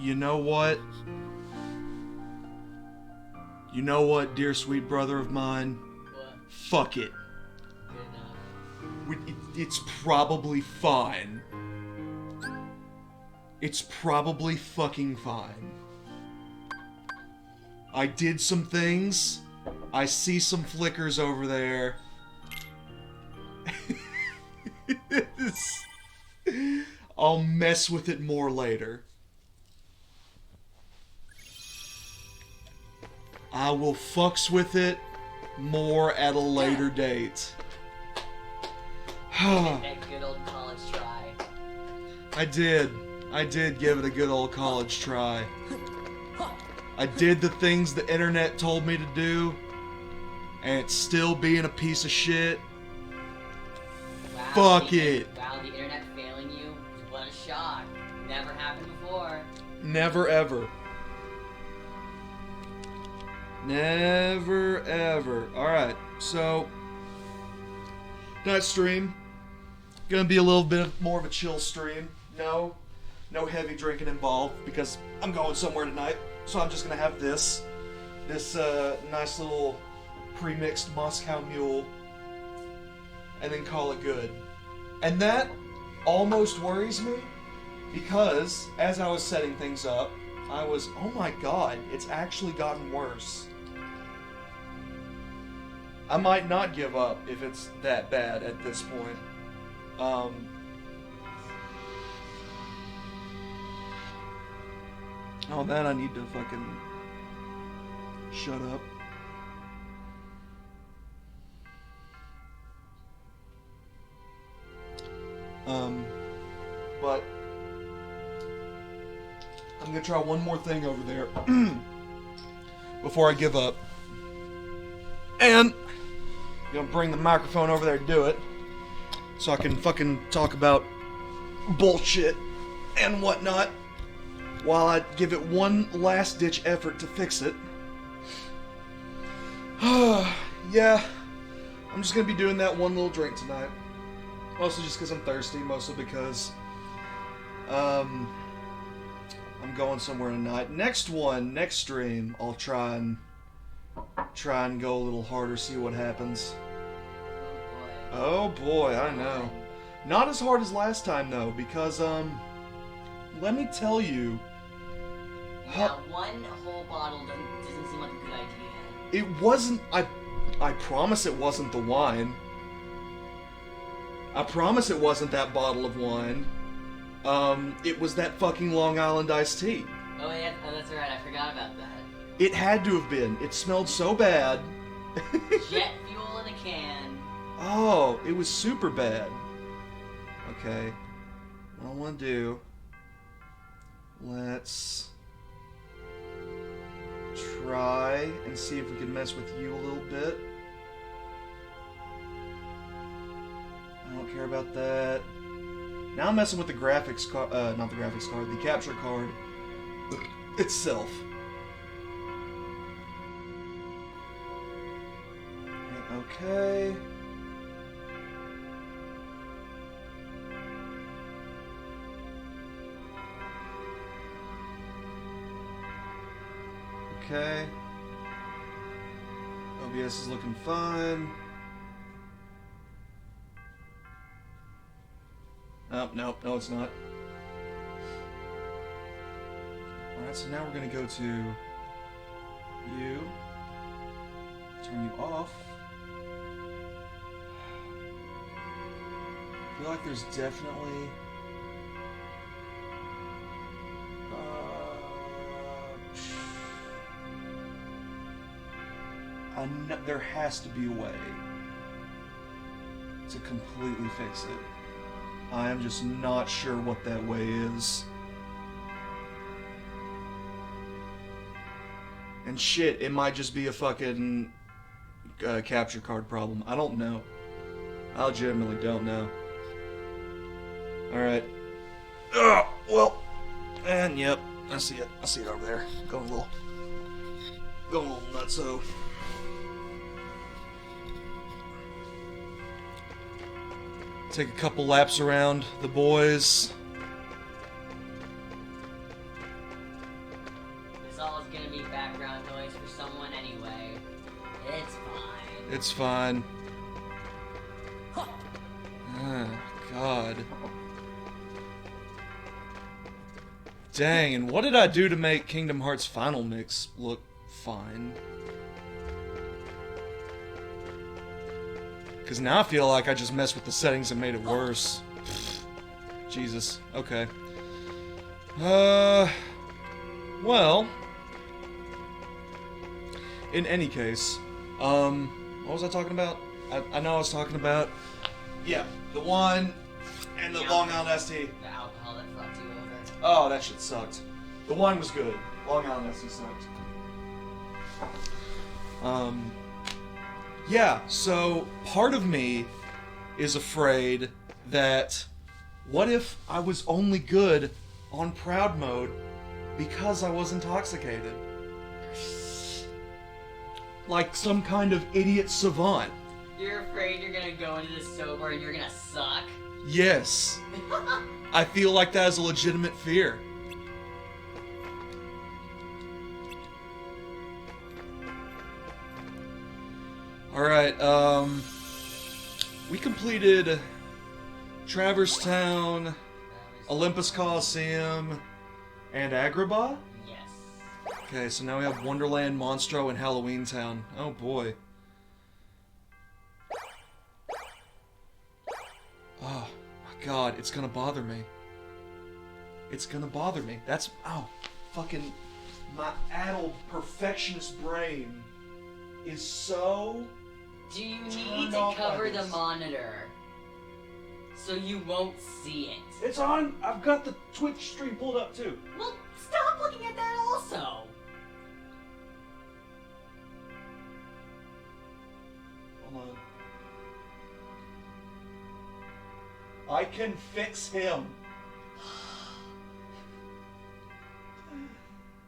You know what? You know what, dear sweet brother of mine? What? Fuck it. Good enough. It's probably fine. It's probably fucking fine. I did some things. I see some flickers over there. I'll mess with it more later. I will fucks with it more at a later date. That good old college try. I did give it a good old college try. I did the things the internet told me to do, and it's still being a piece of shit. Wow, Fuck it. Wow, the internet failing you? What a shock. Never happened before. Never ever. Never ever. Alright, so that stream gonna be a little bit more of a chill stream. No heavy drinking involved because I'm going somewhere tonight. So I'm just gonna have this nice little pre-mixed Moscow Mule and then call it good. And that almost worries me because as I was setting things up, I was, oh my god, it's actually gotten worse. I might not give up if it's that bad at this point. Oh man, I need to fucking shut up. But I'm gonna try one more thing over there before I give up. And I'm gonna bring the microphone over there to do it so I can fucking talk about bullshit and whatnot while I give it one last ditch effort to fix it. Yeah, I'm just gonna be doing that one little drink tonight. Mostly just because I'm thirsty, mostly because I'm going somewhere tonight. Next stream, I'll try and go a little harder, see what happens. Oh boy, I know. Not as hard as last time though, because let me tell you. Yeah, one whole bottle doesn't seem like a good idea. It wasn't. I promise it wasn't the wine. I promise it wasn't that bottle of wine. It was that fucking Long Island iced tea. Oh yeah, that's right. I forgot about that. It had to have been. It smelled so bad. Jet fuel in a can. Oh, it was super bad. Okay. What I want to do... Let's... try and see if we can mess with you a little bit. I don't care about that. Now I'm messing with the graphics card, not the graphics card, the capture card itself. Okay. Okay. OBS is looking fine. Oh, no, it's not. Alright, so now we're going to go to you. Turn you off. I feel like there's definitely... there has to be a way to completely fix it. I am just not sure what that way is. And shit, it might just be a fucking capture card problem. I don't know. I legitimately don't know. Alright. Well, and yep, I see it. I see it over there. Going a little nutso. Take a couple laps around the boys. It's fine. God. Dang, and what did I do to make Kingdom Hearts Final Mix look fine? Because now I feel like I just messed with the settings and made it worse. Jesus. Okay. Well. In any case, what was I talking about? I know I was talking about, yeah, the wine and the Long Island ST. The alcohol that fucked you over. Oh, that shit sucked. The wine was good. Long Island ST sucked. Yeah, so part of me is afraid that what if I was only good on proud mode because I was intoxicated? Like some kind of idiot savant. You're afraid you're gonna go into this sober and you're gonna suck? Yes. I feel like that is a legitimate fear. Alright, we completed Traverse Town, Olympus Coliseum, and Agrabah? Yes. Okay, so now we have Wonderland, Monstro, and Halloween Town. Oh boy. Oh my god, it's gonna bother me. It's gonna bother me. That's, oh, fucking, my addled perfectionist brain is so... Do you need to cover the monitor so you won't see it? It's on! I've got the Twitch stream pulled up too. Well, stop looking at that also! Hold on. I can fix him.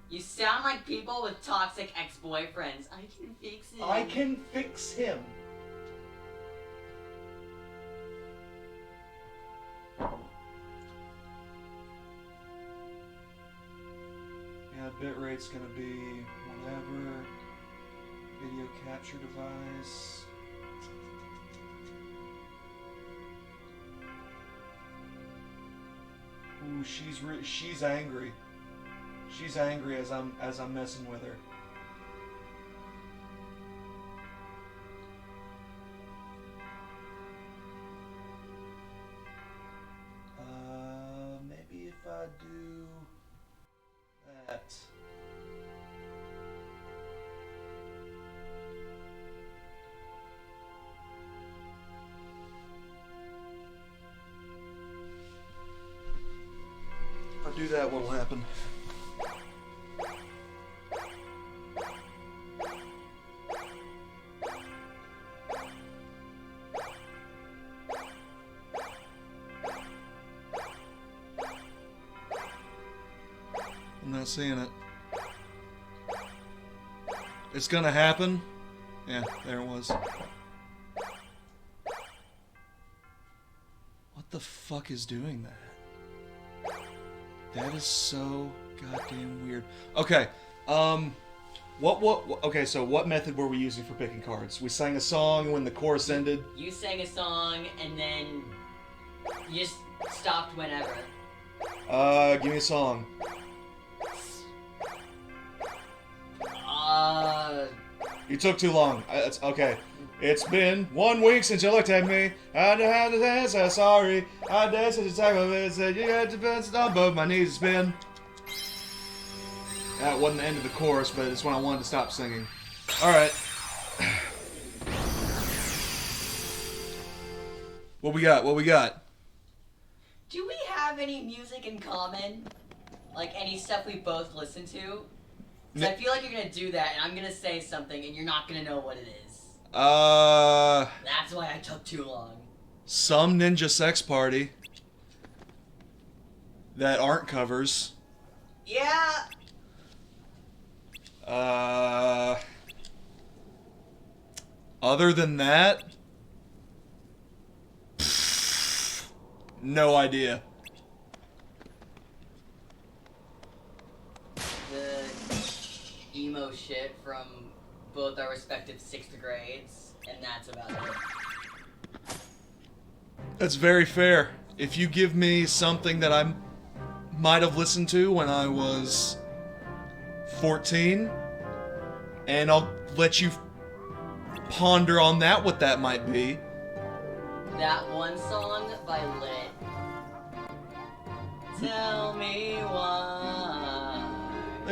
You sound like people with toxic ex-boyfriends. I can fix it. I can fix him. Yeah, bitrate's gonna be whatever. Video capture device. Ooh, she's angry. She's angry as I'm messing with her. Maybe if I do that. If I do that, what'll happen? I'm not seeing it. It's gonna happen. Yeah, there it was. What the fuck is doing that? That is so goddamn weird. Okay, okay, so what method were we using for picking cards? We sang a song when the chorus ended. You sang a song and then you just stopped whenever. Give me a song. You took too long. It's okay. It's been 1 week since you looked at me. I had to answer sorry. I danced at the time of it. Said you had to bend on both my knees. It's been. That wasn't the end of the chorus, but it's when I wanted to stop singing. All right. What we got? What we got? Do we have any music in common? Like any stuff we both listen to? Because I feel like you're gonna do that, and I'm gonna say something, and you're not gonna know what it is. That's why I took too long. Some Ninja Sex Party that aren't covers. Yeah. Other than that, no idea. The emo shit from both our respective 6th grades. and that's about it. That's very fair. If you give me something that I might have listened to when I was 14, and I'll let you ponder on that, what that might be. That one song by Lit. Tell me why.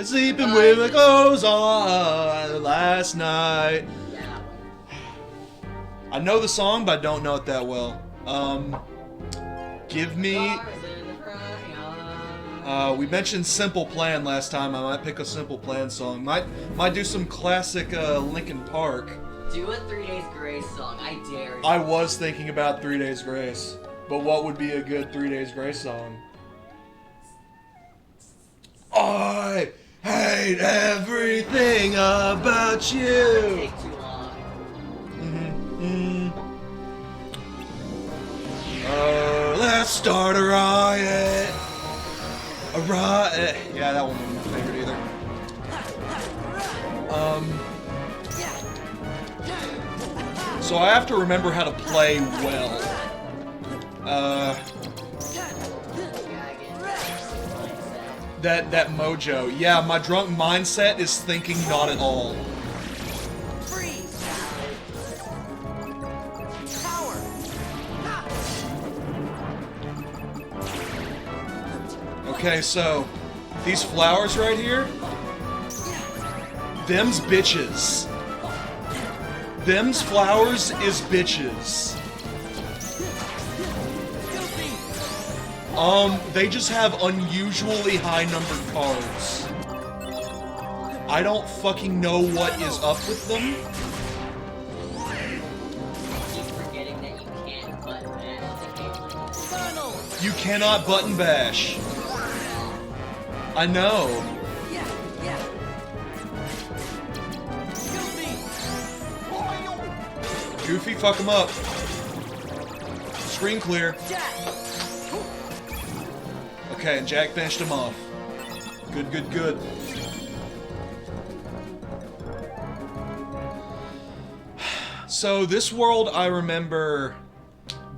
Sleeping with my clothes on last night. Yeah, that one. I know the song, but I don't know it that well. Give me... Cars in the front yard. We mentioned Simple Plan last time. I might pick a Simple Plan song. Might do some classic Linkin Park. Do a 3 Days Grace song. I dare you. I was thinking about 3 Days Grace, but what would be a good 3 Days Grace song? I hate everything about you. Take too long. Let's start a riot. A riot. Yeah, that one wasn't my favorite either. So I have to remember how to play well. That mojo. Yeah, my drunk mindset is thinking not at all. Freeze! Power! Okay, so these flowers right here, them's bitches. Them's flowers is bitches. They just have unusually high numbered cards. I don't fucking know what is up with them. Keep forgetting that you can't button mash the game. Funnel! You cannot button bash. I know. Yeah. Goofy, fuck him up. Screen clear. Jack! Okay, and Jack finished him off. Good. So this world I remember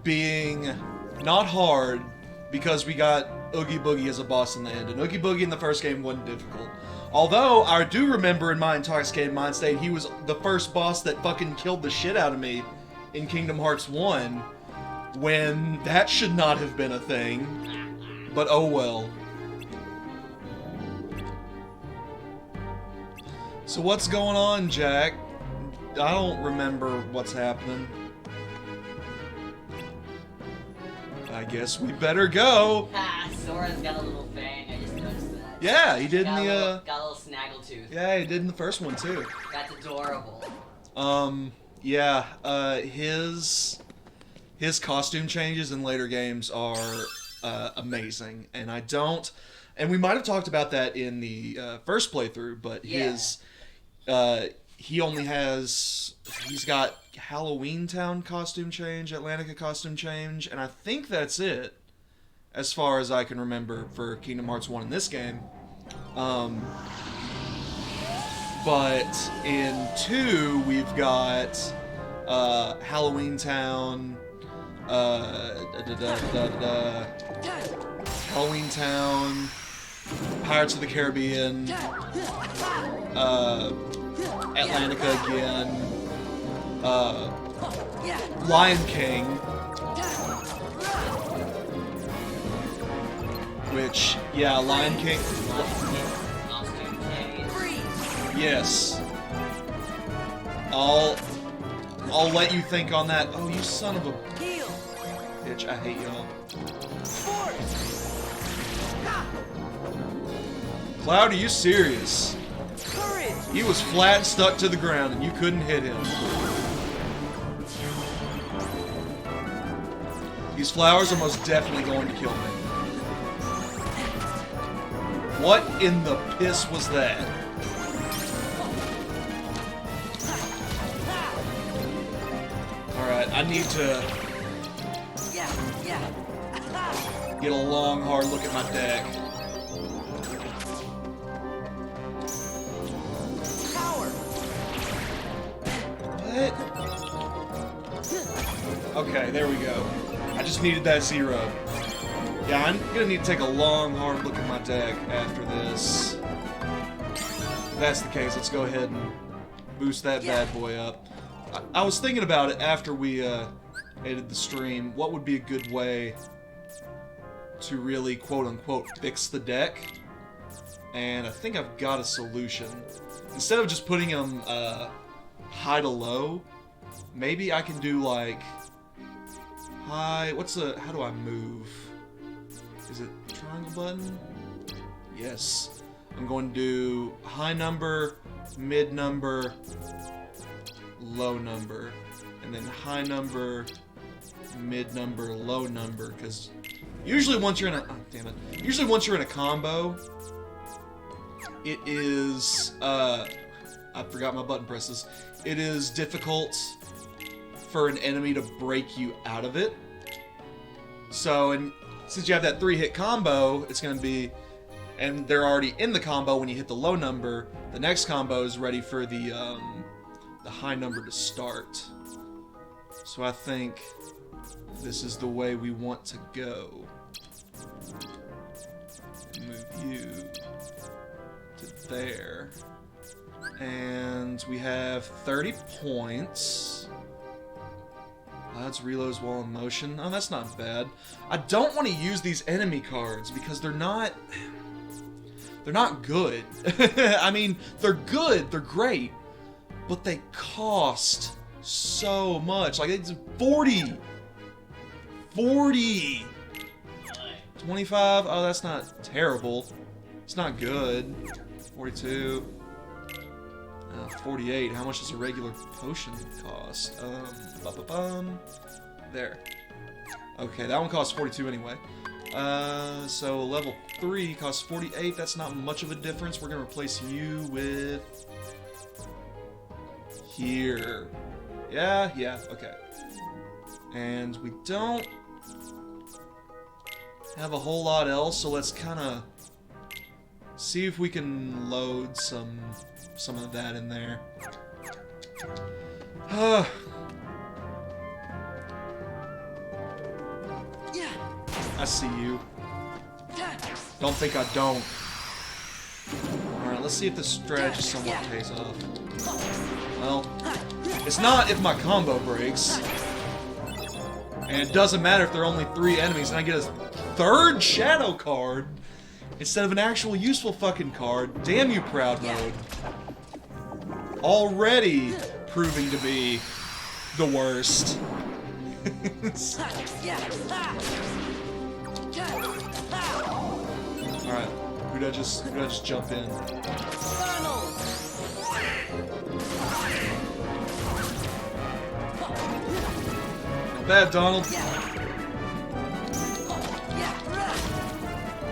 being not hard because we got Oogie Boogie as a boss in the end, and Oogie Boogie in the first game wasn't difficult. Although, I do remember in my intoxicated mind state, he was the first boss that fucking killed the shit out of me in Kingdom Hearts 1, when that should not have been a thing. But oh well. So what's going on, Jack? I don't remember what's happening. I guess we better go. Ha! Sora's got a little fang. I just noticed that. Yeah, he did in Got the got a little snaggletooth. yeah, he did in the first one too. That's adorable. Yeah, his costume changes in later games are amazing, and and we might have talked about that in the first playthrough, but Yeah. he's got Halloween Town costume change, Atlantica costume change, and I think that's it, as far as I can remember for Kingdom Hearts 1 in this game. But in 2, we've got Halloween Town, Halloween Town, Pirates of the Caribbean, Atlantica again, Lion King, which, yeah, Lion King, Costume change. yes. I'll let you think on that. Oh, you son of a Heal! bitch, I hate y'all. Force! Cloud, are you serious? Courage! He was flat and stuck to the ground and you couldn't hit him. These flowers are most definitely going to kill me. What in the piss was that? Alright, I need to Yeah. get a long, hard look at my deck. Power! What? Okay, there we go. I just needed that 0. Yeah, I'm gonna need to take a long, hard look at my deck after this. If that's the case, let's go ahead and boost that bad boy up. I was thinking about it after we ended the stream. What would be a good way to really, quote-unquote, fix the deck? And I think I've got a solution. Instead of just putting them high to low, maybe I can do like high. How do I move? Is it triangle button? Yes. I'm going to do high number, mid number, low number, and then high number, mid number, low number. Because usually once you're in a combo, it is I forgot my button presses. It is difficult for an enemy to break you out of it. So, and since you have that 3-hit combo, it's going to be, and they're already in the combo when you hit the low number, the next combo is ready for the high number to start. So I think this is the way we want to go. Move you to there. And we have 30 points. That's reloads while in motion. Oh, that's not bad. I don't want to use these enemy cards because they're not good. I mean, they're good, they're great, but they cost so much. Like, it's 40. 40. 25. Oh, that's not terrible. It's not good. 42. 48. How much does a regular potion cost? There. Okay, that one costs 42 anyway. So level 3 costs 48. That's not much of a difference. We're gonna replace you with here. Yeah, okay. And we don't have a whole lot else, so let's kind of see if we can load some of that in there. I see you. Don't think I don't. Alright, let's see if this strategy somewhat pays off. Well, it's not if my combo breaks. And it doesn't matter if there are only 3 enemies and I get a 3rd shadow card instead of an actual useful fucking card. Damn you, Proud Mode. Already proving to be the worst. Alright, who did I just jump in? Not bad, Donald.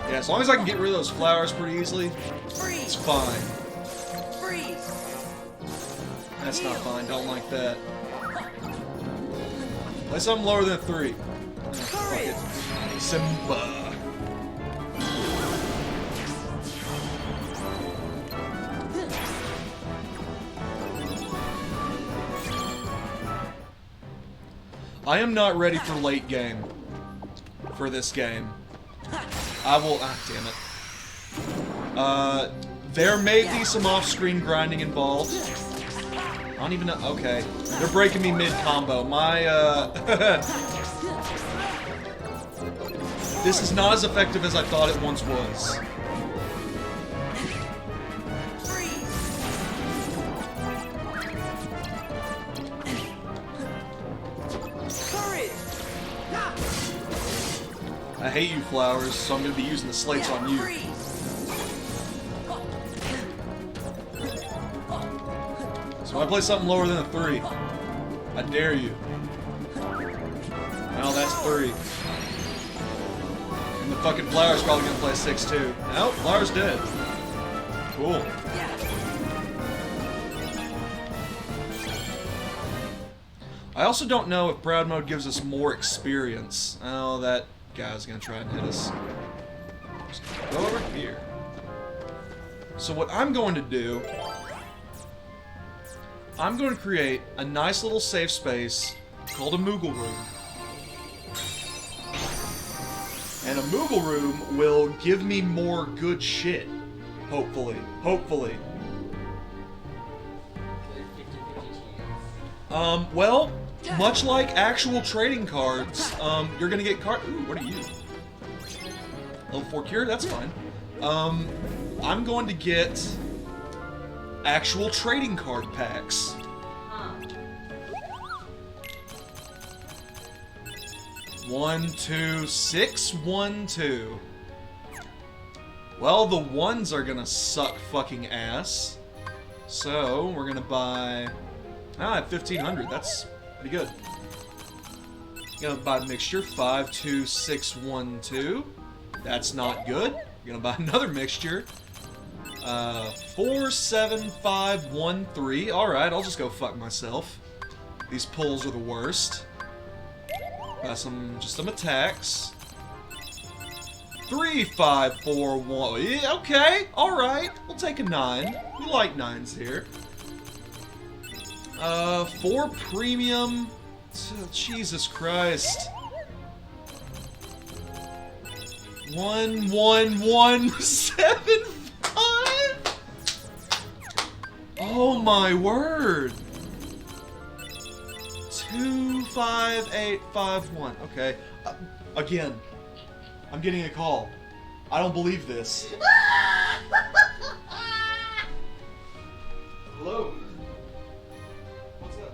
Yeah, as long as I can get rid of those flowers pretty easily, it's fine. That's not fine, don't like that. Play something lower than 3. Fuck it. Simba. I am not ready for late game for this game. I will. Ah, damn it. There may be some off-screen grinding involved. I don't even know. Okay. They're breaking me mid-combo. My, this is not as effective as I thought it once was. I hate you, flowers, so I'm going to be using the slates on you. So I play something lower than a 3. I dare you. Well, that's 3. And the fucking flower's probably going to play 6 too. Nope, flower's dead. Cool. I also don't know if Proud Mode gives us more experience. Oh, that guy's gonna try and hit us. Just go over here. So what I'm going to do, I'm going to create a nice little safe space called a Moogle Room. And a Moogle Room will give me more good shit. Hopefully. Hopefully. Good 50-50 chance. Well, much like actual trading cards, you're gonna get card. Ooh, what are you? Level 4 cure? That's fine. I'm going to get actual trading card packs. Huh. 1, 2, 6, 1, 2. Well, the ones are gonna suck fucking ass. So, we're gonna buy... at 1,500, that's pretty good. Gonna buy mixture, 5, 2, 6, 1, 2. That's not good. Gonna buy another mixture. 4, 7, 5, 1, 3. Alright, I'll just go fuck myself. These pulls are the worst. Buy some attacks. 3, 5, 4, 1. Yeah, okay, alright. We'll take a 9. We like 9s here. 4 premium. Jesus Christ. 1, 1, 1, 7, 5. Oh my word. 2, 5, 8, 5, 1. Okay. Again, I'm getting a call. I don't believe this. Hello. What's up?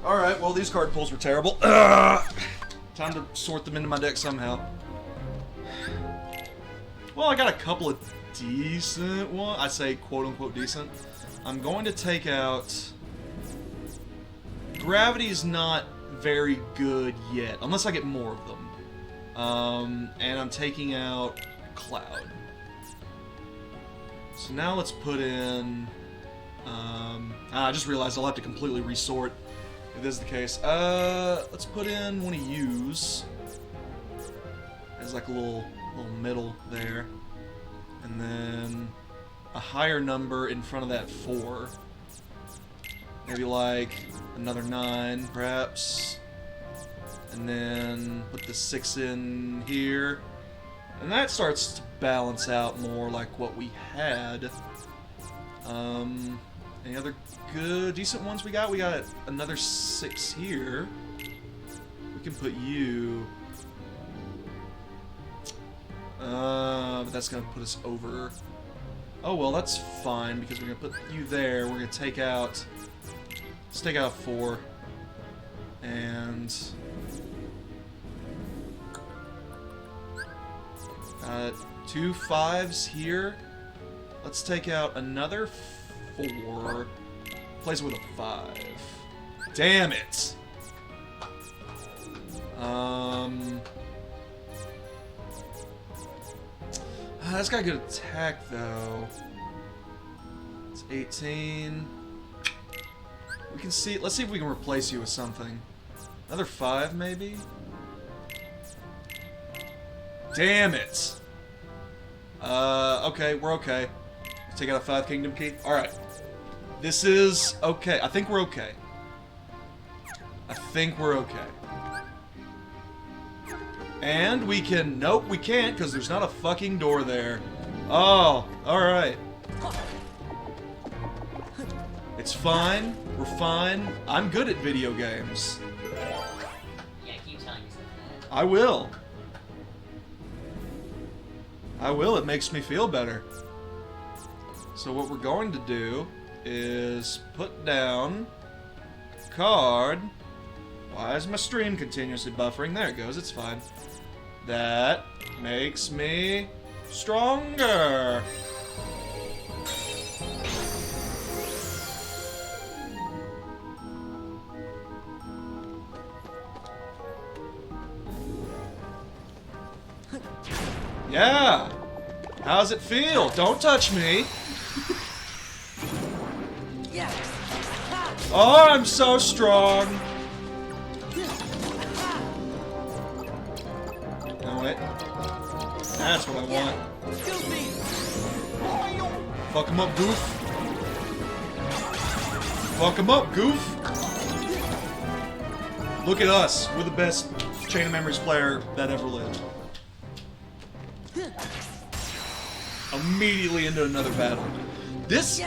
Alright, well these card pulls were terrible. Time to sort them into my deck somehow. Well, I got a couple of decent ones. I say quote-unquote decent. I'm going to take out... Gravity's not very good yet, unless I get more of them. And I'm taking out Cloud. So now let's put in... I just realized I'll have to completely resort if this is the case. Let's put in one of U's. There's like a little middle there. And then a higher number in front of that 4. Maybe like another 9, perhaps. And then put the 6 in here. And that starts to balance out more like what we had. Any other good, decent ones we got? We got another 6 here. We can put you... but that's gonna put us over... Oh well, that's fine, because we're gonna put you there. We're gonna take out... Let's take out 4. And... 2 5s here. Let's take out another 4. Plays with a 5. Damn it! That's got good attack though. It's 18. We can see. Let's see if we can replace you with something. Another 5, maybe? Damn it! Okay, we're okay. Take out a 5 Kingdom Key. Alright. This is okay. I think we're okay. I think we're okay. And we can... Nope, we can't, because there's not a fucking door there. Oh, alright. It's fine. We're fine. I'm good at video games. Yeah, keep telling yourself that. I will. I will. It makes me feel better. So what we're going to do is put down card. Why is my stream continuously buffering? There it goes. It's fine. That makes me stronger. Yeah. How's it feel? Don't touch me. Yes. Oh, I'm so strong. No, wait. That's what I want. Goofy. Fuck him up, Goof. Fuck him up, Goof. Look at us. We're the best Chain of Memories player that ever lived. Immediately into another battle. This...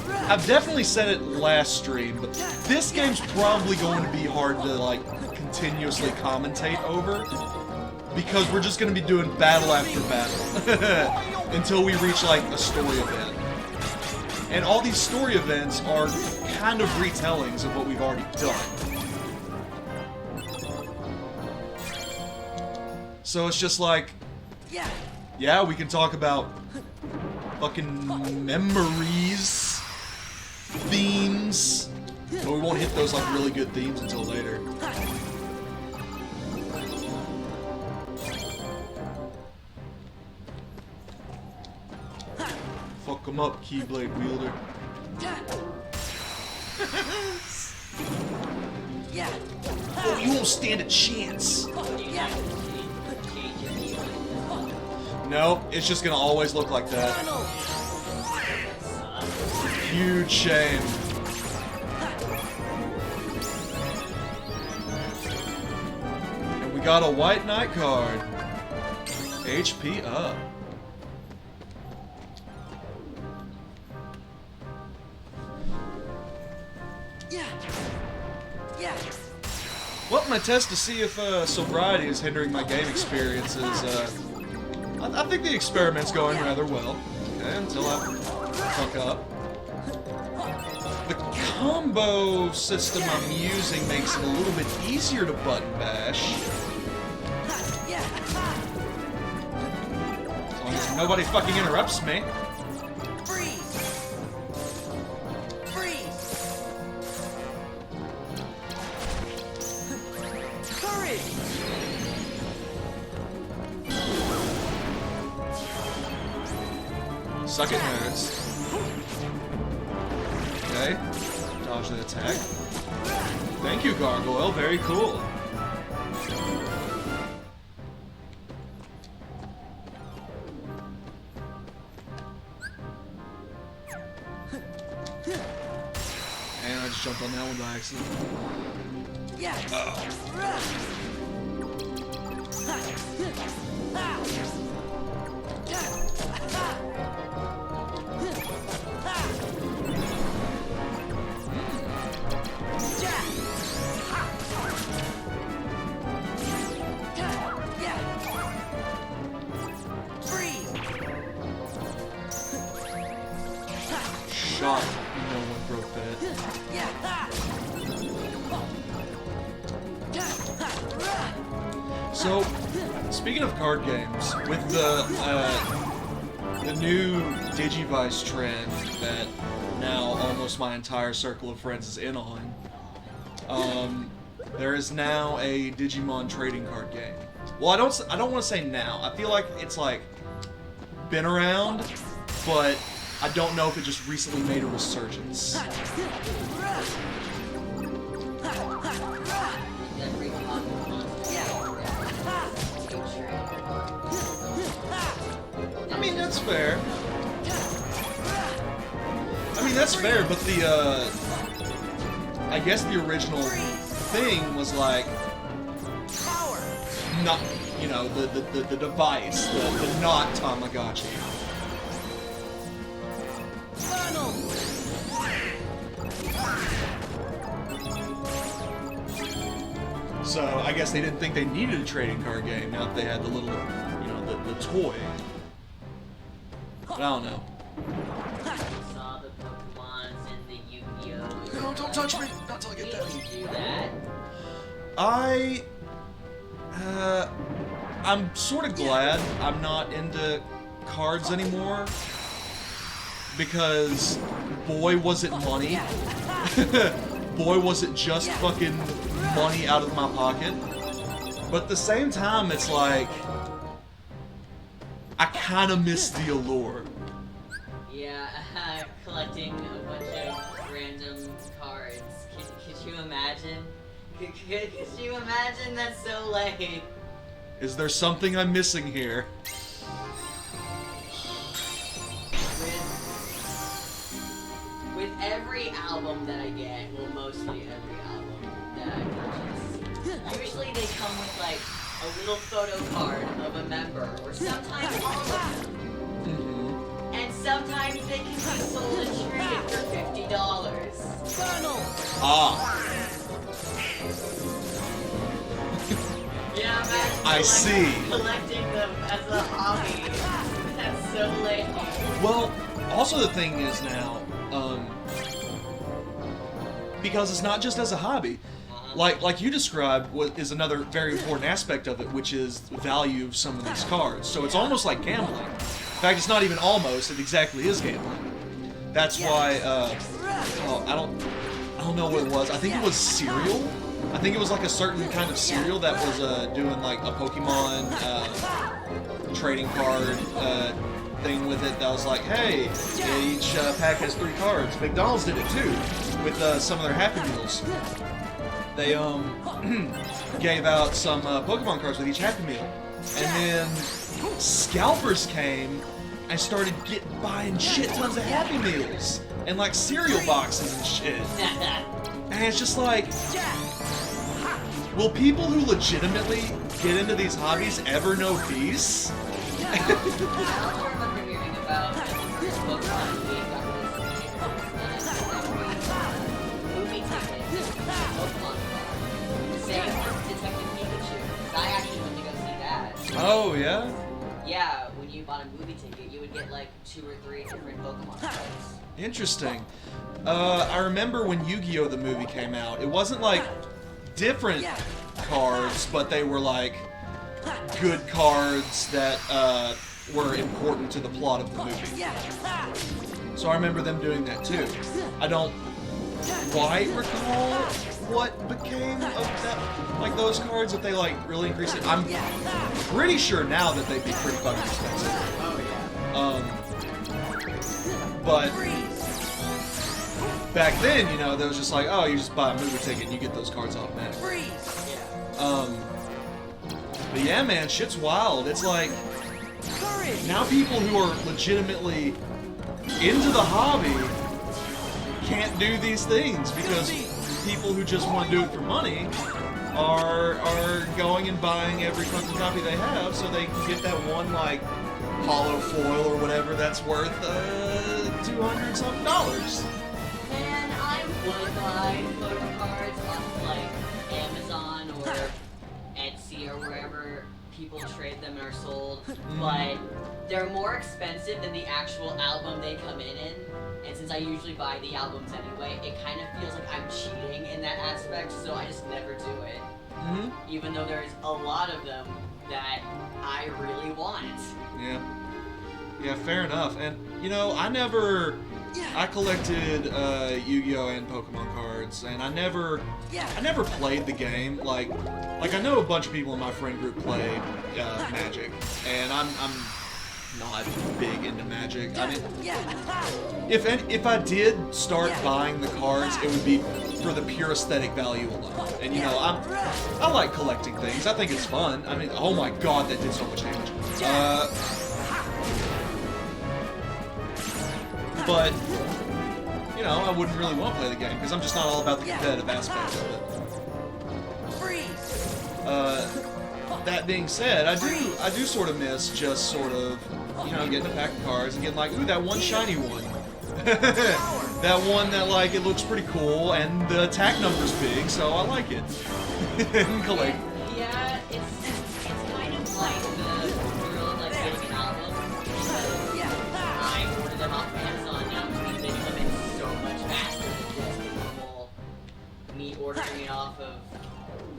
I've definitely said it last stream, but this game's probably going to be hard to, like, continuously commentate over. Because we're just going to be doing battle after battle. Until we reach, like, a story event. And all these story events are kind of retellings of what we've already done. So it's just like... Yeah, we can talk about fucking memories, themes, but we won't hit those like really good themes until later. Fuck 'em up, Keyblade wielder. Oh, you won't stand a chance. Nope, it's just gonna always look like that. Huge shame. And we got a White Knight card. HP up. Well, my test to see if sobriety is hindering my game experiences. I think the experiment's going rather well. Okay, until I fuck up. The combo system I'm using makes it a little bit easier to button bash. As long as nobody fucking interrupts me. Suck it, nerds. Okay. Dodge the attack. Thank you, Gargoyle. Very cool. And I just jumped on that one by accident. Shot. No one broke that. So, speaking of card games, with the new Digivice trend that now almost my entire circle of friends is in on, there is now a Digimon trading card game. Well, I don't want to say now. I feel like it's like been around, but I don't know if it just recently made a resurgence. Every Pokemon. I mean, that's fair. But the, I guess the original thing was like, Power. not, you know, the device, the not Tamagotchi. Funnel. So I guess they didn't think they needed a trading card game now that they had the little, you know, the toy. But I don't know. Saw the Pokemons in the Yu-Gi-Oh! No, don't touch me! Not till I We get that. can do that. I'm sort of glad I'm not into cards anymore, because boy was it money. Boy was it just fucking money out of my pocket. But at the same time, it's like, I kind of miss the allure. Yeah, collecting a bunch of random cards. Could you imagine? Could you imagine? That's so lame. Is there something I'm missing here? With every album that I get, well, mostly every album that I purchase, usually they come with like a little photo card of a member, or sometimes all of them. And sometimes they can be sold and traded for $50. Funnel. Ah, Yeah, I'm actually I see. collecting them as a hobby. That's so lame. well, also the thing is now, because it's not just as a hobby, like you described, what is another very important aspect of it, which is the value of some of these cards. So it's almost like gambling. In fact, it's not even almost; it exactly is gambling. That's why. Oh, I don't know what it was. I think it was cereal. I think it was like a certain kind of cereal that was doing like a Pokemon trading card thing with it. That was like, hey, each pack has 3 cards. McDonald's did it too with some of their Happy Meals. They gave out some Pokemon cards with each Happy Meal, and then scalpers came and started buying shit tons of Happy Meals and like cereal boxes and shit. And it's just like, will people who legitimately get into these hobbies ever know peace? I also remember hearing about the first Pokemon game that was movie ticket, Pokemon card. Same with Detective Pikachu. I actually went to go see that. Oh yeah? Yeah, when you bought a movie ticket, you would get like 2 or 3 different Pokemon cards. Interesting. I remember when Yu-Gi-Oh! The movie came out, it wasn't like different cards, but they were like good cards that were important to the plot of the movie. So I remember them doing that too. I don't quite recall what became of that, like those cards, if they like really increased it. I'm pretty sure now that they'd be pretty fucking expensive. Oh But back then, you know, there was just like, oh, you just buy a movie ticket and you get those cards automatically. But yeah, man, shit's wild. It's like, now people who are legitimately into the hobby can't do these things because people who just want to do it for money are going and buying every fucking copy they have so they can get that one, like, hollow foil or whatever that's worth $200-something. Man, I would buy photo cards on like Amazon or Etsy or wherever people trade them and are sold, but they're more expensive than the actual album they come in. And since I usually buy the albums anyway, it kind of feels like I'm cheating in that aspect, so I just never do it. Even though there's a lot of them that I really want. Yeah. Yeah, fair enough. And, you know, I collected Yu-Gi-Oh! And Pokemon cards, and I never played the game. Like I know a bunch of people in my friend group play Magic, and I'm not big into Magic. I mean, if I did start buying the cards, it would be for the pure aesthetic value alone. And you know, I like collecting things. I think it's fun. I mean, oh my god, that did so much damage. But you know, I wouldn't really want to play the game because I'm just not all about the competitive aspect of it. That being said, I do sort of miss just sort of, you know, getting a pack of cards and getting like, ooh, that one shiny one. That one that, like, it looks pretty cool and the attack number's big, so I like it. And collect. Yeah, it's kind of like the thrill of, like, getting an album. I ordered them off of Amazon now because they come in so much faster than just normal me ordering it off of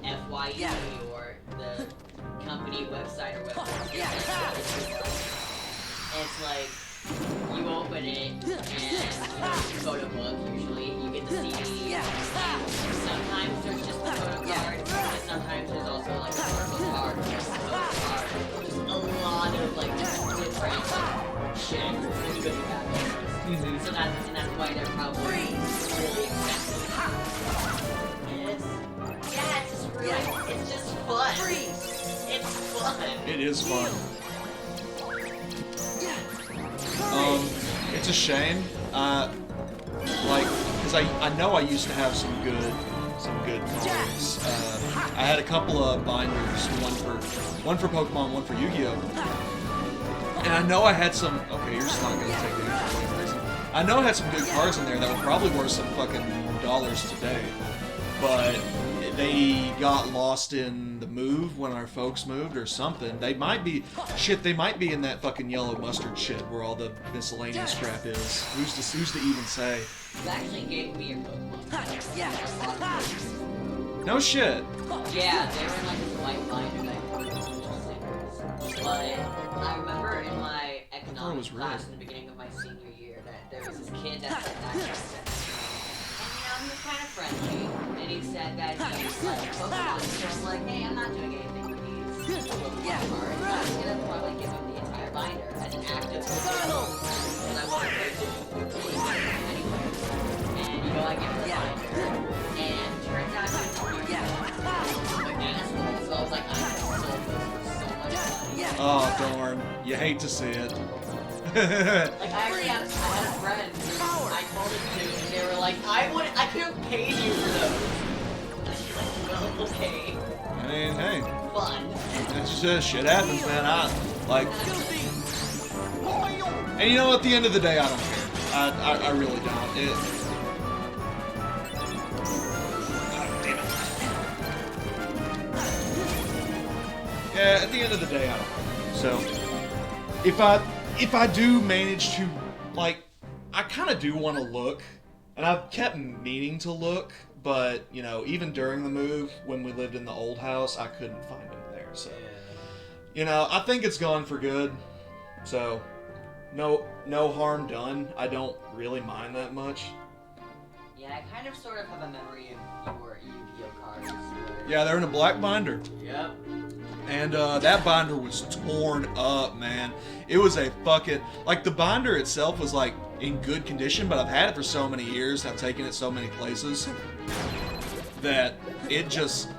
FYE or the company website or whatever. It's like, you open it, and photo book, usually, you get the CD. Sometimes there's just the photo card, and sometimes there's also, like, a photo card, or just a photo card. Just a lot of, like, different shit, good and bad. So that's why they're probably really expensive. It's just fun. It's fun. It is fun. It's a shame. Like, because I know I used to have some good cards. I had a couple of binders, one for Pokemon, one for Yu-Gi-Oh. And I know I had some. Okay, you're just not gonna take it for some reason. I know I had some good cards in there that were probably worth some fucking dollars today, but they got lost in the move when our folks moved or something. They might be in that fucking yellow mustard shit where all the miscellaneous crap is. Who's to even say? You actually gave me your Pokemon. No shit. Yeah, they were in like this white binder that I put stickers. But I remember in my economics class in the beginning of my senior year that there was this kid that said that. He was kind of friendly, and he said that he used like Pokemon, so I'm like, hey, I'm not doing anything with these Pokemon cards. I'm gonna probably give him the entire binder as an act of Pokemon, because I want to play anyway. And, you know, I give him the binder, and it turns out he was an asshole, so I was like, I'm gonna sell this for so much money. Oh, darn. You hate to see it. Like, I had a friend who I told it to, and they were like, I could have paid you for those. And she's like, well, okay. I mean, hey. Fun. It's just shit happens, man. And you know, at the end of the day, I don't care. I really don't. Yeah, at the end of the day, I don't care. So, if I do manage to, like, I kind of do want to look, and I've kept meaning to look, but, you know, even during the move, when we lived in the old house, I couldn't find them there, so, you know, I think it's gone for good, so, no harm done. I don't really mind that much. Yeah, I kind of sort of have a memory of your Yu-Gi-Oh cards. Yeah, they're in a black binder. Yep. And that binder was torn up, man. It was a fucking... Like, the binder itself was, like, in good condition, but I've had it for so many years, I've taken it so many places, that it just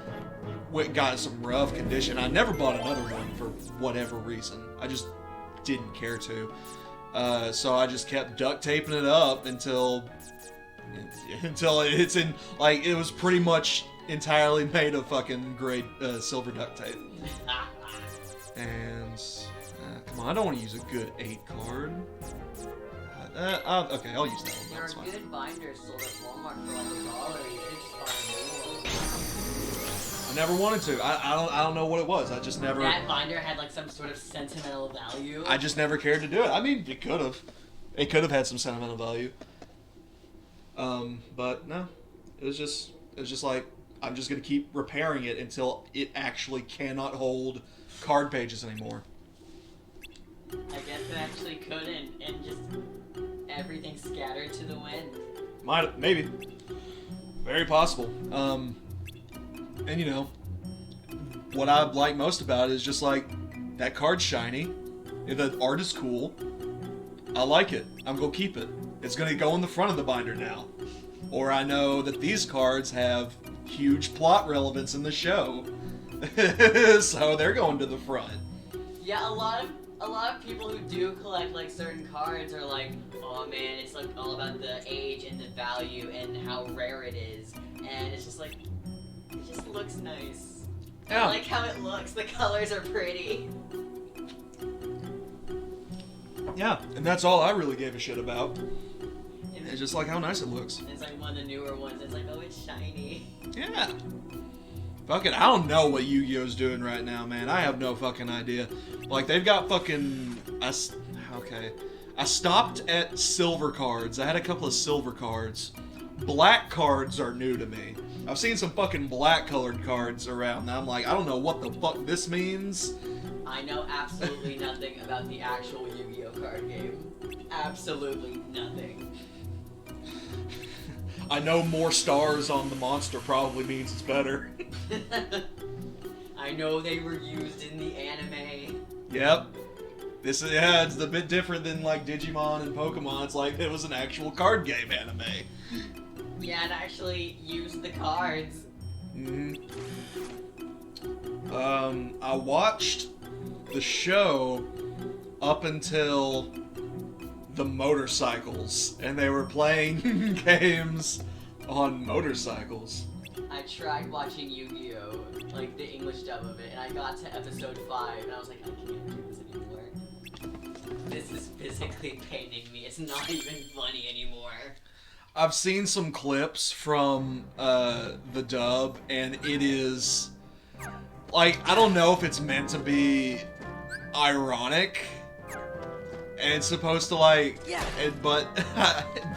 got in some rough condition. I never bought another one for whatever reason. I just didn't care to. So I just kept duct taping it up until it's in... Like, it was pretty much entirely made of fucking grade silver duct tape. And come on, I don't want to use a good 8 card. Okay, I'll use that one. There That's are fine. good binders sold at Walmart for like $1. You could just buy a new one. I never wanted to. I don't know what it was. I just never. That binder had like some sort of sentimental value. I just never cared to do it. I mean, it could have. It could have had some sentimental value. But no, it was just like, I'm just gonna keep repairing it until it actually cannot hold card pages anymore. I guess it actually could, and just everything scattered to the wind. Maybe. Very possible. And you know, what I like most about it is just like, that card's shiny, If the art is cool, I like it. I'm gonna keep it. It's gonna go in the front of the binder now. Or I know that these cards have huge plot relevance in the show. So they're going to the front. Yeah, a lot of people who do collect like certain cards are like, oh man, it's like all about the age and the value and how rare it is, and it's just like, it just looks nice. Yeah. I like how it looks. The colors are pretty. Yeah, and that's all I really gave a shit about. It's just like how nice it looks. It's like one of the newer ones. It's like, oh, it's shiny. Yeah. Fuck it, I don't know what Yu-Gi-Oh's doing right now, man. I have no fucking idea. Like, they've got fucking... Okay. I stopped at silver cards. I had a couple of silver cards. Black cards are new to me. I've seen some fucking black colored cards around. Now I'm like, I don't know what the fuck this means. I know absolutely nothing about the actual Yu-Gi-Oh card game. Absolutely nothing. I know more stars on the monster probably means it's better. I know they were used in the anime. Yep. This is, yeah, it's a bit different than like Digimon and Pokemon. It's like it was an actual card game anime. Yeah, it actually used the cards. I watched the show up until the motorcycles, and they were playing games on motorcycles. I tried watching Yu-Gi-Oh, like the English dub of it, and I got to episode 5, and I was like, I can't do this anymore. This is physically paining me. It's not even funny anymore. I've seen some clips from the dub, and it is like, I don't know if it's meant to be ironic, and it's supposed to like, but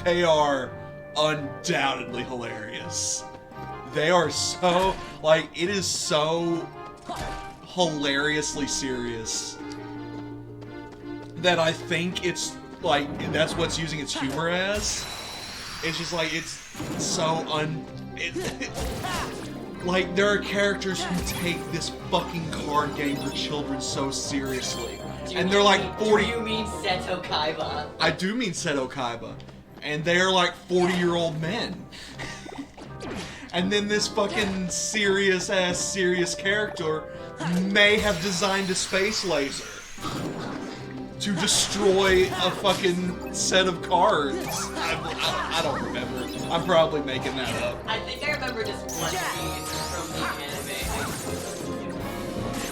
they are undoubtedly hilarious. They are so, like, it is so hilariously serious that I think it's like, that's what's using its humor as. It's just like, it's so like, there are characters who take this fucking card game for children so seriously. And they're like 40. Do you mean Seto Kaiba? I do mean Seto Kaiba. And they're like 40-year-old men. And then this fucking serious character may have designed a space laser to destroy a fucking set of cards. I don't remember. I'm probably making that up. I think I remember just one scene from the anime. It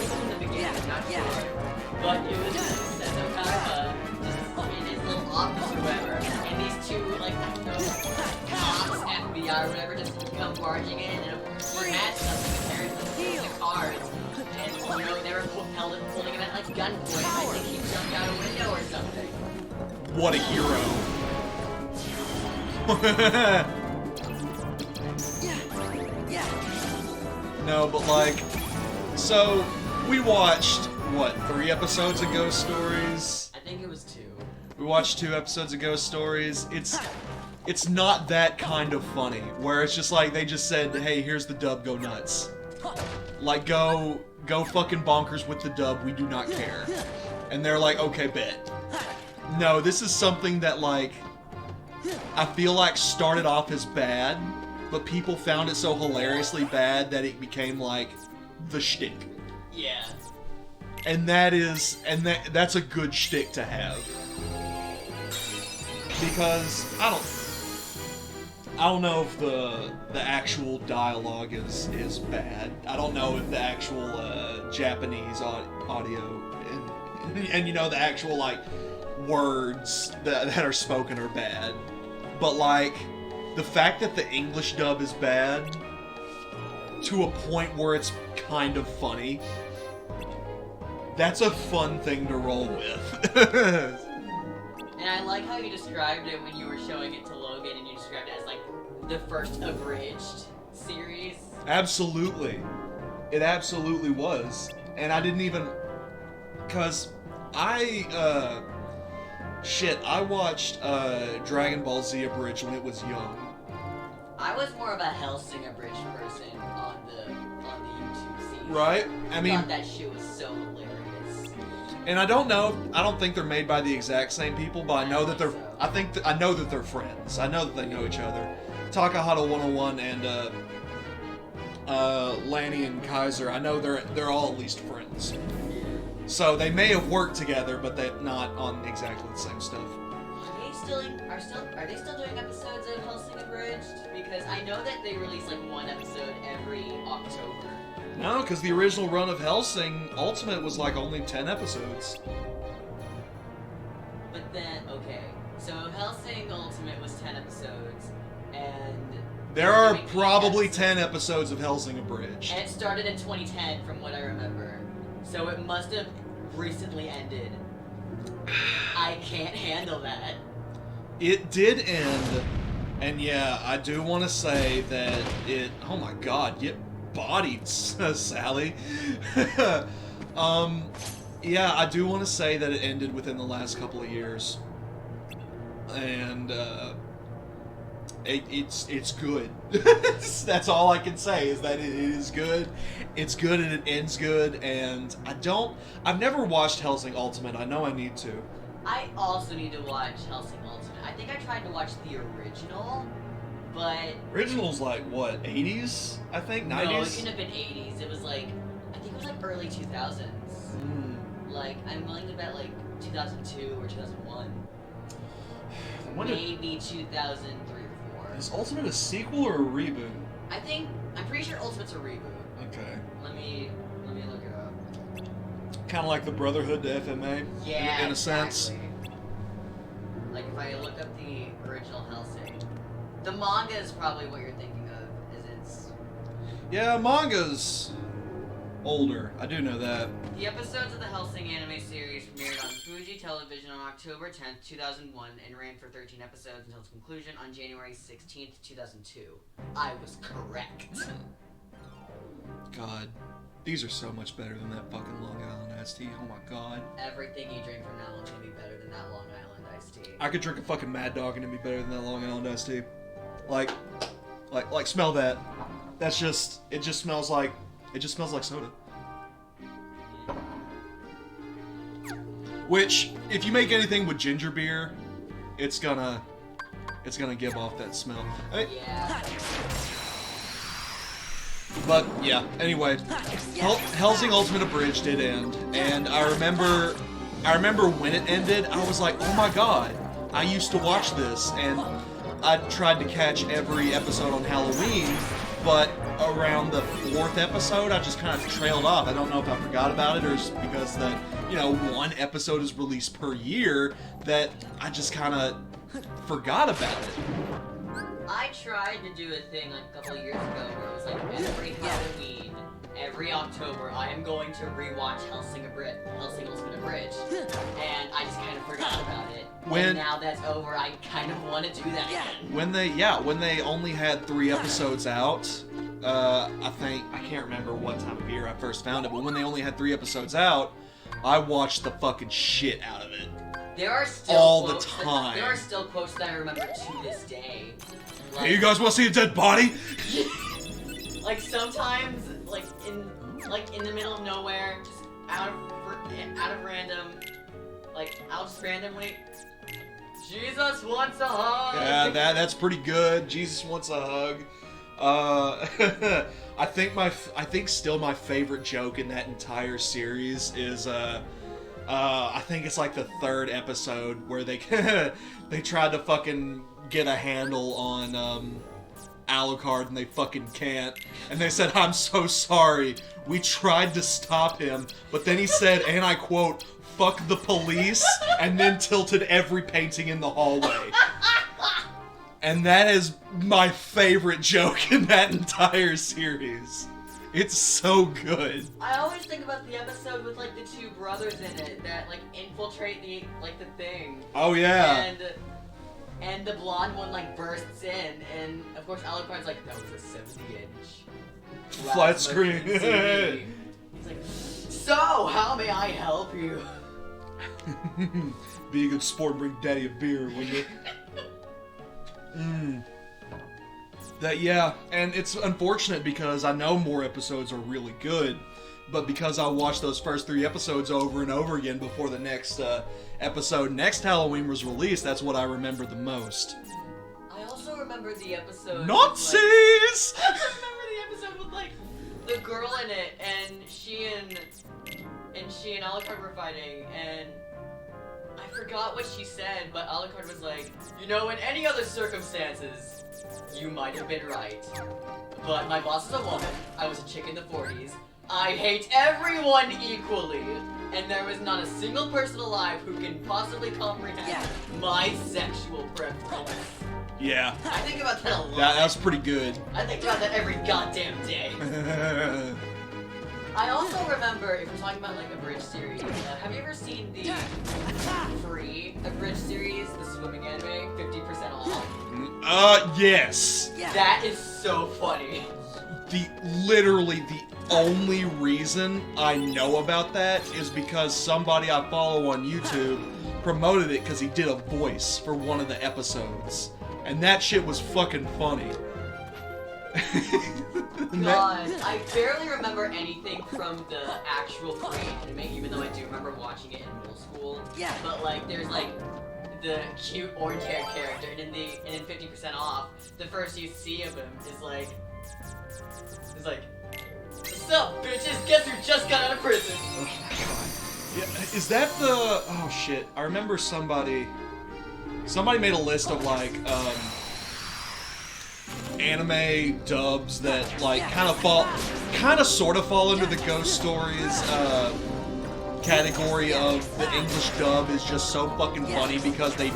was in the beginning, not sure. But it was just Seto Kaiba just in his little office or whatever. And these two, like, I don't know, cops, FBI or whatever, just come barging in and he had something apparently in the cards. And, you know, they were holding him at, like, gunpoint. I think he jumped out a window or something. What a hero. No, but like, so we watched, what, 3 episodes of Ghost Stories? I think it was 2. We watched 2 episodes of Ghost Stories. It's not that kind of funny, where it's just like, they just said, hey, here's the dub, go nuts. Like, go fucking bonkers with the dub, we do not care. And they're like, okay, bet. No, this is something that, like, I feel like started off as bad, but people found it so hilariously bad that it became, like, the shtick. Yeah. And that's a good shtick to have. Because, I don't know if the actual dialogue is bad. I don't know if the actual Japanese audio and you know, the actual, like, words that are spoken are bad. But, like, the fact that the English dub is bad to a point where it's kind of funny, that's a fun thing to roll with. And I like how you described it when you were showing it to Logan, and you described it as, like, the first abridged series. Absolutely. It absolutely was. And I didn't even... Because I watched Dragon Ball Z abridged when it was young. I was more of a Hellsing abridged person on the YouTube scene. Right? I mean... thought that shit was so hilarious. And I don't think they're made by the exact same people, but I know that they're. I know that they're friends. I know that they know each other. Takahata 101 and Lanny and Kaiser. I know they're all at least friends. So they may have worked together, but they're not on exactly the same stuff. Are they still doing episodes of Hellsing Abridged? Because I know that they release like one episode every October. No, because the original run of Hellsing Ultimate was like only 10 episodes. But then, okay, so Hellsing Ultimate was 10 episodes, and there are probably 10 episodes of Hellsing Abridged. And it started in 2010, from what I remember. So it must have recently ended. I can't handle that. It did end, and yeah, I do want to say that it. Oh my God, get bodied, Sally. Yeah, I do want to say that it ended within the last couple of years, and it's good. That's all I can say is that it is good. It's good and it ends good, and I've never watched Hellsing Ultimate. I know I need to. I also need to watch Hellsing Ultimate. I think I tried to watch the original, but... Original's like, what, 80s? I think, 90s? No, it couldn't have been 80s. It was like, I think it was like early 2000s. Like, I'm willing to bet like 2002 or 2001. Maybe 2003 or 4. Is Ultimate a sequel or a reboot? I'm pretty sure Ultimate's a reboot. Okay. Let me look it up. Kind of like the Brotherhood to FMA, yeah, in a sense. Like if I look up the original Hellsing, the manga is probably what you're thinking of. Yeah, manga's older. I do know that. The episodes of the Hellsing anime series premiered on Fuji Television on October 10th, 2001, and ran for 13 episodes until its conclusion on January 16th, 2002. I was correct. God. These are so much better than that fucking Long Island iced tea. Oh my God. Everything you drink from now on is gonna be better than that Long Island iced tea. I could drink a fucking Mad Dog and it'd be better than that Long Island iced tea. Like, smell that. It just smells like soda. Which, if you make anything with ginger beer, it's gonna give off that smell. Yeah. But yeah, anyway, Hellsing Ultimate Abridged did end, and I remember when it ended, I was like, oh my God, I used to watch this, and I tried to catch every episode on Halloween, but around the 4th episode, I just kind of trailed off. I don't know if I forgot about it or just because that, one episode is released per year, that I just kind of forgot about it. I tried to do a thing like a couple of years ago where it was like every Halloween, every October, I am going to rewatch Hellsing Ultimate Abridged, and I just kind of forgot about it. And now that's over, I kind of want to do that again. When they only had 3 episodes out, I can't remember what time of year I first found it, but when they only had 3 episodes out, I watched the fucking shit out of it. There are still all quotes, the time. There are still quotes that I remember to this day. Like, hey, you guys want to see a dead body? Like sometimes, like in the middle of nowhere, just out of random, like I'll just randomly, Jesus wants a hug. Yeah, that's pretty good. Jesus wants a hug. I think still my favorite joke in that entire series is I think it's like the 3rd episode where they tried to fucking get a handle on Alucard and they fucking can't. And they said, I'm so sorry. We tried to stop him, but then he said, and I quote, fuck the police, and then tilted every painting in the hallway. And that is my favorite joke in that entire series. It's so good. I always think about the episode with like the 2 brothers in it that like infiltrate the thing. Oh yeah. And the blonde one like bursts in, and of course Alucard's like, that was a 70-inch flat screen. He's like, so how may I help you? Be a good sport and bring daddy a beer, will you? And it's unfortunate because I know more episodes are really good, but because I watched those first 3 episodes over and over again before the next episode next Halloween was released, that's what I remember the most. I also remember the episode. Nazis! I remember the episode with like the girl in it, and she and Alucard were fighting, and I forgot what she said, but Alucard was like, you know, in any other circumstances, you might have been right. But my boss is a woman, I was a chick in the 40s, I hate everyone equally, and there was not a single person alive who can possibly comprehend my sexual preference. Yeah. I think about that a lot. That was pretty good. I think about that every goddamn day. I also remember, if we're talking about like abridged series, have you ever seen the free abridged series, the swimming anime, 50% off? Yes. That is so funny. Literally the only reason I know about that is because somebody I follow on YouTube promoted it because he did a voice for one of the episodes. And that shit was fucking funny. God, I barely remember anything from the actual free anime, even though I do remember watching it in middle school. Yeah. But like, there's like the cute orange-haired character, and in 50% off, the first you see of him is like, "What's up, bitches? Guess who just got out of prison?" Oh my god. Yeah, is that the? Oh shit! I remember somebody made a list of like anime dubs that like kind of sort of fall under the Ghost Stories category of the English dub is just so fucking funny because they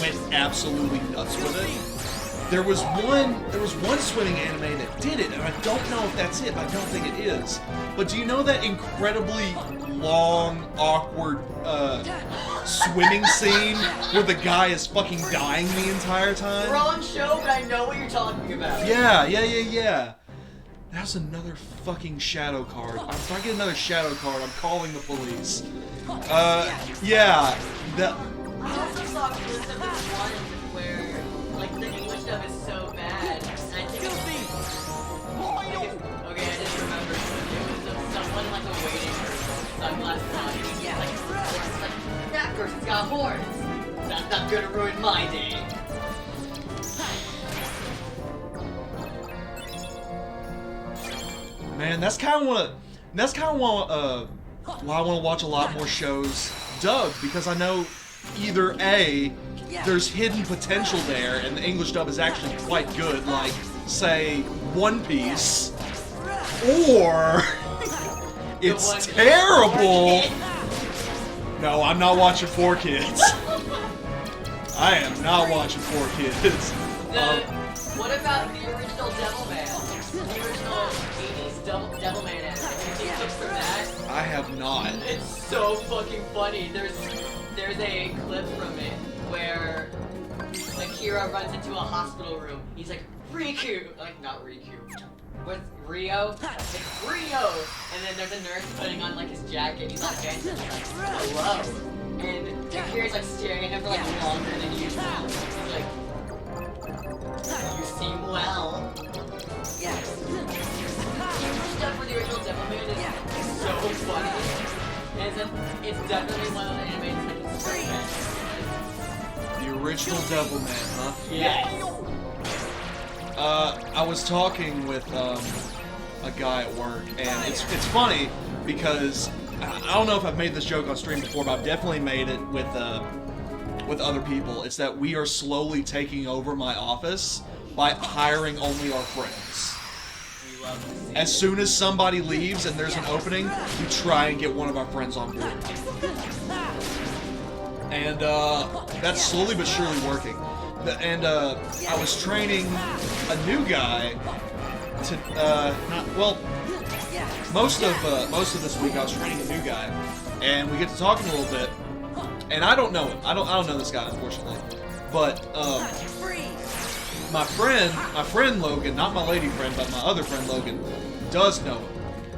went absolutely nuts with it. There was one swimming anime that did it, and I don't know if that's it. I don't think it is. But do you know that incredibly long, awkward swimming scene where the guy is fucking dying the entire time? Wrong show, but I know what you're talking about. Yeah. That's another fucking shadow card. If I get another shadow card, I'm calling the police. Yeah. I also saw clips of this one where, like, the English dub is so bad, and I think it was okay, I just remembered. It was of someone, like, a waiting room, sunglasses on, like, that person's got horns. That's not gonna ruin my day. Man, that's kind of why I want to watch a lot more shows dubbed, because I know either A, there's hidden potential there, and the English dub is actually quite good, like, say, One Piece, or it's terrible. No, I'm not watching 4Kids. I am not watching 4Kids. What about the original Devilman? The original 80s Devilman anime? Have you seen clips from that? I have not. It's so fucking funny. There's a clip from it where Akira runs into a hospital room. He's like, Riku! Like, not Riku. What's Rio? Like, Rio! And then there's a nurse putting on, like, his jacket. He's like, okay, hello. And Akira's, like, staring at him for, like, longer than usual. He's like, you seem well. Yes. The stuff for the original Devilman is so funny. And it's definitely one of the animes like the original Devilman, huh? Yes. I was talking with a guy at work, and it's funny because I don't know if I've made this joke on stream before, but I've definitely made it with other people. It's that we are slowly taking over my office by hiring only our friends. We love this. As soon as somebody leaves and there's an opening, we try and get one of our friends on board. And that's slowly but surely working. And I was training a new guy to most of this week I was training a new guy, and we get to talking a little bit. And I don't know him. I don't know this guy, unfortunately. But my friend Logan, not my lady friend, but my other friend Logan, does know him.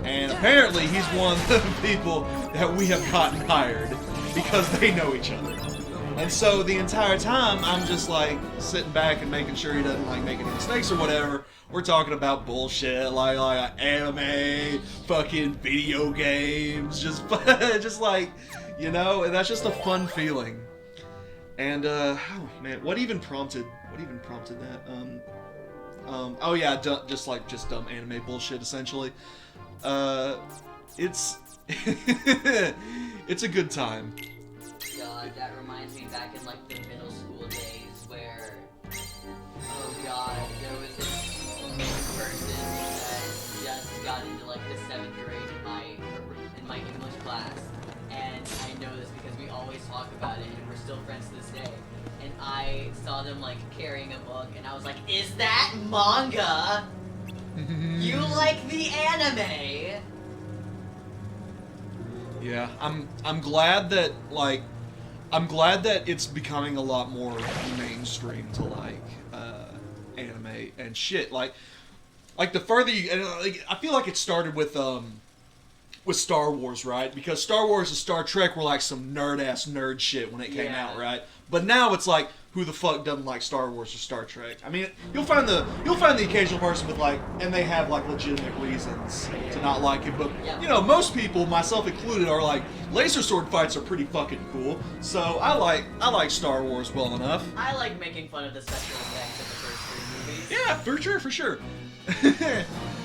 And apparently he's one of the people that we have gotten hired because they know each other. And so the entire time, I'm just like sitting back and making sure he doesn't like make any mistakes or whatever. We're talking about bullshit like anime, fucking video games, just like, you know, and that's just a fun feeling. And oh man, what even prompted that? Oh yeah, just dumb anime bullshit essentially. It's it's a good time. God, that reminds me back in like the middle school days where, oh god, there was this person that just got into like the 7th grade in my English class, and I know this because we always talk about it and we're still friends to this day. And I saw them like carrying a book, and I was like, "Is that manga? You like the anime?" Yeah, I'm glad that it's becoming a lot more mainstream to like anime and shit. Like the further you, and I feel like it started with Star Wars, right? Because Star Wars and Star Trek were like some nerd-ass nerd shit when it came out, right? But now it's like, who the fuck doesn't like Star Wars or Star Trek? I mean, you'll find the occasional person with like, and they have like legitimate reasons to not like it. But you know, most people, myself included, are like, laser sword fights are pretty fucking cool. So I like Star Wars well enough. I like making fun of the special effects of the first 3 movies. Yeah, for sure.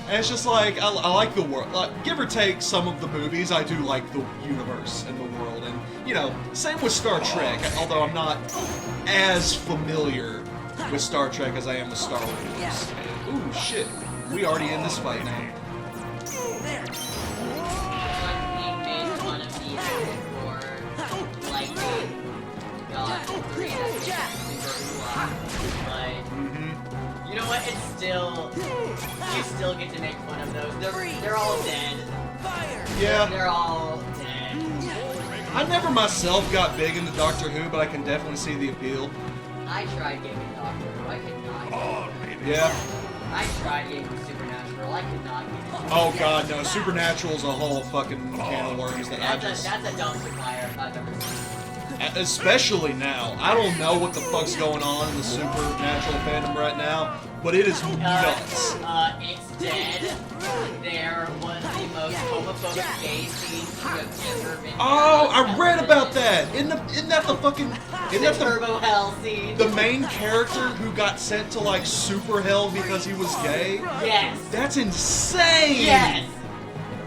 And it's just like, I like the world. Like, give or take some of the movies, I do like the universe and the world. And, you know, same with Star Trek, although I'm not as familiar with Star Trek as I am with Star Wars. And, ooh, shit. We already in this fight now. There. Like being made fun of me for like God, you know what? It's still, you still get to make fun of those. They're all dead. Fire. Yeah. They're all dead. I never myself got big into Doctor Who, but I can definitely see the appeal. I tried gaming Doctor Who. I could not. Yeah. I tried gaming Supernatural. I could not get it. Oh god, no. Supernatural's a whole fucking can of worms that I just... That's a dumpster fire if I've ever seen. Especially now. I don't know what the fuck's going on in the Supernatural fandom right now, but it is nuts. It's dead. There was the most homophobic gay scene you have ever been. Oh, I read about that. Isn't that the fucking... Isn't that Turbo Hell scene? the main character who got sent to, like, super hell because he was gay? Yes. That's insane! Yes.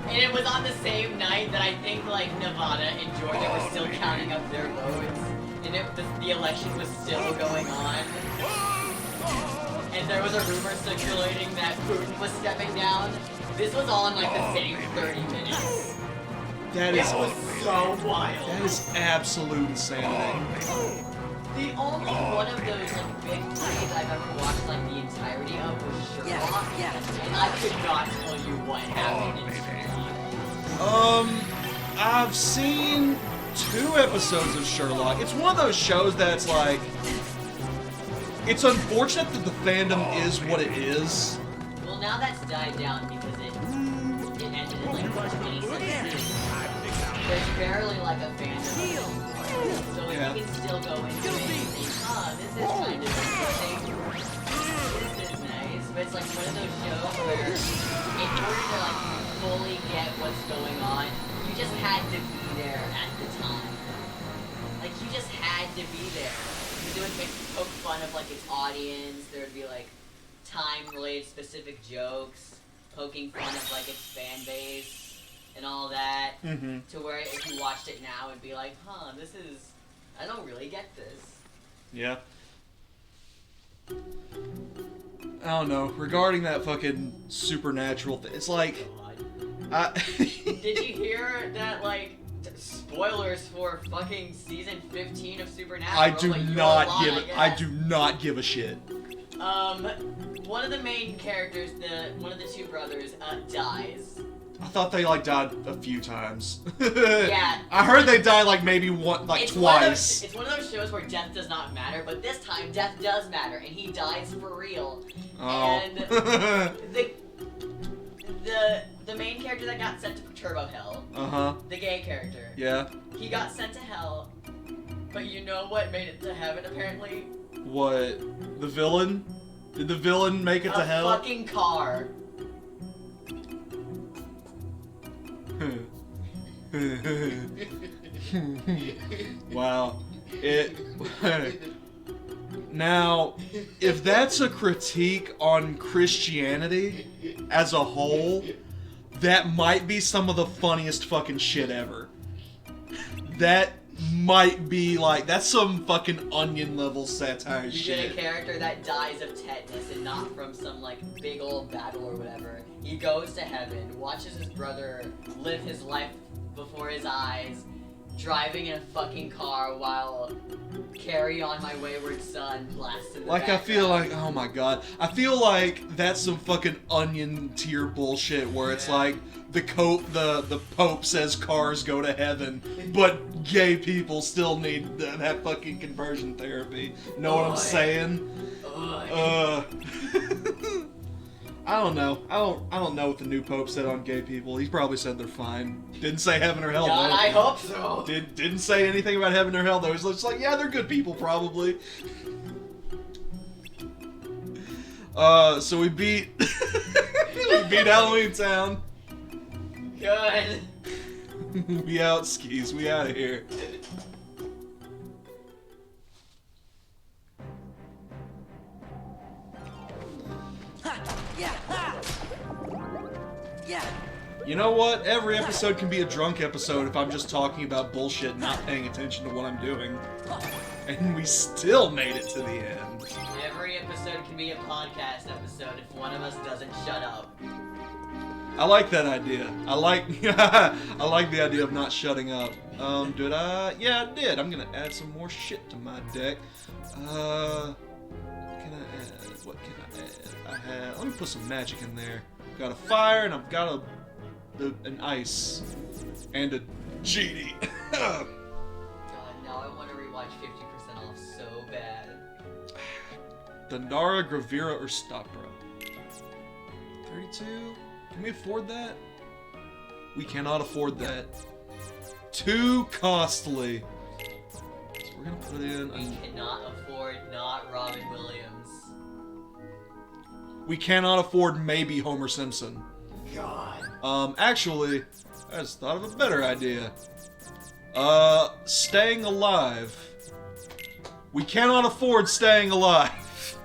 And it was on the same night that I think like Nevada and Georgia were still counting up their votes, and the election was still going on. And there was a rumor circulating that Putin was stepping down. This was all in like the same 30 minutes. That is... It was so wild. That is absolute insanity. The only one of those like big threes I've ever watched like the entirety of was Sherlock, and I could not tell you what happened in Sherlock. I've seen 2 episodes of Sherlock. It's one of those shows that's like, it's unfortunate that the fandom is what it is. Well, now that's died down because it ended in like 2016. There's barely like a fandom anymore. So if you can still go into it and think, this is kind of interesting. This is nice. But it's like one of those shows where in order to like fully get what's going on, you just had to be there at the time. Like you just had to be there. Because it would poke fun of like its audience. There would be like time-related specific jokes, poking fun of like its fan base and all that. Mm-hmm. To where if you watched it now, it'd be like, this is, I don't really get this. Yeah. I don't know. Regarding that fucking Supernatural thing, it's like... Did you hear that, like, spoilers for fucking season 15 of Supernatural? I do not give a shit. One of the main characters, one of the 2 brothers, dies. I thought they like died a few times. Yeah. I heard they died like maybe twice. It's one of those shows where death does not matter, but this time death does matter, and he dies for real. Oh. And the main character that got sent to Turbo Hell, uh-huh. the gay character, Yeah. he got sent to hell, But you know what made it to heaven, apparently? What? The villain? Did the villain make it to hell? A fucking car. Wow. Now, if that's a critique on Christianity as a whole, that might be some of the funniest fucking shit ever. That might be like, that's some fucking Onion level satire You shit. get a character that dies of tetanus and not from some like big old battle or whatever. He goes to heaven, watches his brother live his life before his eyes, driving in a fucking car while Carry On My Wayward Son blasts in the Like, background. I feel like, oh my god. I feel like that's some fucking Onion tier bullshit where it's like, the Pope says cars go to heaven, but gay people still need that fucking conversion therapy. Know what I'm saying? I don't know. I don't know what the new Pope said on gay people. He probably said they're fine. Didn't say heaven or hell, God, though. I hope so. Didn't say anything about heaven or hell, though. It was just like, yeah, they're good people, probably. So we beat... we beat Halloween Town. Good. We out, skis. We out of here. Ha! Yeah! Ha! Yeah! You know what? Every episode can be a drunk episode if I'm just talking about bullshit and not paying attention to what I'm doing. And we still made it to the end. Every episode can be a podcast episode if one of us doesn't shut up. I like that idea. I like the idea of not shutting up. Did I? Yeah, I did. I'm gonna add some more shit to my deck. Can I add? What can I add? Let me put some magic in there. Got a fire and I've got an ice and a genie. God, now I want to rewatch 50% Off so bad. Dandara, Gravira, or Stopra? 32? Can we afford that? We cannot afford that. Too costly. So we're gonna put in. We cannot afford not Robin Williams. We cannot afford maybe Homer Simpson. God. Actually, I just thought of a better idea. Staying Alive. We cannot afford Staying Alive.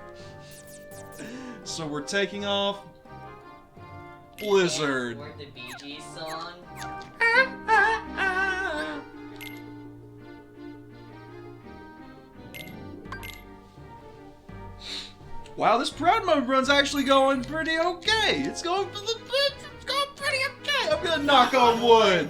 So we're taking off Blizzard. Can't afford the Bee Gees song. Wow, this Proud Mode run's actually going pretty okay. It's going pretty okay. I'm gonna knock on wood.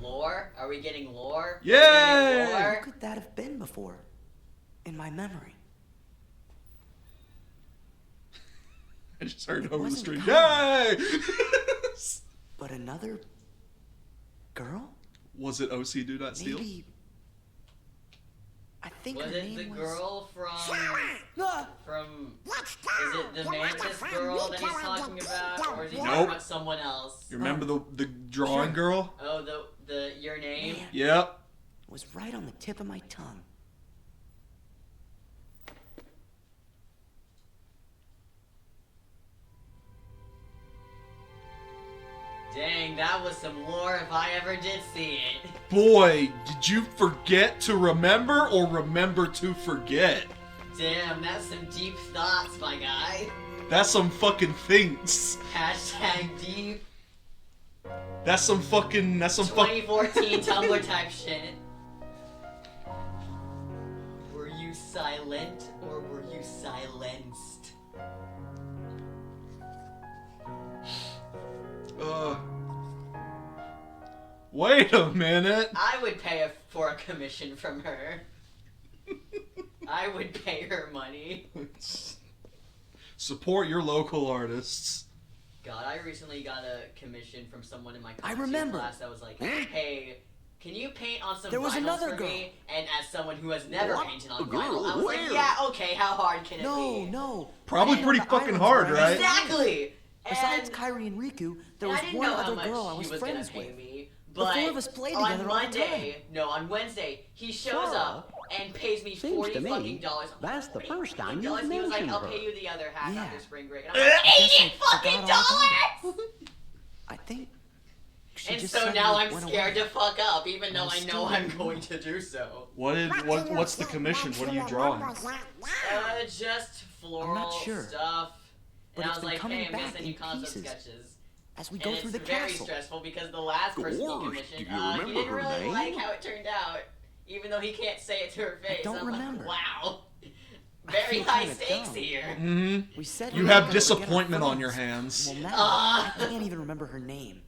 Lore? Are we getting lore? Yay! Getting lore? Who could that have been before? In my memory. I just heard over the wasn't street. common. Yay! But another girl? Was it OC Do Not Steal? Maybe. I think Was her it name the was... girl from... Ah! Is it the Mantis girl that he's talking about? Or is he Nope. talking about someone else? You remember the drawing Sure. girl? Oh, the Your Name? Man, Yep. it was right on the tip of my tongue. Dang, that was some lore if I ever did see it. Boy, did you forget to remember or remember to forget? Damn, that's some deep thoughts, my guy. That's some fucking things. Hashtag deep. That's some fucking. 2014 Tumblr type shit. Were you silent or were you silenced? Wait a minute. I would pay for a commission from her. I would pay her money. Support your local artists. God, I recently got a commission from someone in my I costume remember. class that was like, hey, can you paint on some There was vinyls another for girl. me? And as someone who has never What? painted on A girl? vinyl, I was Where? like, yeah, okay, how hard can it No, be? no. Probably I pretty found the fucking islands hard, where I right? was- Exactly! Besides Kairi and Riku, there was I didn't one know how other much girl I he was was gonna friends pay with. me. The But four of us played on together all the Monday, no, on Wednesday, he shows Sarah, up and pays me seems to me $40 fucking that's the first time $40. you've He was like, mentioned "I'll her." pay you the other half Yeah. after spring break." And I'm like, $80 fucking dollars! I think she And just so suddenly now I'm went scared away. to fuck up, even though Well, I know still- I'm going to do so. What's the commission? What are you drawing? Just floral sure. stuff. But And I it's was been like, coming hey, I'm gonna back send you in concept pieces sketches. as we go And through it's the very castle. stressful because the last person he Gorge, commissioned, do you he remember didn't her really name? like how it turned out, even though he can't say it to her face. don't I'm remember. Like, wow. I Very feel high kinda stakes dumb. here. Mm-hmm. We said You we have were gonna forget our disappointment on your friends. hands. Well, now I can't even remember her name.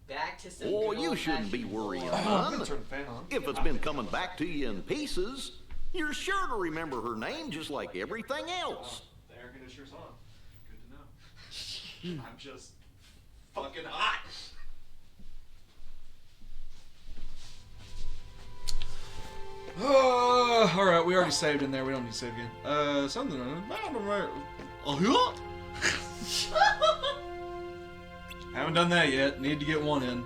Back to some Oh, good you shouldn't old-fashioned be worrying, lore. I'm son. gonna turn the fan on. If it's been coming back to you in pieces, you're sure to remember her name just like everything else. The air conditioner's on. Good to know. I'm just fucking hot. All right, we already saved in there. We don't need to save again. Something. Haven't done that yet. Need to get one in.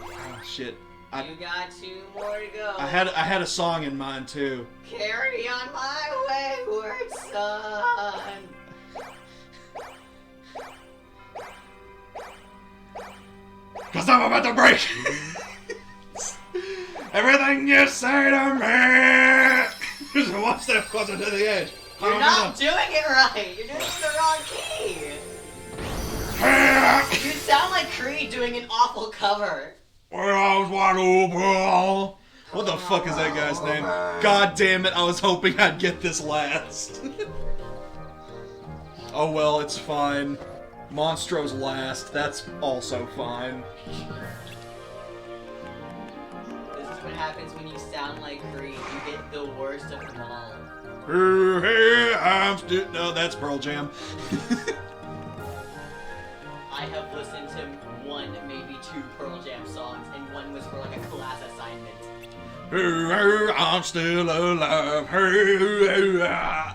Ah, shit. You got 2 more to go. I had a song in mind too. Carry on my wayward son. Cause I'm about to break. Everything you say to me. Just one step closer to the edge. You're not doing it right. You're doing it in the wrong key. You sound like Creed doing an awful cover. What the fuck is that guy's name? God damn it, I was hoping I'd get this last. Oh well, it's fine. Monstro's last, that's also fine. This is what happens when you sound like Creed. You get the worst of them all. No, that's Pearl Jam. I have listened to 1, maybe 2 Pearl Jam songs, and one was for like a class assignment. I'm still alive.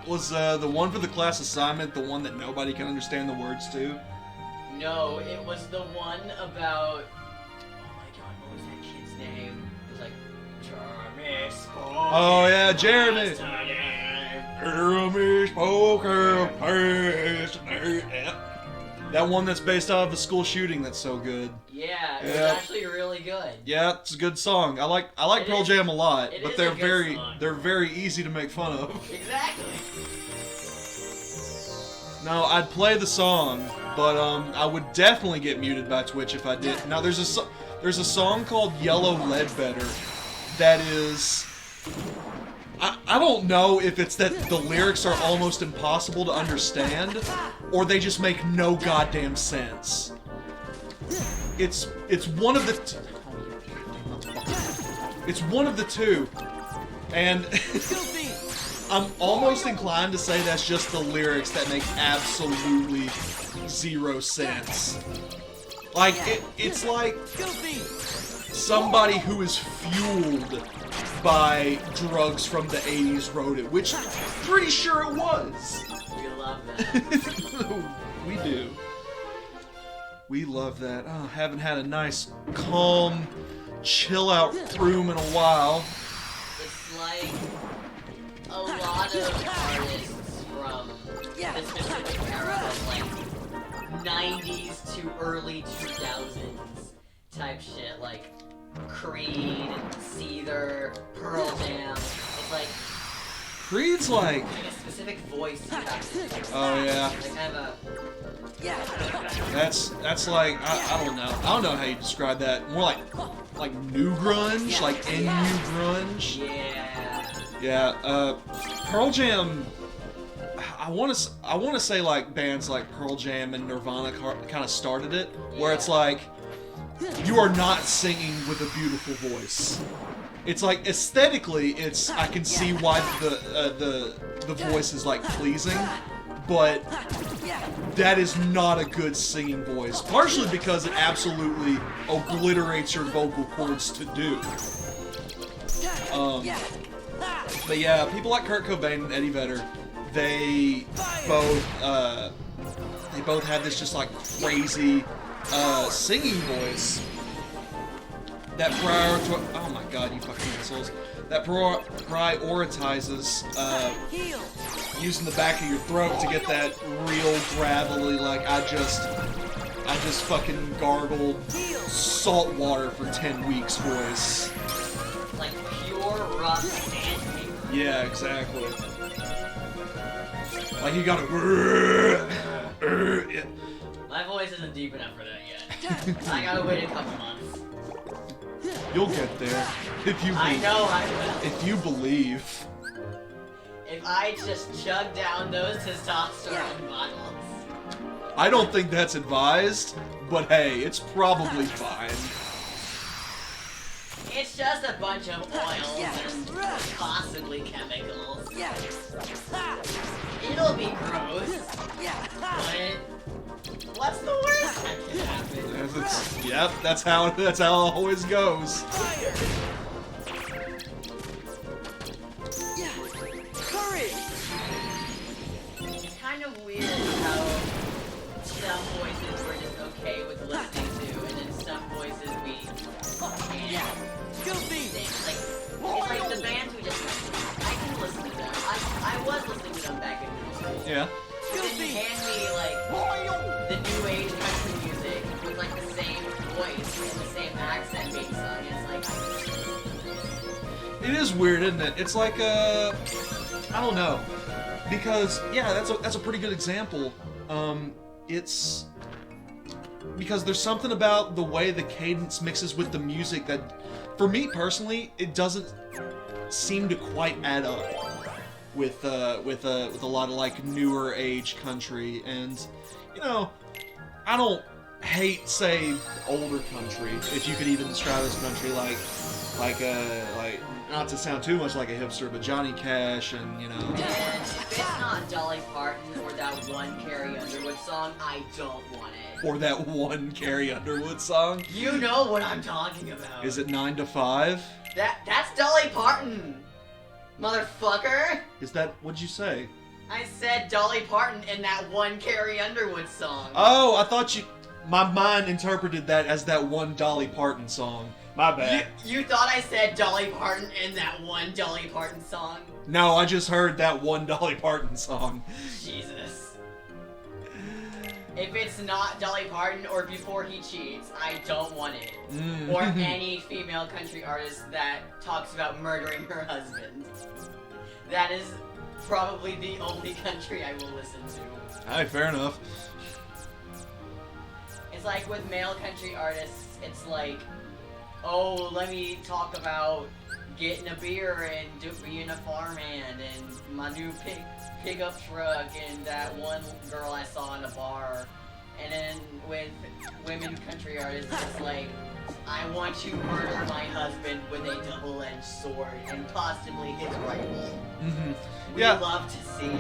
Was the one for the class assignment the one that nobody can understand the words to? No, it was the one about. Oh my god, what was that kid's name? It was like Jeremy Spoker. Oh yeah, Jeremy. Yesterday. Jeremy Spoker. Yep. That one that's based off of a school shooting that's so good. Yeah, it was Yeah. actually really good. Yeah, it's a good song. I like It Pearl is- Jam a lot, it but is they're a good song. they're very easy to make fun of. Exactly. No, I'd play the song, but I would definitely get muted by Twitch if I did. Now there's a song called Yellow Ledbetter that is I don't know if it's that the lyrics are almost impossible to understand or they just make no goddamn sense. It's one of the it's one of the two. And I'm almost inclined to say that's just the lyrics that make absolutely zero sense. Like, it's like somebody who is fueled by drugs from the 80s wrote it, which I'm pretty sure it was. We love that. We do. We love that. Oh, haven't had a nice, calm, chill out room in a while. It's like a lot of artists from the specific era of like 90s to early 2000s type shit, like Creed, Seether, Pearl Jam. It's like Creed's like, a specific voice you have to. oh yeah, Like kind of a. that's like I don't know. I don't know how you describe that. More like new grunge, like NU grunge. Yeah. Yeah, Pearl Jam. I want to say like bands like Pearl Jam and Nirvana kind of started it, where it's like you are not singing with a beautiful voice. It's like aesthetically, I can see why the voice is like pleasing, but that is not a good singing voice. Partially because it absolutely obliterates your vocal cords to do. But yeah, people like Kurt Cobain and Eddie Vedder, they both have this just like crazy singing voice that oh my god, you fucking assholes, that prioritizes using the back of your throat to get that real gravelly, like I just fucking gargled salt water for 10 weeks voice. Like pure rough sandpaper. Yeah, exactly. Like you gotta. Yeah. My voice isn't deep enough for that yet. I gotta wait a couple months. You'll get there if you. I know I will. If you believe. If I just chug down those testosterone bottles. I don't think that's advised, but hey, it's probably fine. It's just a bunch of oils and possibly chemicals. It'll be gross. But what's the worst that can happen? Yep, that's how it always goes. It's kind of weird how some voices we're just okay with listening to, and then some voices we can't stand. It's like the bands we just mentioned. I can listen to them. I was listening to them back in middle school. Yeah. Then you hand me like the new age country music with like the same voice and the same accent being sung. It's like It is weird, isn't it? It's like I don't know, because yeah, that's a pretty good example. It's because there's something about the way the cadence mixes with the music that, for me personally, it doesn't seem to quite add up with a lot of like newer age country. And you know, I don't hate, say, older country, if you could even describe this country, like not to sound too much like a hipster, but Johnny Cash and, you know. And if it's not Dolly Parton or that one Carrie Underwood song, I don't want it. Or that one Carrie Underwood song. You know what I'm talking about. Is it 9 to 5? That's Dolly Parton, motherfucker. Is that, what'd you say? I said Dolly Parton in that one Carrie Underwood song. Oh, I thought my mind interpreted that as that one Dolly Parton song. My bad. You thought I said Dolly Parton in that one Dolly Parton song? No, I just heard that one Dolly Parton song. Jesus. If it's not Dolly Parton or Before He Cheats, I don't want it. Or any female country artist that talks about murdering her husband. That is probably the only country I will listen to. Alright, fair enough. It's like with male country artists, it's like, oh, let me talk about getting a beer and being a farmhand and my new pickup truck and that one girl I saw in a bar. And then with women country artists, it's like, I want to murder my husband with a double-edged sword and possibly his rifle. We love to see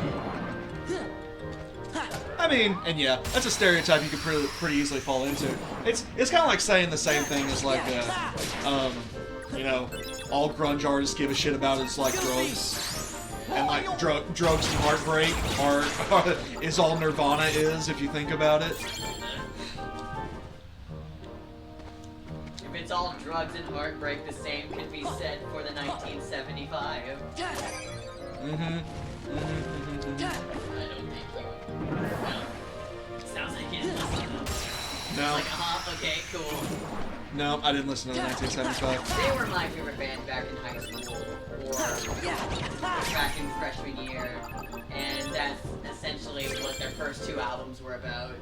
it. I mean, and yeah, that's a stereotype you could pretty easily fall into. It's kind of like saying the same thing as like, you know, all grunge artists give a shit about is like drugs, and like drugs and heartbreak is all Nirvana is, if you think about it. If it's all drugs and heartbreak, the same could be said for the 1975. I don't think you. No. Sounds like you didn't listen to them. No. Like, okay, cool. No, I didn't listen to the 1975. They were my favorite band back in high school, or back in freshman year, and that's essentially what their first two albums were about.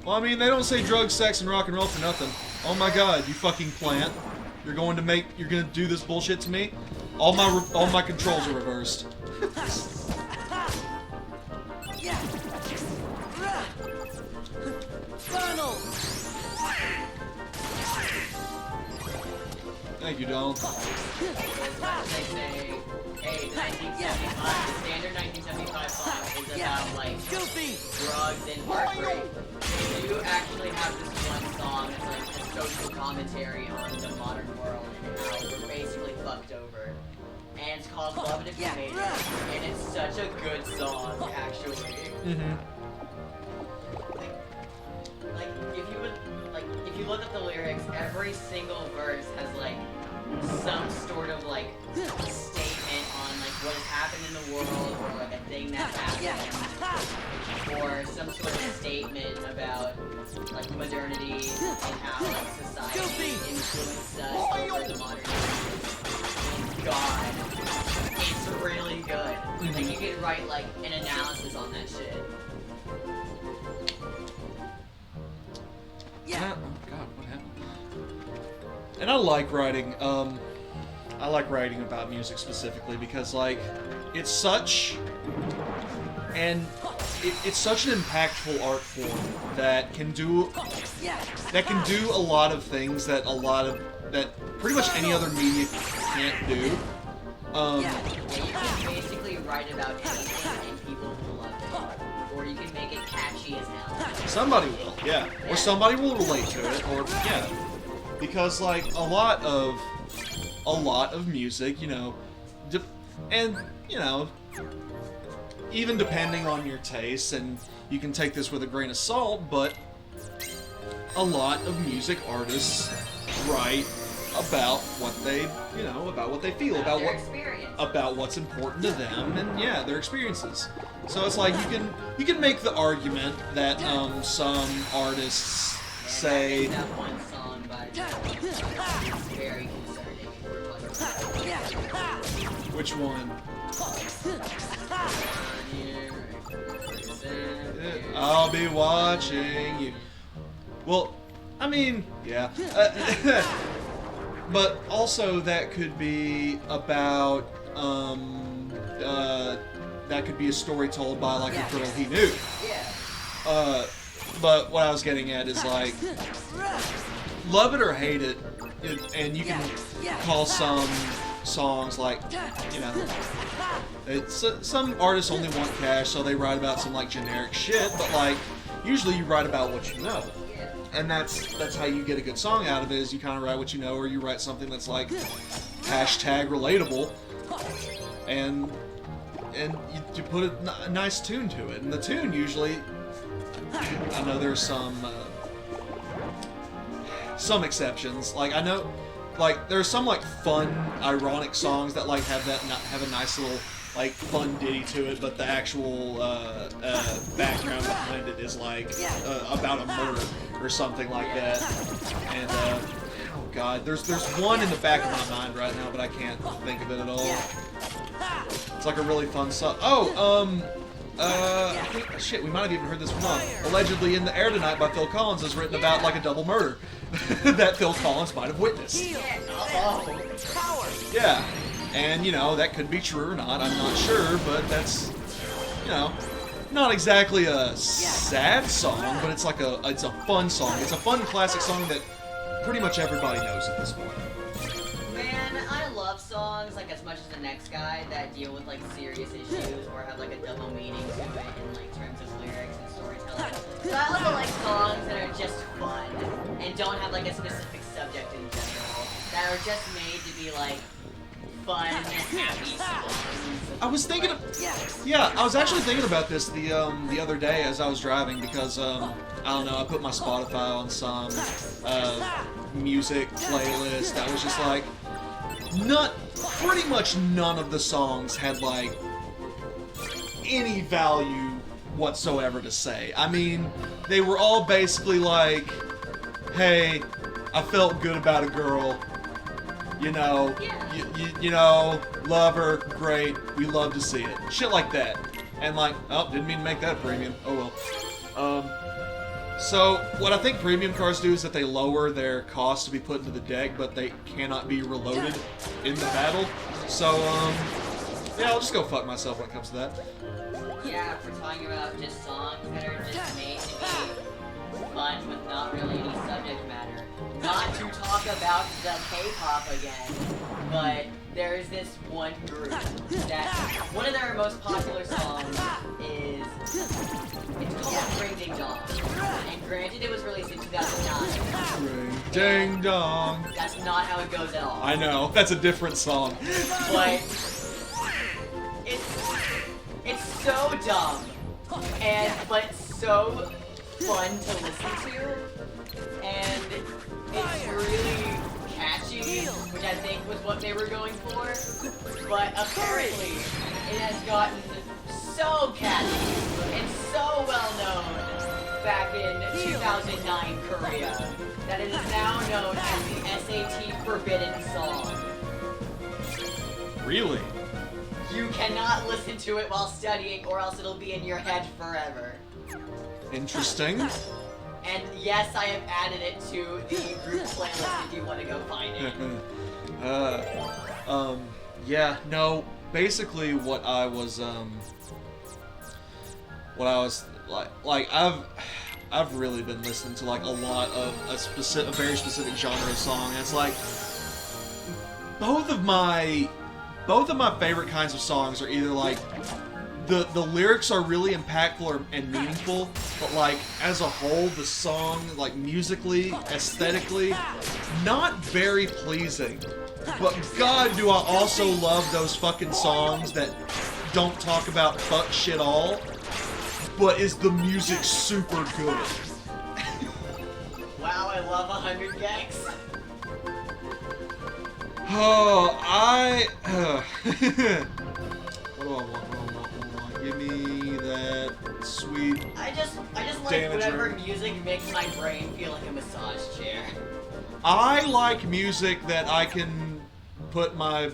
Well, I mean, they don't say drugs, sex, and rock and roll for nothing. Oh my god, you fucking plant. You're gonna do this bullshit to me? All my controls are reversed. Thank you, Donald. They say, hey, the 1975, the standard 1975 song is about, like, drugs and heartbreak. They do actually have this one song that's like a social commentary on the modern world and how we're basically fucked over. and it's called Love It If You Hate It, and it's such a good song, actually. Mm-hmm. Like, if you look up the lyrics, every single verse has, like, some sort of, like, statement on, like, what has happened in the world, or, like, a thing that happened, or some sort of statement about, like, modernity and how, like, society influenced us over the modern age. God, it's really good. Like, you could write, like, an analysis on that shit. Oh God, what happened? And I like writing. I like writing about music specifically because, like, it's such an impactful art form that can do a lot of things that pretty much any other media can't do. You can basically write about anything and people will love it. Or you can make it catchy as hell. Somebody will, yeah. Or somebody will relate to it, or, yeah. Because, like, a lot of music, you know, and, you know, even depending on your tastes, and you can take this with a grain of salt, but a lot of music artists write about what they, you know, about what they feel, about what's important to them, and yeah, their experiences. So it's like you can make the argument that some artists say. That one song by it's very concerning. Which one? I'll be watching you. Well, I mean, yeah. But also that could be about, that could be a story told by, like, a girl he knew. Yeah. But what I was getting at is, like, love it or hate it, and you can call some songs, like, you know, some artists only want cash, so they write about some, like, generic shit, but, like, usually you write about what you know. And that's how you get a good song out of it, is you kind of write what you know, or you write something that's, like, hashtag relatable, and you put a nice tune to it. And the tune usually, I know there's some exceptions. Like, I know, like, there's some, like, fun, ironic songs that, like, have a nice little, like, fun ditty to it, but the actual background behind it is, like, about a murder or something like that. And oh god, there's one in the back of my mind right now, but I can't think of it at all. It's like a really fun song. I think, shit, we might have even heard this one. Allegedly in the Air Tonight by Phil Collins is written about, like, a double murder that Phil Collins might have witnessed. Yeah. And, you know, that could be true or not, I'm not sure, but that's, you know, not exactly a sad song, but it's like it's a fun song. It's a fun classic song that pretty much everybody knows at this point. Man, I love songs, like, as much as the next guy that deal with, like, serious issues or have, like, a double meaning to it in, like, terms of lyrics and storytelling. So I also like songs that are just fun and don't have, like, a specific subject in general, that are just made to be, like, fun, happy songs. I was thinking I was actually thinking about this the other day as I was driving, because I don't know, I put my Spotify on some music playlist that was just like, pretty much none of the songs had, like, any value whatsoever to say. I mean, they were all basically like, hey, I felt good about a girl. You know, you know, love her, great, we love to see it. Shit like that. And, like, oh, didn't mean to make that a premium. Oh well. So, what I think premium cars do is that they lower their cost to be put into the deck, but they cannot be reloaded in the battle. So, yeah, I'll just go fuck myself when it comes to that. Yeah, if we're talking about just songs that are just made to be fun with not really any subject matter. Not to talk about the K-pop again, but there's this one group that one of their most popular songs is, it's called Ring Ding Dong. And granted, it was released in 2009. Ding dong. That's not how it goes at all. I know, that's a different song. But it's so dumb, but it's so fun to listen to, and it's really catchy, which I think was what they were going for. But apparently, it has gotten so catchy and so well known back in 2009 Korea that it is now known as the SAT Forbidden Song. Really? You cannot listen to it while studying, or else it'll be in your head forever. Interesting. And yes, I have added it to the group playlist if you want to go find it. Yeah, no, basically what I was like I've really been listening to like a lot of a very specific genre of song. And it's like both of my favorite kinds of songs are either like the lyrics are really impactful and meaningful, but like as a whole, the song, like musically, aesthetically, not very pleasing. But God, do I also love those fucking songs that don't talk about fuck shit all, but is the music super good. Wow, I love 100 Gex. Oh, what do I want? Give me that sweet. I just like Damage whatever room. music makes my brain feel like a massage chair. I like music that I can put my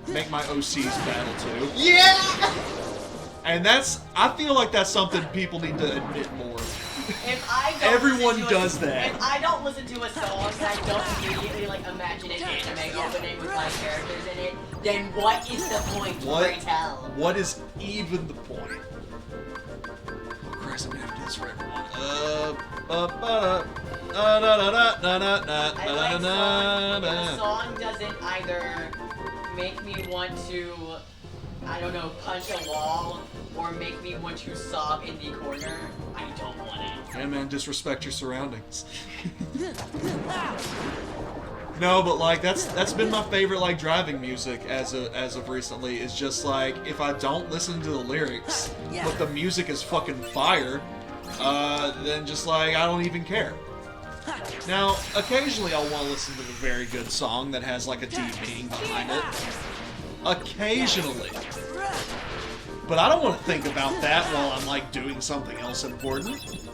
make my OCs battle to. Yeah! And I feel like that's something people need to admit more. If I don't Everyone listen to does that. If I don't listen to a song and I don't immediately like imagine an anime opening with my characters in it, then what is the point, pray tell? What is even the point? Oh Christ, I'm gonna have to do this for everyone. I like songs. If a song doesn't either make me want to, I don't know, punch a wall, or make me want to sob in the corner, I don't want it. Yeah, man, disrespect your surroundings. No, but like that's been my favorite like driving music as of recently. Is just like if I don't listen to the lyrics, but the music is fucking fire, then just like I don't even care. Now, occasionally I'll want to listen to a very good song that has like a deep meaning behind it. Occasionally. But I don't want to think about that while I'm like doing something else important.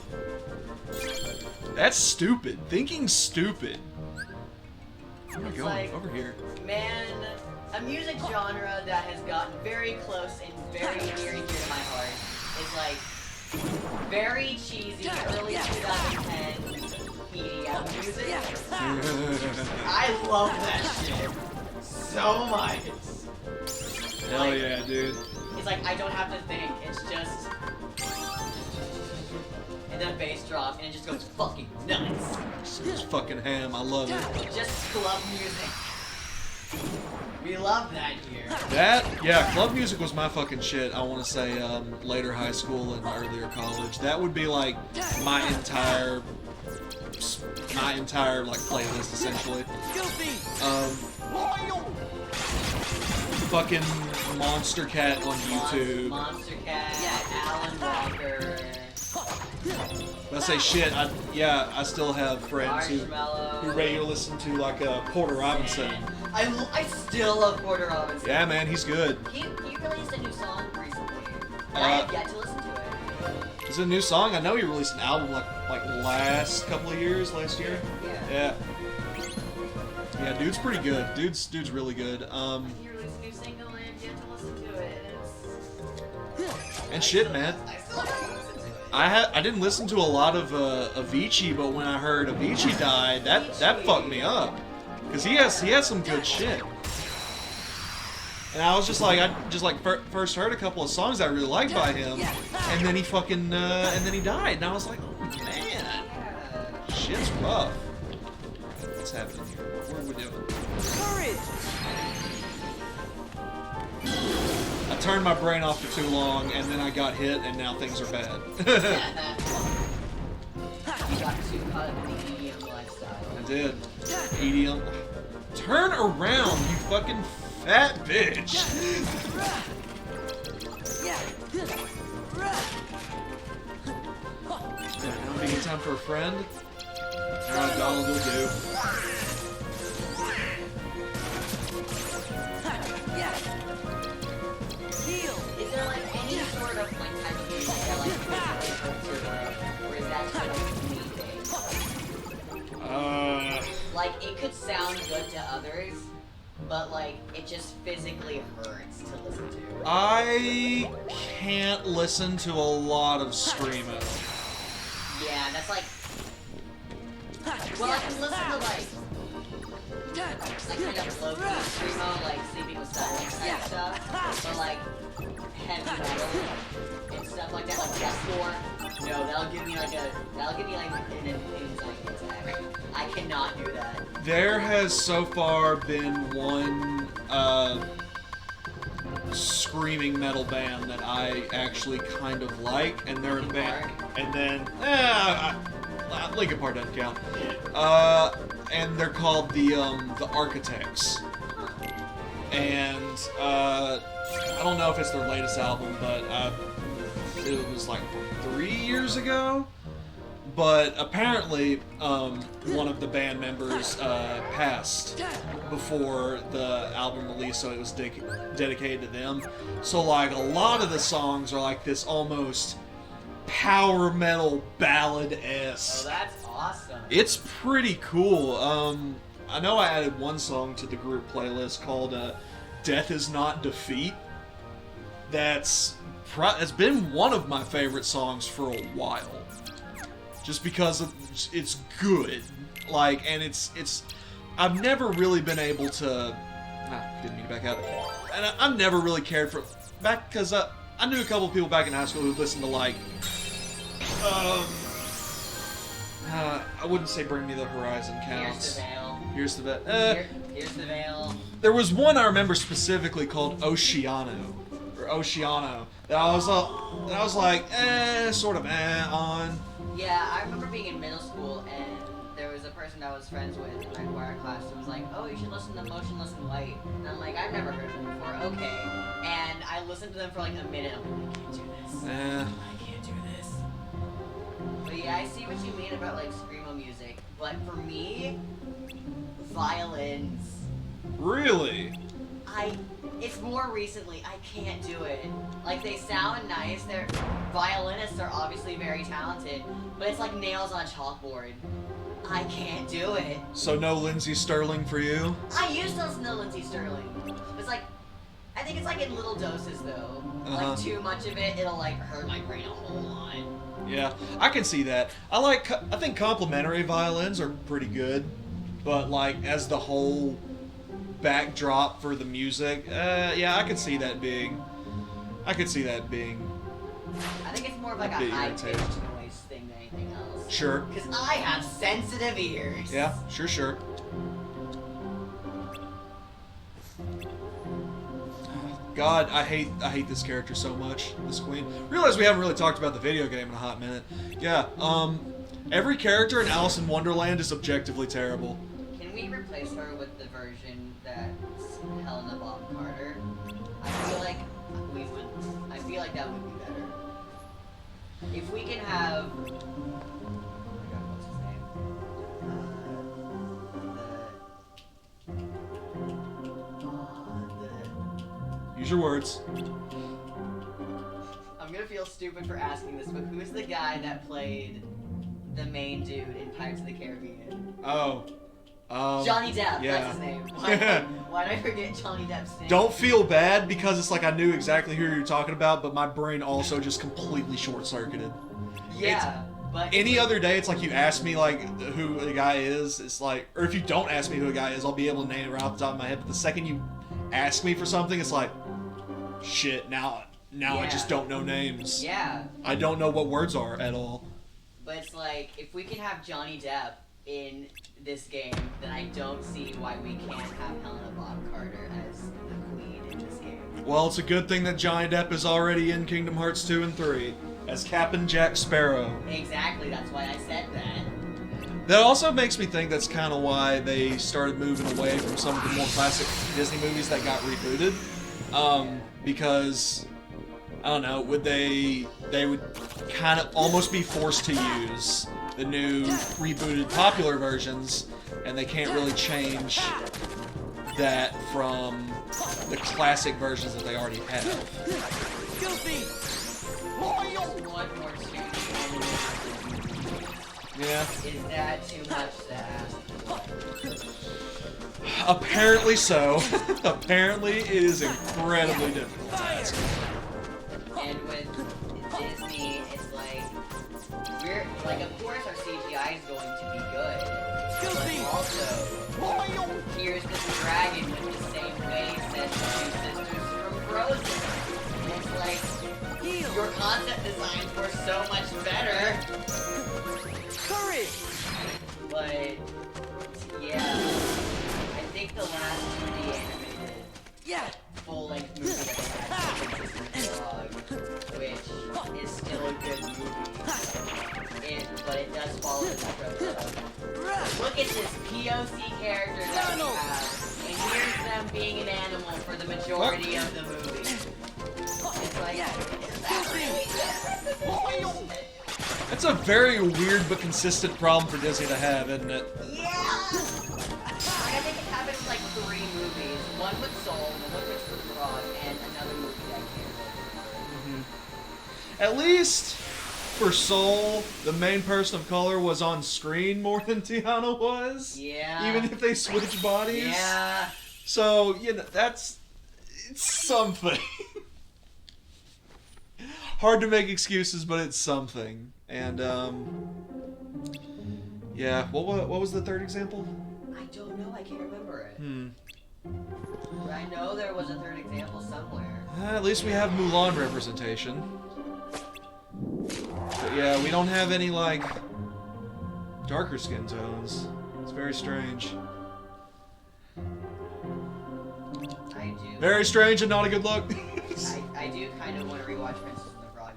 That's stupid. Thinking's stupid. Where am I It's going? like- Over here. Man, a music genre that has gotten very close and very near and dear to my heart is like very cheesy early 2010s EDM music. I love that shit so much. Hell yeah, dude. It's like I don't have to think. It's just, and then a bass drop, and it just goes fucking nuts. It's fucking ham. I love it. Just club music. We love that here. Yeah, club music was my fucking shit. I want to say later high school and earlier college. That would be like my entire like playlist essentially. Fucking Monster Cat on YouTube. Monster Cat, Alan Walker, I say shit. I still have friends who Marshmallow. regularly listen to like Porter Robinson. I still love Porter Robinson. Yeah, man, he's good. He released a new song recently. And I have yet to listen to it. Is it a new song? I know he released an album like last year. Yeah. Yeah, dude's pretty good. Dude's really good. He released a new single and I have yet to listen to it. And shit, man. I still haven't listened to it. I didn't listen to a lot of Avicii, but when I heard Avicii died, that fucked me up. Cause he has some good shit. And I was just like, first heard a couple of songs I really liked by him, and then he fucking and then he died, and I was like, oh man, shit's rough. What's happening here? What are we doing? I turned my brain off for too long, and then I got hit, and now things are bad. You got too caught up in the EDM lifestyle. did. EDM. Turn around, you fucking fat bitch! Now being time for a friend? Alright, Donald will do. Is there like any sort of like type of music that like you or is that kind of me thing? Like it could sound good to others, but like it just physically hurts to listen to. I can't listen to a lot of screamo. Yeah, that's like. Well, I can listen to like kind of low-key screamo, like Sleeping with Silence type stuff, but like heavy metal and stuff like that, like deathcore. No, that'll give me like an anxiety attack. I cannot do that. There has so far been one screaming metal band that I actually kind of like, and they're a band, and then Linkin Park doesn't count. And they're called the Architects, and I don't know if it's their latest album, but it was like 3 years ago. But apparently, one of the band members passed before the album release, so it was dedicated to them. So like a lot of the songs are like this almost power metal ballad-esque. Oh, that's awesome. It's pretty cool. I know I added one song to the group playlist called Death Is Not Defeat. It's been one of my favorite songs for a while. Just because it's good. Like, and it's I've never really been able to didn't mean to back out. And I've never really cared for because I knew a couple of people back in high school who listened to like I wouldn't say Bring Me the Horizon counts. Here's the Veil. Here's the Veil. There was one I remember specifically called Oceano. That I was like, sort of on. Yeah, I remember being in middle school and there was a person I was friends with in my choir class who was like, oh, you should listen to Motionless in White. And I'm like, I've never heard of them before. Okay. And I listened to them for like a minute. I'm like, I can't do this. I can't do this. But yeah, I see what you mean about like screamo music. But for me, violins. Really? It's more recently, I can't do it. Like, they sound nice, violinists are obviously very talented, but it's like nails on a chalkboard. I can't do it. So no Lindsey Sterling for you? I used to listen to Lindsey Sterling. It's like, I think it's like in little doses though. Like too much of it, it'll like hurt my brain a whole lot. Yeah, I can see that. I think complimentary violins are pretty good, but like as the whole backdrop for the music, yeah, I could see that being. I think it's more of like a high-pitched noise thing than anything else. Sure. Because I have sensitive ears. Yeah, sure. God, I hate this character so much, this queen. Realize we haven't really talked about the video game in a hot minute. Yeah, every character in Alice in Wonderland is objectively terrible. Can we replace her with the version that's Helena Bonham Carter? I feel like that would be better. If we can have, oh my god, what's his name? Use your words. I'm gonna feel stupid for asking this, but who's the guy that played the main dude in Pirates of the Caribbean? Johnny Depp, yeah. That's his name. Why did I forget Johnny Depp's name? Don't feel bad because it's like I knew exactly who you're talking about, but my brain also just completely short-circuited. Yeah, but any other day, it's like you ask me like who the guy is. It's like, or if you don't ask me who the guy is, I'll be able to name it right off the top of my head. But the second you ask me for something, it's like, shit. Now I just don't know names. Yeah. I don't know what words are at all. But it's like, if we can have Johnny Depp in this game, then I don't see why we can't have Helena Bonham Carter as the queen in this game. Well, it's a good thing that Johnny Depp is already in Kingdom Hearts 2 and 3 as Captain Jack Sparrow. Exactly, that's why I said that. That also makes me think that's kind of why they started moving away from some of the more classic Disney movies that got rebooted. Because, I don't know, they would kind of almost be forced to use the new rebooted popular versions, and they can't really change that from the classic versions that they already have. One more studio. Yeah. Is that too much to ask? Apparently so. Apparently it is incredibly difficult to ask. And with Disney, it's like of course our CGI is going to be good, but also here's this dragon with the same face as the two sisters from Frozen. And it's like your concept designs were so much better. Courage! But yeah, I think the last 2D animated full-length movie that they had, which is still a good movie. But it does follow the script of, look at this POC character that we have, and here's them being an animal for the majority of the movie. It's like, is that really That's a very weird but consistent problem for Disney to have, isn't it? Yeah! I think it happens in like 3 movies. One with Soul, one with the Frog, and another movie that I can't remember. At least for Soul, the main person of color was on screen more than Tiana was. Yeah. Even if they switch bodies. Yeah. So, you know, it's something. Hard to make excuses, but it's something. And, yeah, what was the third example? I don't know, I can't remember it. But I know there was a third example somewhere. At least we have Mulan representation. But yeah, we don't have any, like, darker skin tones. It's very strange. I do. Very strange and not a good look. I do kind of want to rewatch Princess and the Frog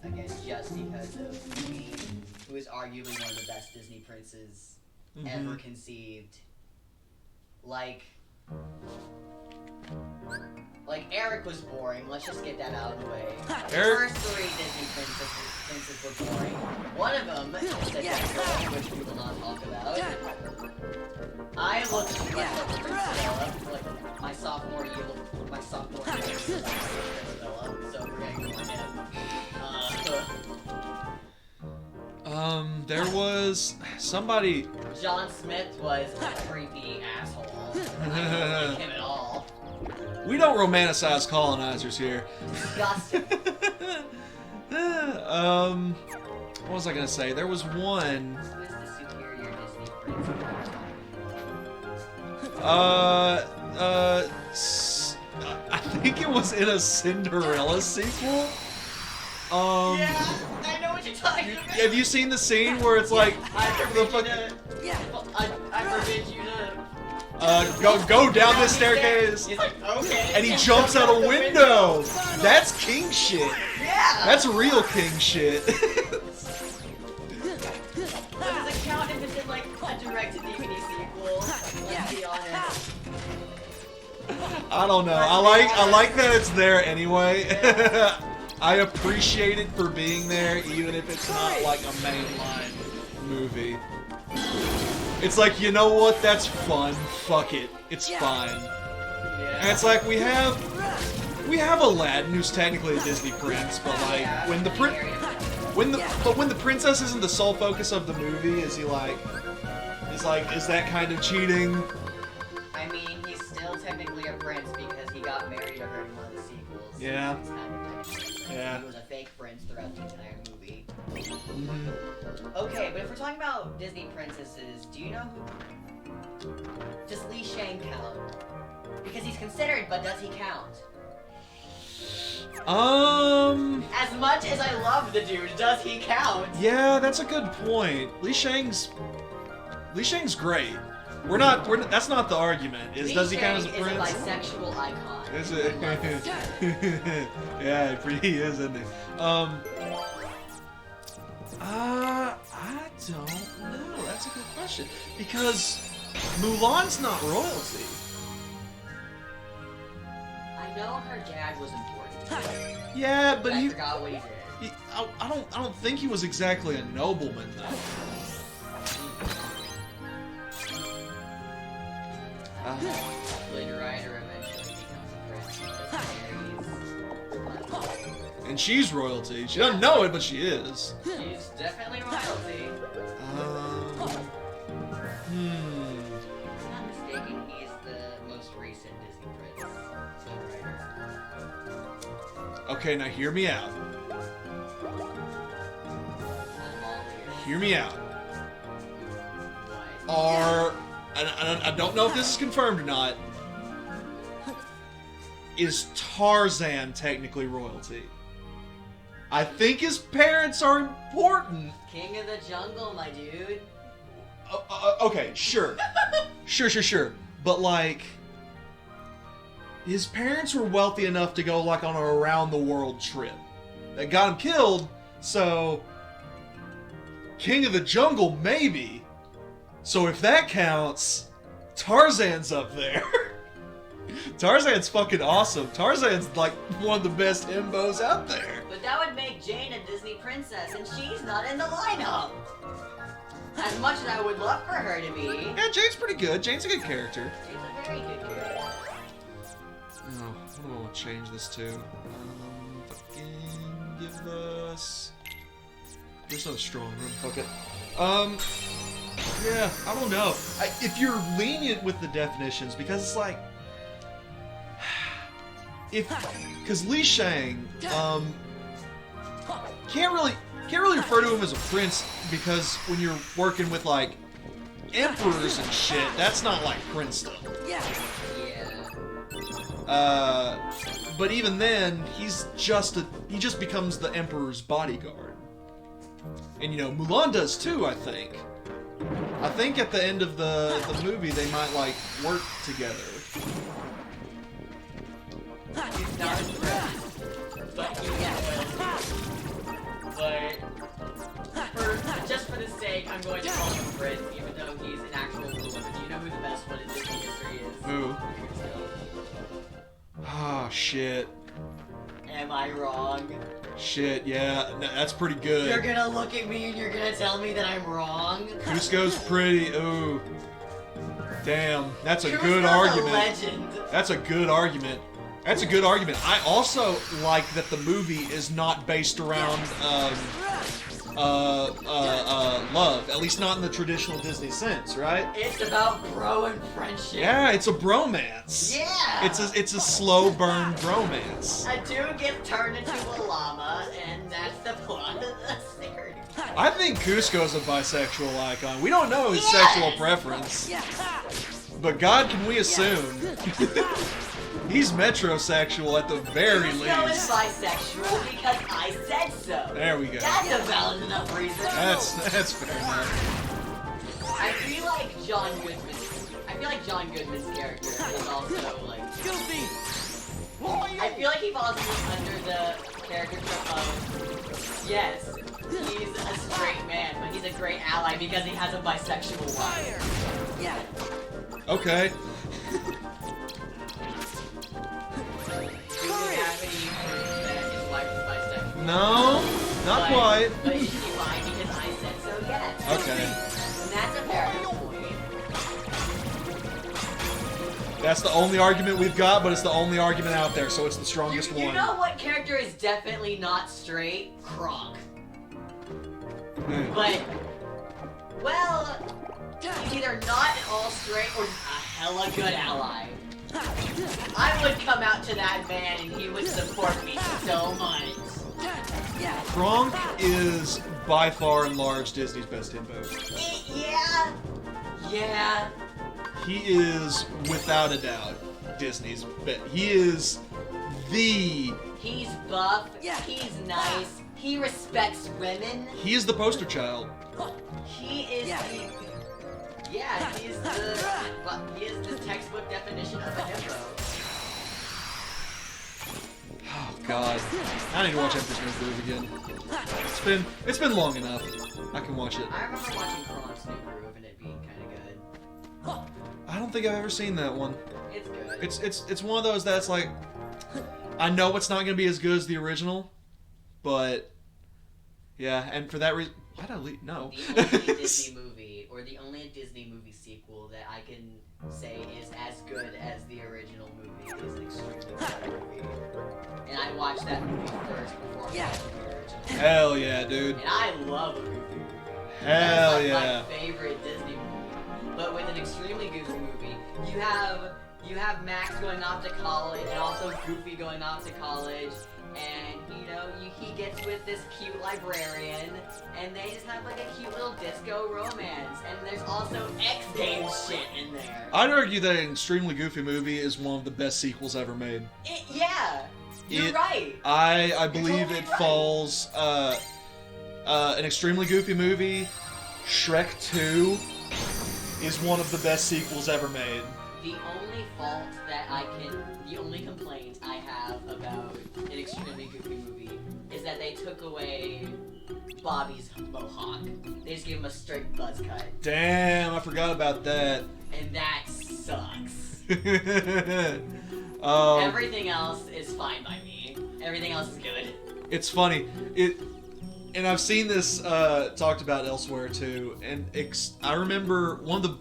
again just because of me, who is arguably one of the best Disney princes ever conceived. Like Eric was boring. Let's just get that out of the way. The Eric? first 3 Disney princes were boring. One of them is the next one, which we will not talk about. I looked at Cinderella like my sophomore year. So we're gonna go on him. There was somebody. John Smith was a creepy asshole. I don't like him at all. We don't romanticize colonizers here. Disgusting. What was I gonna say? There was one. Who is the superior Disney prince? I think it was in a Cinderella sequel. Yeah, I know what you're talking about. Have you seen the scene where it's like I the forbid you to. go down this staircase, He's like, okay. and he jumps out a window. That's king shit. Yeah. That's real king shit. Does it count if it's in like a direct-to-DVD sequel? Let's be honest. I don't know. I like that it's there anyway. I appreciate it for being there, even if it's not like a mainline movie. It's like, you know what? That's fun. Fuck it. It's fine. And it's like we have Aladdin, who's technically a Disney prince, but like when the princess isn't the sole focus of the movie, is that kind of cheating? I mean, he's still technically a prince because he got married to her in one of the sequels. Yeah. He's kind of Yeah. He was a fake prince throughout the entire movie. Okay, but if we're talking about Disney princesses, do you know who? Does Li Shang count? Because he's considered, but does he count? As much as I love the dude, does he count? Yeah, that's a good point. Li Shang's great. That's not the argument. Does he count as a prince? Li Shang is a bisexual icon. Is it? Yeah, he is, isn't he? don't know. That's a good question. Because Mulan's not royalty. I know her dad was important. Yeah, but I he, forgot what he did. I don't think he was exactly a nobleman though. Flynn Rider eventually becomes a prince. And she's royalty. She doesn't know it, but she is. She's definitely royalty. If I'm not mistaken, he's the most recent Disney prince. Flynn Rider. Okay, now hear me out. I'm all ears. Hear me out. What? Are I don't know if this is confirmed or not. Is Tarzan technically royalty? I think his parents are important. King of the Jungle, my dude. Okay, sure. Sure. But, like, his parents were wealthy enough to go, like, on an around-the-world trip. That got him killed, so... King of the Jungle, maybe. So if that counts, Tarzan's up there. Tarzan's fucking awesome. Tarzan's, like, one of the best himbos out there. But that would make Jane a Disney princess, and she's not in the lineup. As much as I would love for her to be. Yeah, Jane's pretty good. Jane's a good character. She's a very good character. Oh, what do I want to change this to? Fucking give us... There's no strong room. Fuck it. Yeah, I don't know. If you're lenient with the definitions, because it's like... Because Li Shang, can't really refer to him as a prince, because when you're working with, like, emperors and shit, that's not like princedom. Yeah. But even then, he just becomes the emperor's bodyguard. And, you know, Mulan does too, I think. I think at the end of the movie, they might, like, work together. He's not a prince, but he is royalty. But just for the sake, I'm going to call him a prince, even though he's an actual ruler. Do you know who the best one in Disney history is? Who? Ah, shit. Am I wrong? Shit, yeah, that's pretty good. You're gonna look at me and you're gonna tell me that I'm wrong? Cusco's pretty, ooh. Damn, that's a Cusco's good a argument. legend. That's a good argument. That's a good argument. I also like that the movie is not based around love, at least not in the traditional Disney sense, right? It's about bro and friendship. Yeah, it's a bromance. Yeah. It's a slow burn bromance. A dude gets turned into a llama, and that's the plot of the series. I think Cusco's a bisexual icon. We don't know his Yes! sexual preference, but God, can we assume? He's metrosexual at the very Cusco is least. bisexual because I said so. There we go. That's a valid enough reason. That's fair enough. I feel like John Goodman's character is also like. I feel like he falls under the character of yes, he's a straight man, but he's a great ally because he has a bisexual wife. Yeah. Okay. Do you have any proof that his wife is bisexual? No, not quite. But is she lying because I said so? Yes. Okay. And that's a fair point. That's the only argument we've got, but it's the only argument out there, so it's the strongest You one. know what character is definitely not straight? Kronk. But, well, he's either not at all straight or just a hella good ally. I would come out to that man and he would support me so much. Kronk is by far and large Disney's best himbo. Yeah. He is, without a doubt, Disney's best. He is the... He's buff, he's nice, he respects women. He is the poster child. He is he is the textbook definition of a himbo. Oh God, I need to watch Emperor's New Groove again. It's been long enough. I can watch it. I remember watching Kron's New Groove and it being kind of good. I don't think I've ever seen that one. It's good. It's one of those that's like, I know it's not gonna be as good as the original, but yeah, and for that reason, why'd I leave? No. The only Disney movie, or the only Disney movie sequel that I can say is as good as the original movie is an extremely good movie. And I watched that movie first before I watched the original. Hell yeah, dude. And I love a goofy movie. Hell That's yeah. my favorite Disney movie. But with an extremely goofy movie, you have Max going off to college and also Goofy going off to college. And, he gets with this cute librarian, and they just have like a cute little disco romance. And there's also X Games shit in there. I'd argue that an extremely goofy movie is one of the best sequels ever made. Yeah, you're right. I believe totally it right. falls, an extremely goofy movie, Shrek 2, is one of the best sequels ever made. The only complaint I have about an extremely goofy movie is that they took away Bobby's mohawk. They just gave him a straight buzz cut. Damn, I forgot about that. And that sucks. Everything Everything else is fine by me. Everything else is good. It's funny. And I've seen this talked about elsewhere too. And I remember one of the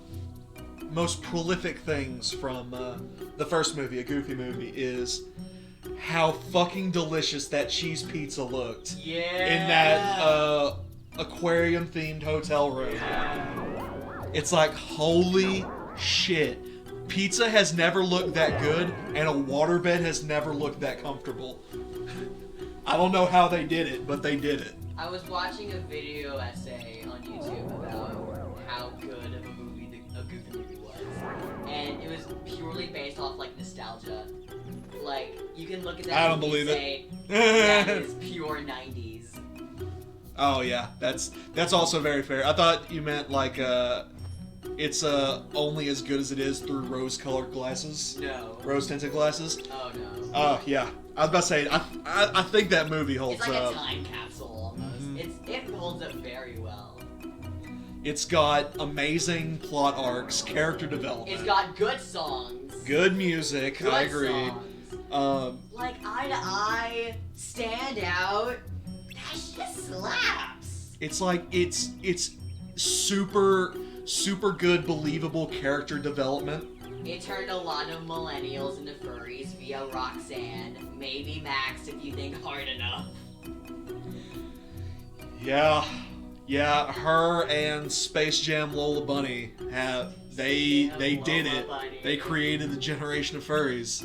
most prolific things from the first movie, a Goofy movie, is how fucking delicious that cheese pizza looked Yeah. in that aquarium-themed hotel room. It's like, holy shit. Pizza has never looked that good, and a waterbed has never looked that comfortable. I don't know how they did it, but they did it. I was watching a video essay on YouTube about how good of a movie a Goofy movie was. And it was purely based off, like, nostalgia. Like, you can look at that I don't movie believe and say, that is pure 90s. Oh yeah, that's also very fair. I thought you meant like it's only as good as it is through rose-colored glasses, No. rose-tinted glasses. Oh, no. Oh yeah, I was about to say I think that movie holds It's like up. a time capsule, almost. Mm-hmm. It holds up very well. It's got amazing plot arcs, character development, It's got good songs. good music. Good I agree. songs. Like Eye to Eye, Stand Out. That shit slaps. It's like it's super good, believable character development. It turned a lot of millennials into furries via Roxanne. Maybe Max if you think hard enough. Yeah, her and Space Jam Lola Bunny they did Lola it. Bunny. They created the generation of furries.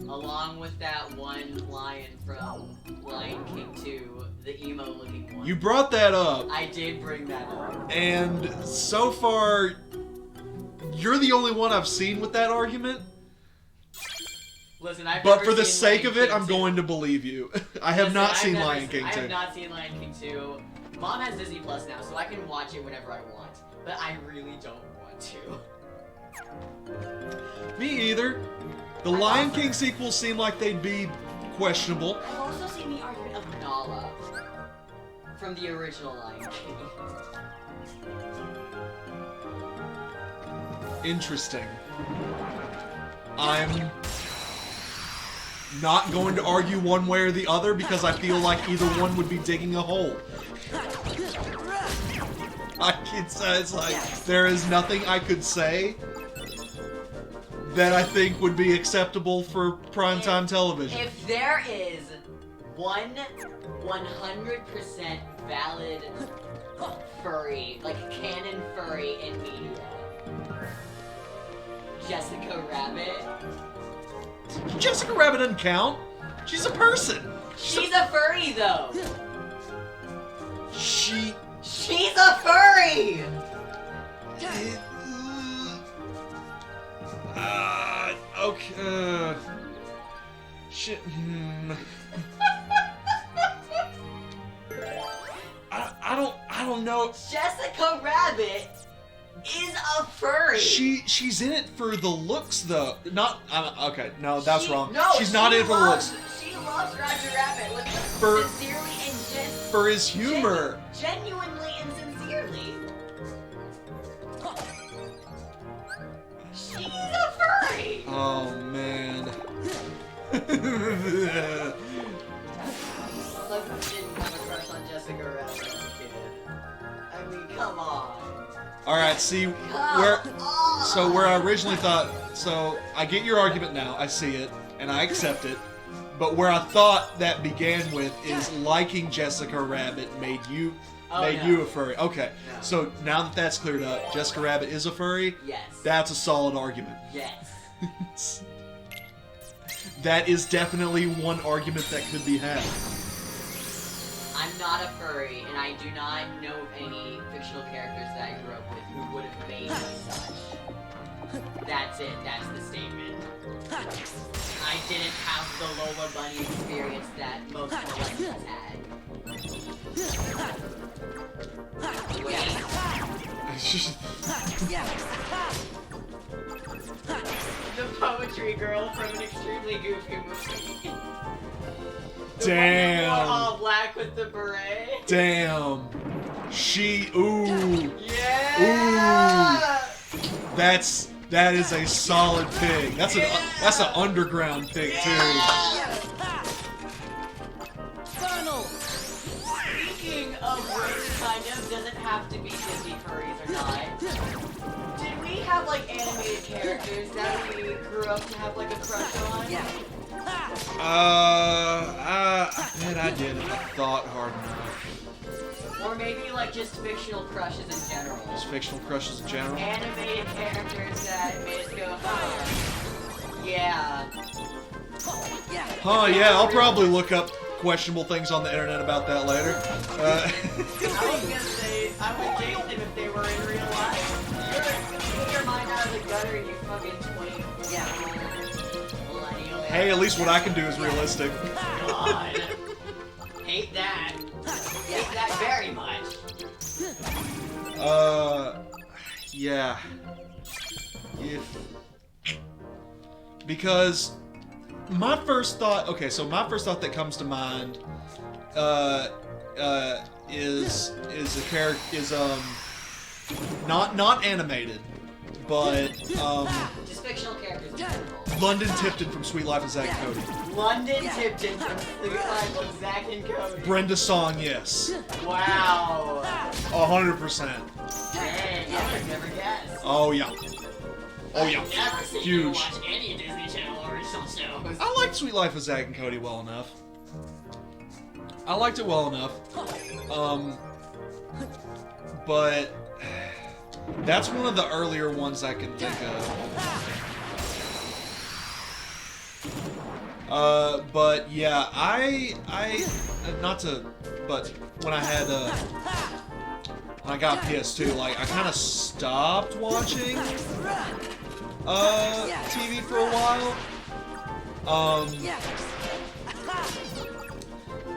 Along with that one lion from Lion King 2, the emo looking one. You brought that up, I did bring that up. and so far, you're the only one I've seen with that argument. Listen, I've But never for the seen sake Lion of it, King I'm 2. going to believe you. I have Listen, not I've seen never Lion King I 2. have not seen Lion King 2. Mom has Disney Plus now, so I can watch it whenever I want. But I really don't want to. Me either. The Lion King sequels seem like they'd be questionable. I've also seen the argument of Nala from the original Lion King. Interesting. I'm not going to argue one way or the other because I feel like either one would be digging a hole. It's like there is nothing I could say that I think would be acceptable for primetime television. If there is one 100% valid furry, like canon furry in media, Jessica Rabbit. Jessica Rabbit doesn't count. She's a person. She's a furry though. She's a furry. Okay. Shit. I don't know. Jessica Rabbit is a furry. furry. She's in it for the looks though. Not okay. No, that's wrong. No, she's not in it for the looks. She loves Roger Rabbit with For- sincerely and For his humor. genuinely and sincerely. She's a furry. Oh man. Like, who didn't have a crush on Jessica Rabbit as a kid? I mean, come on. All right. See Come where. on. So where I originally thought. So I get your argument now. I see it and I accept it. But where I thought that began with is liking Jessica Rabbit made you Oh, no. you a furry. Okay. No. So now that that's cleared up, Jessica Rabbit is a furry. Yes. That's a solid argument. Yes. That is definitely one argument that could be had. I'm not a furry, and I do not know of any fictional characters that I grew up with who would have made me such. That's it. That's the statement. I didn't have the Lola Bunny experience that most millennials had. Wait. The poetry girl from an extremely goofy movie. The Damn. one all black with the beret. Damn. Ooh. Yeah. That is a solid pig. That's an underground pig too. Speaking of which, kind of, doesn't have to be Disney furries or not. Did we have like animated characters that we grew up to have like a crush on? Man, I didn't. I thought hard enough. Or maybe like just fictional crushes in general. Just fictional crushes in general. Animated characters that made us go, huh? Yeah. Huh? Yeah, I'll probably look up questionable things on the internet about that later. I was gonna say, I would date them if they were in real life. Get your mind out of the gutter, you fucking 20-year-old millennial. Hey, at least what I can do is realistic. God. Hate that. Hate that very much. Yeah. Because my first thought that comes to mind is a character not animated, but Just fictional characters in general. London Tipton from Sweet Life of Zack and Cody. London Tipton from Sweet Life of Zack and Cody. Brenda Song, yes. Wow. 100%. Dang, I would have never guessed. Oh yeah. Oh yeah. I've never seen you Huge. watch any Disney Channel original shows. I liked Sweet Life of Zack and Cody well enough. I liked it well enough. But that's one of the earlier ones I can think of. But yeah, but when I had when I got PS2, like I kind of stopped watching TV for a while.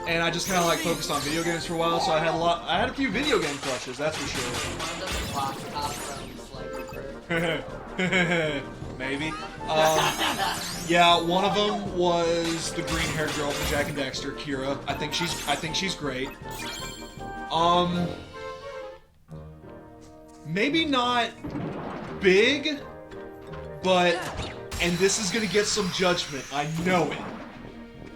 And I just kind of like focused on video games for a while, so I had a few video game crushes, that's for sure. One of them was Box Cop from Sliker. Maybe. Yeah, one of them was the green-haired girl from Jak and Daxter, Kira. I think she's great. Maybe not big, but, and this is gonna get some judgment, I know it.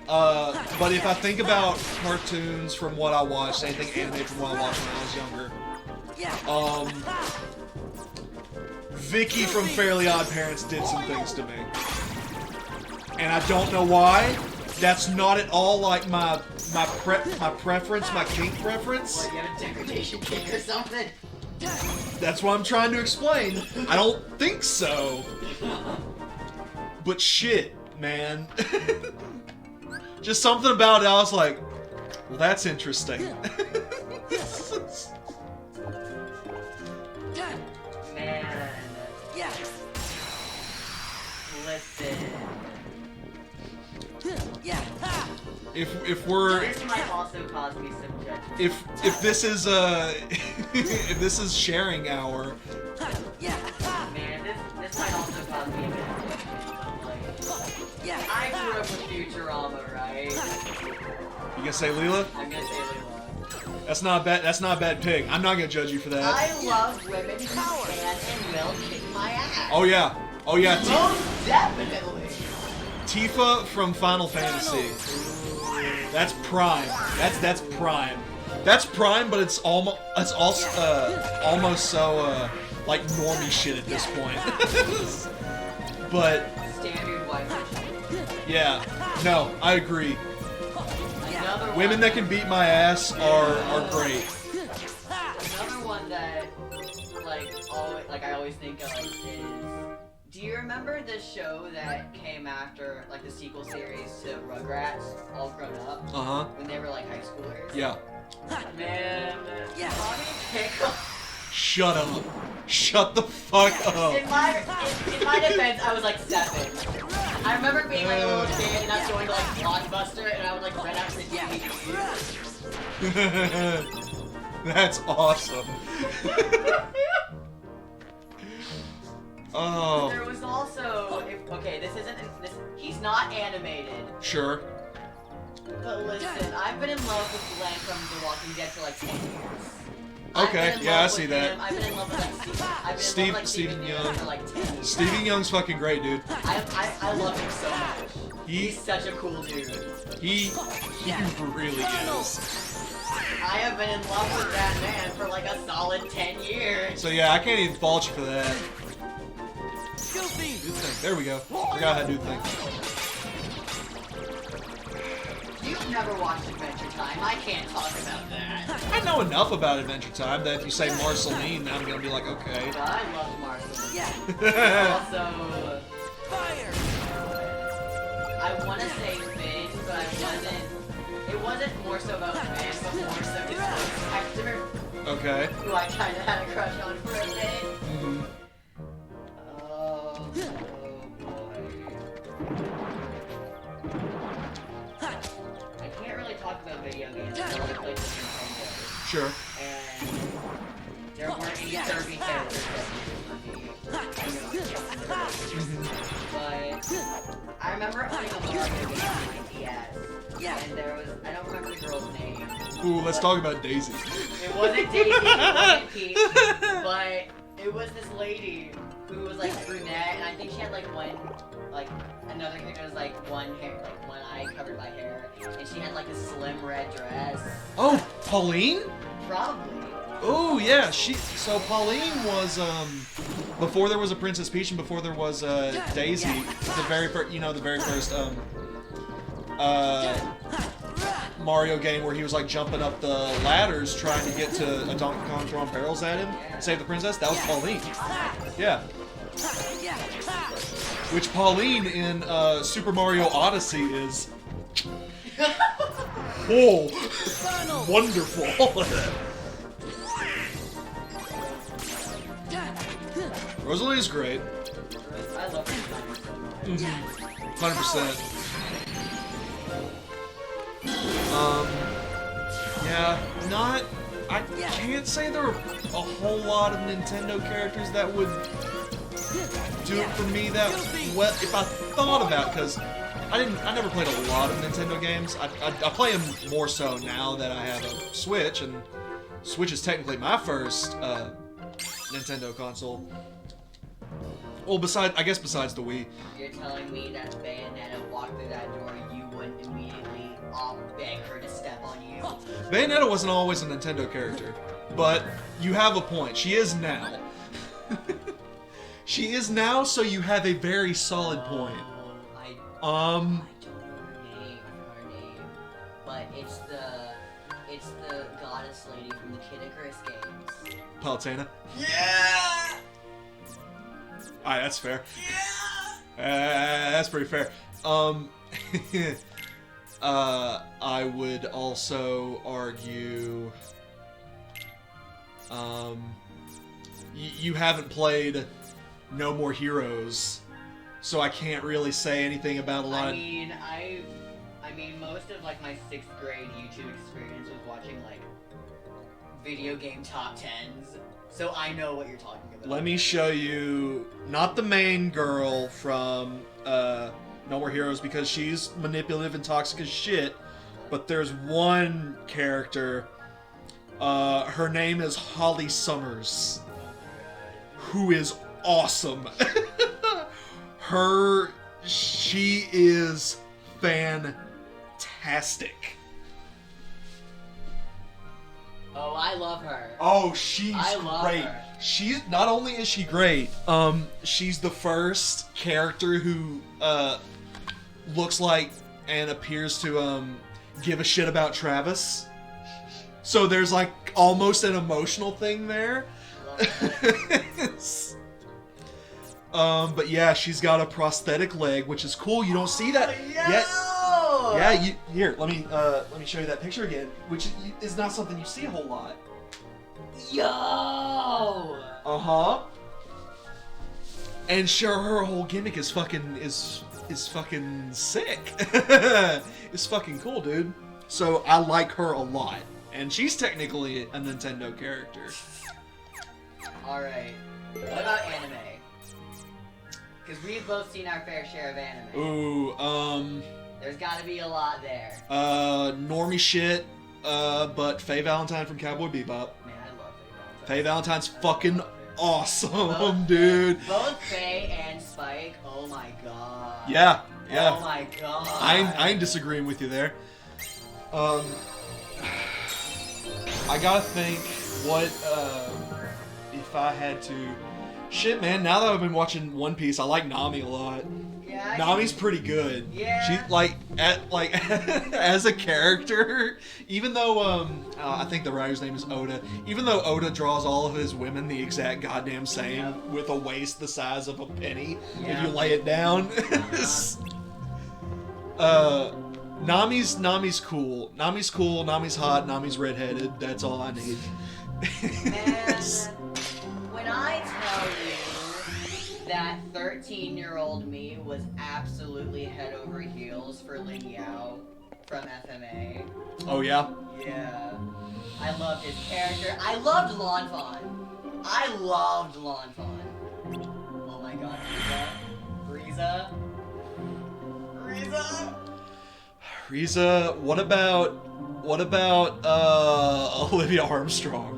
But if I think about cartoons from what I watched, anything animated from what I watched when I was younger, Vicky from Fairly Odd Parents did some things to me. And I don't know why. That's not at all like my preference, my kink preference. What, you have a degradation kick or something? That's what I'm trying to explain. I don't think so. But shit, man. Just something about it, I was like, well, that's interesting. Man. Listen. If we're This might also cause me some judgment. if this is if this is sharing hour, Man, You gonna say Leela? I'm gonna say Leela. That's not bad. That's not a bad pick. I'm not gonna judge you for that. I love women who can and will kick my ass. Oh yeah. Oh yeah. Most definitely. Tifa from Final Fantasy. That's prime. That's prime. That's prime, but it's almost almost so like normie shit at this point. But Standard white bitch. yeah, no, I agree. Another Women one, that can beat my ass are great. Another one that I always think of is. Do you remember the show that came after like the sequel series to Rugrats, all grown up? Uh huh. When they were like high schoolers? Yeah. Man, Tommy Pickle. Shut up. Shut the fuck up. In my defense, I was like 7. I remember being like a little kid and us going to like Blockbuster and I would like rent out the DVD. That's awesome. Oh. There was also, he's not animated. Sure. But listen, I've been in love with Glenn from The Walking Dead for like 10 years. Okay, yeah, I see that. I've been in love with like Stephen Young for like 10 years. Stephen Young's fucking great, dude. I love him so much. He's such a cool dude. He really is. I have been in love with that man for like a solid 10 years. So yeah, I can't even fault you for that. Do thing. There we go. Forgot how to do things. You've never watched Adventure Time. I can't talk about that. I know enough about Adventure Time that if you say Marceline, I'm gonna be like, okay. But I love Marceline. Yeah. Also, Fire. I want to say Finn, but I wasn't. It wasn't more so about Finn, but more so his voice actor, Okay. who I kind of had a crush on for a bit. Mhm. Oh boy. I can't really talk about video games until I played the Nintendo. Sure. And there weren't any Kirby characters that for me. But I remember owning a Mario game on my DS. Yeah. And there was, I don't remember the girl's name. Ooh, let's talk about Daisy. It wasn't Daisy, it wasn't Peach, but it was this lady who was like brunette, and I think she had like another character was like one eye covered by hair, and she had like a slim red dress. Oh, Pauline? Probably. Oh yeah, so Pauline was before there was a Princess Peach and before there was Daisy, the very first Mario game where he was like jumping up the ladders trying to get to a Donkey Kong throwing barrels at him, save the princess. That was Pauline. Yeah. Which Pauline in Super Mario Odyssey is. Oh, wonderful. Rosalie is great. I love her. 100%. Yeah, not. I can't say there are a whole lot of Nintendo characters that would do it for me that well. If I thought about, because I never played a lot of Nintendo games. I play them more so now that I have a Switch, and Switch is technically my first Nintendo console. Well, besides the Wii. You're telling me that Bayonetta walked through that door, you wouldn't immediately beg her to step on you? Bayonetta wasn't always a Nintendo character, but you have a point. She is now. She is now, so you have a very solid point. I don't know her name, but it's the goddess lady from the Kid Icarus games. Palutena. Yeah. Alright, that's fair. That's pretty fair. I would also argue, you haven't played No More Heroes, so I can't really say anything about a lot. I mean, most of like my 6th grade YouTube experience was watching like video game top 10s, so I know what you're talking about. Let me show you, not the main girl from No More Heroes, because she's manipulative and toxic as shit, but there's one character. Her name is Holly Summers, who is awesome. She is fantastic. Oh, I love her. Oh, she's I love great. her. She not only is she great, she's the first character who looks like and appears to give a shit about Travis. So there's like almost an emotional thing there. But yeah, she's got a prosthetic leg, which is cool. You don't see that yet. Yeah, here. Let me show you that picture again, which is not something you see a whole lot. Yo! And sure, her whole gimmick is fucking sick. It's fucking cool, dude. So I like her a lot, and she's technically a Nintendo character. All right. What about anime? Because we've both seen our fair share of anime. Ooh, There's got to be a lot there. normie shit. But Faye Valentine from Cowboy Bebop. Man, I love Faye Valentine's fucking awesome, Both dude. Both Faye and Spike. Oh my god. Yeah. Oh my god. I ain't disagreeing with you there. I gotta think what if I had to. Shit, man. Now that I've been watching One Piece, I like Nami a lot. Yeah. Nami's pretty good. Yeah. She as a character, even though I think the writer's name is Oda. Even though Oda draws all of his women the exact goddamn same, Yep. with a waist the size of a penny, if Yeah. you lay it down. Nami's cool. Nami's cool. Nami's hot. Nami's redheaded. That's all I need. Man, when I tell you that 13-year-old me was absolutely head over heels for Ling Yao from FMA. Oh yeah. Yeah. I loved his character. I loved Lon Fawn. I loved Lon Fawn. Oh my god, Frieza. Riza, what about Olivia Armstrong?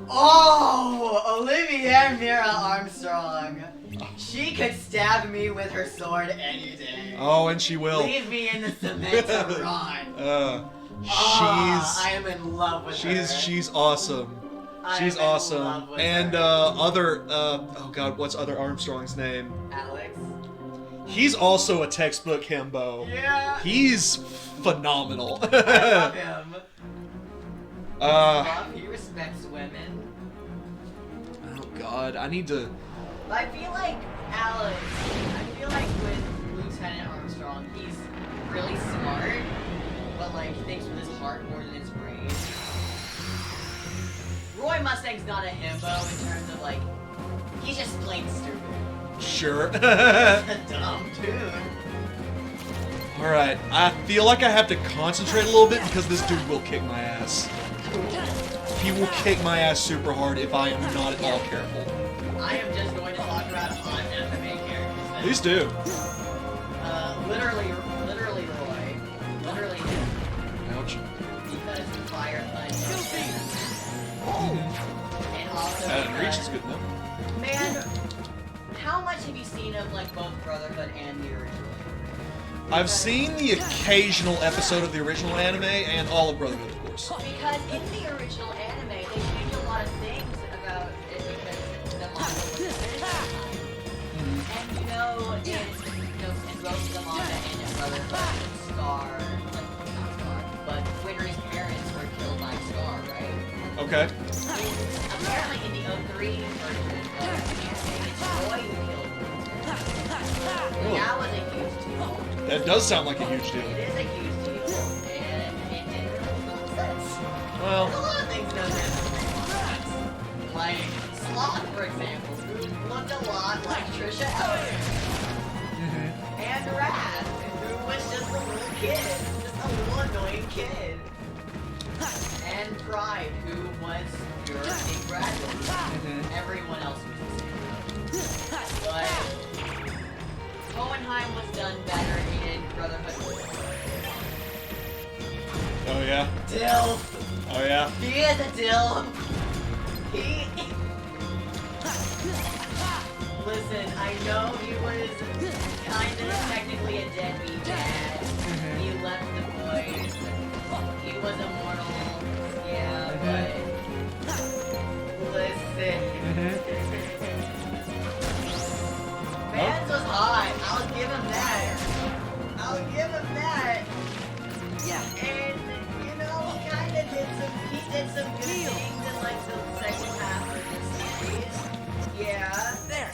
Oh, Olivia Mira Armstrong. She could stab me with her sword any day. Oh, and she will. Leave me in the cement to rot. I am in love with her. She's awesome. She's I'm in awesome. love with And her. oh god, what's other Armstrong's name? Alex. He's also a textbook himbo. Yeah. He's phenomenal. I love him. He respects women. Oh god, I need to. I feel like Alex. I feel like with Lieutenant Armstrong, he's really smart, but like he thinks with his heart more than his brain. Roy Mustang's not a himbo in terms of like, he's just plain stupid. Sure. A dumb dude. Alright, I feel like I have to concentrate a little bit because this dude will kick my ass. He will kick my ass super hard if I am not at all careful. I am just going to talk about un-FMA characters now. Please do. Literally Roy. Literally him. Ouch. Because Fire Thunder. And also Reach because, is good enough. man, how much have you seen of like both Brotherhood and the original? I've seen the occasional episode of the original anime and all of Brotherhood, of course. Because in the original anime, they changed a lot of things about it because the manga was finished at the time. And in both the manga and in Brotherhood, Scar, like not Scar, but Winry's parents were killed by Scar, right? Okay. Apparently in the 03 version of the anime, it's Roy who killed Winry. That was a huge deal. That does sound like a huge deal. It is a huge deal, and it didn't really make sense. Well, A lot of things don't make sense. Like Sloth, for example, who looked a lot like Trisha Elliott. And Raph, who was just a little kid, just a little annoying kid. And Pride, who was pure King Bradley. Everyone else was the same. But Hohenheim was done better in Brotherhood. yeah? Dill. Oh yeah? He is a dill. He... Listen, I know he was kind of technically a deadbeat dad. He left the boys. He was immortal. Yeah, but... Listen. Vance was hot. I'll give him that. I'll give him that. Yeah. And, you know, he did some good things in, like, the second half of the series. Yeah. There.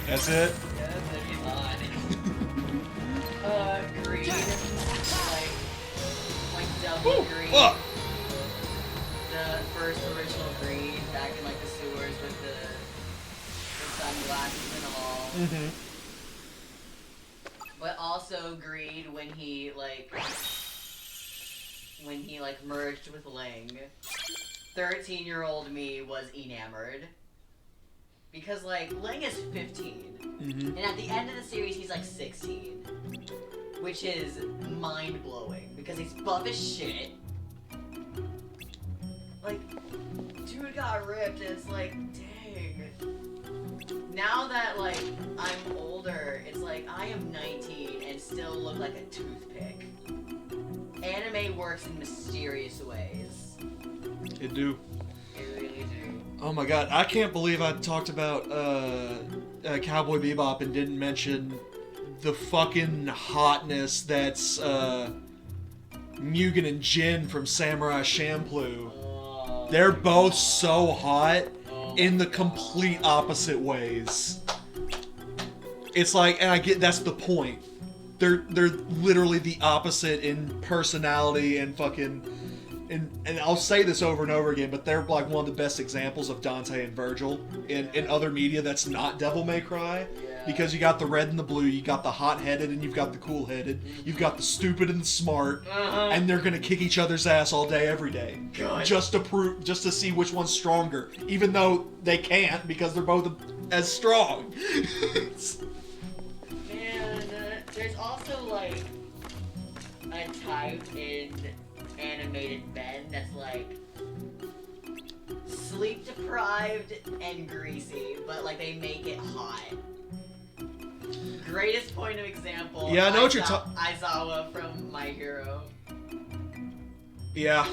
That's it? Yeah, that's gonna be fine. Green. Like double Woo! green. Fuck! The first original green back in, like, the sewers with the sunglasses and all. Mm-hmm. But also Greed when he merged with Ling. 13-year-old me was enamored. Because, like, Ling is 15. Mm-hmm. And at the end of the series, he's, like, 16. Which is mind-blowing. Because he's buff as shit. Like, dude got ripped, and it's like, dang. Now that, like, I'm older, it's like, I am 19 and still look like a toothpick. Anime works in mysterious ways. It do. It really do. Oh my god, I can't believe I talked about Cowboy Bebop and didn't mention the fucking hotness that's Mugen and Jin from Samurai Champloo. Oh, They're both so hot in the complete opposite ways. It's like, and I get that's the point. They're literally the opposite in personality and fucking. And I'll say this over and over again, but they're like one of the best examples of Dante and Virgil in other media that's not Devil May Cry. Yeah. Because you got the red and the blue, you got the hot-headed and you've got the cool-headed, you've got the stupid and the smart, and they're gonna kick each other's ass all day, every day. God. Just to see which one's stronger. Even though they can't because they're both as strong. Man, there's also, like, a type in animated men that's like sleep deprived and greasy, but like they make it hot. Greatest point of example. Yeah, I know what you're talking. Aizawa from My Hero. Yeah.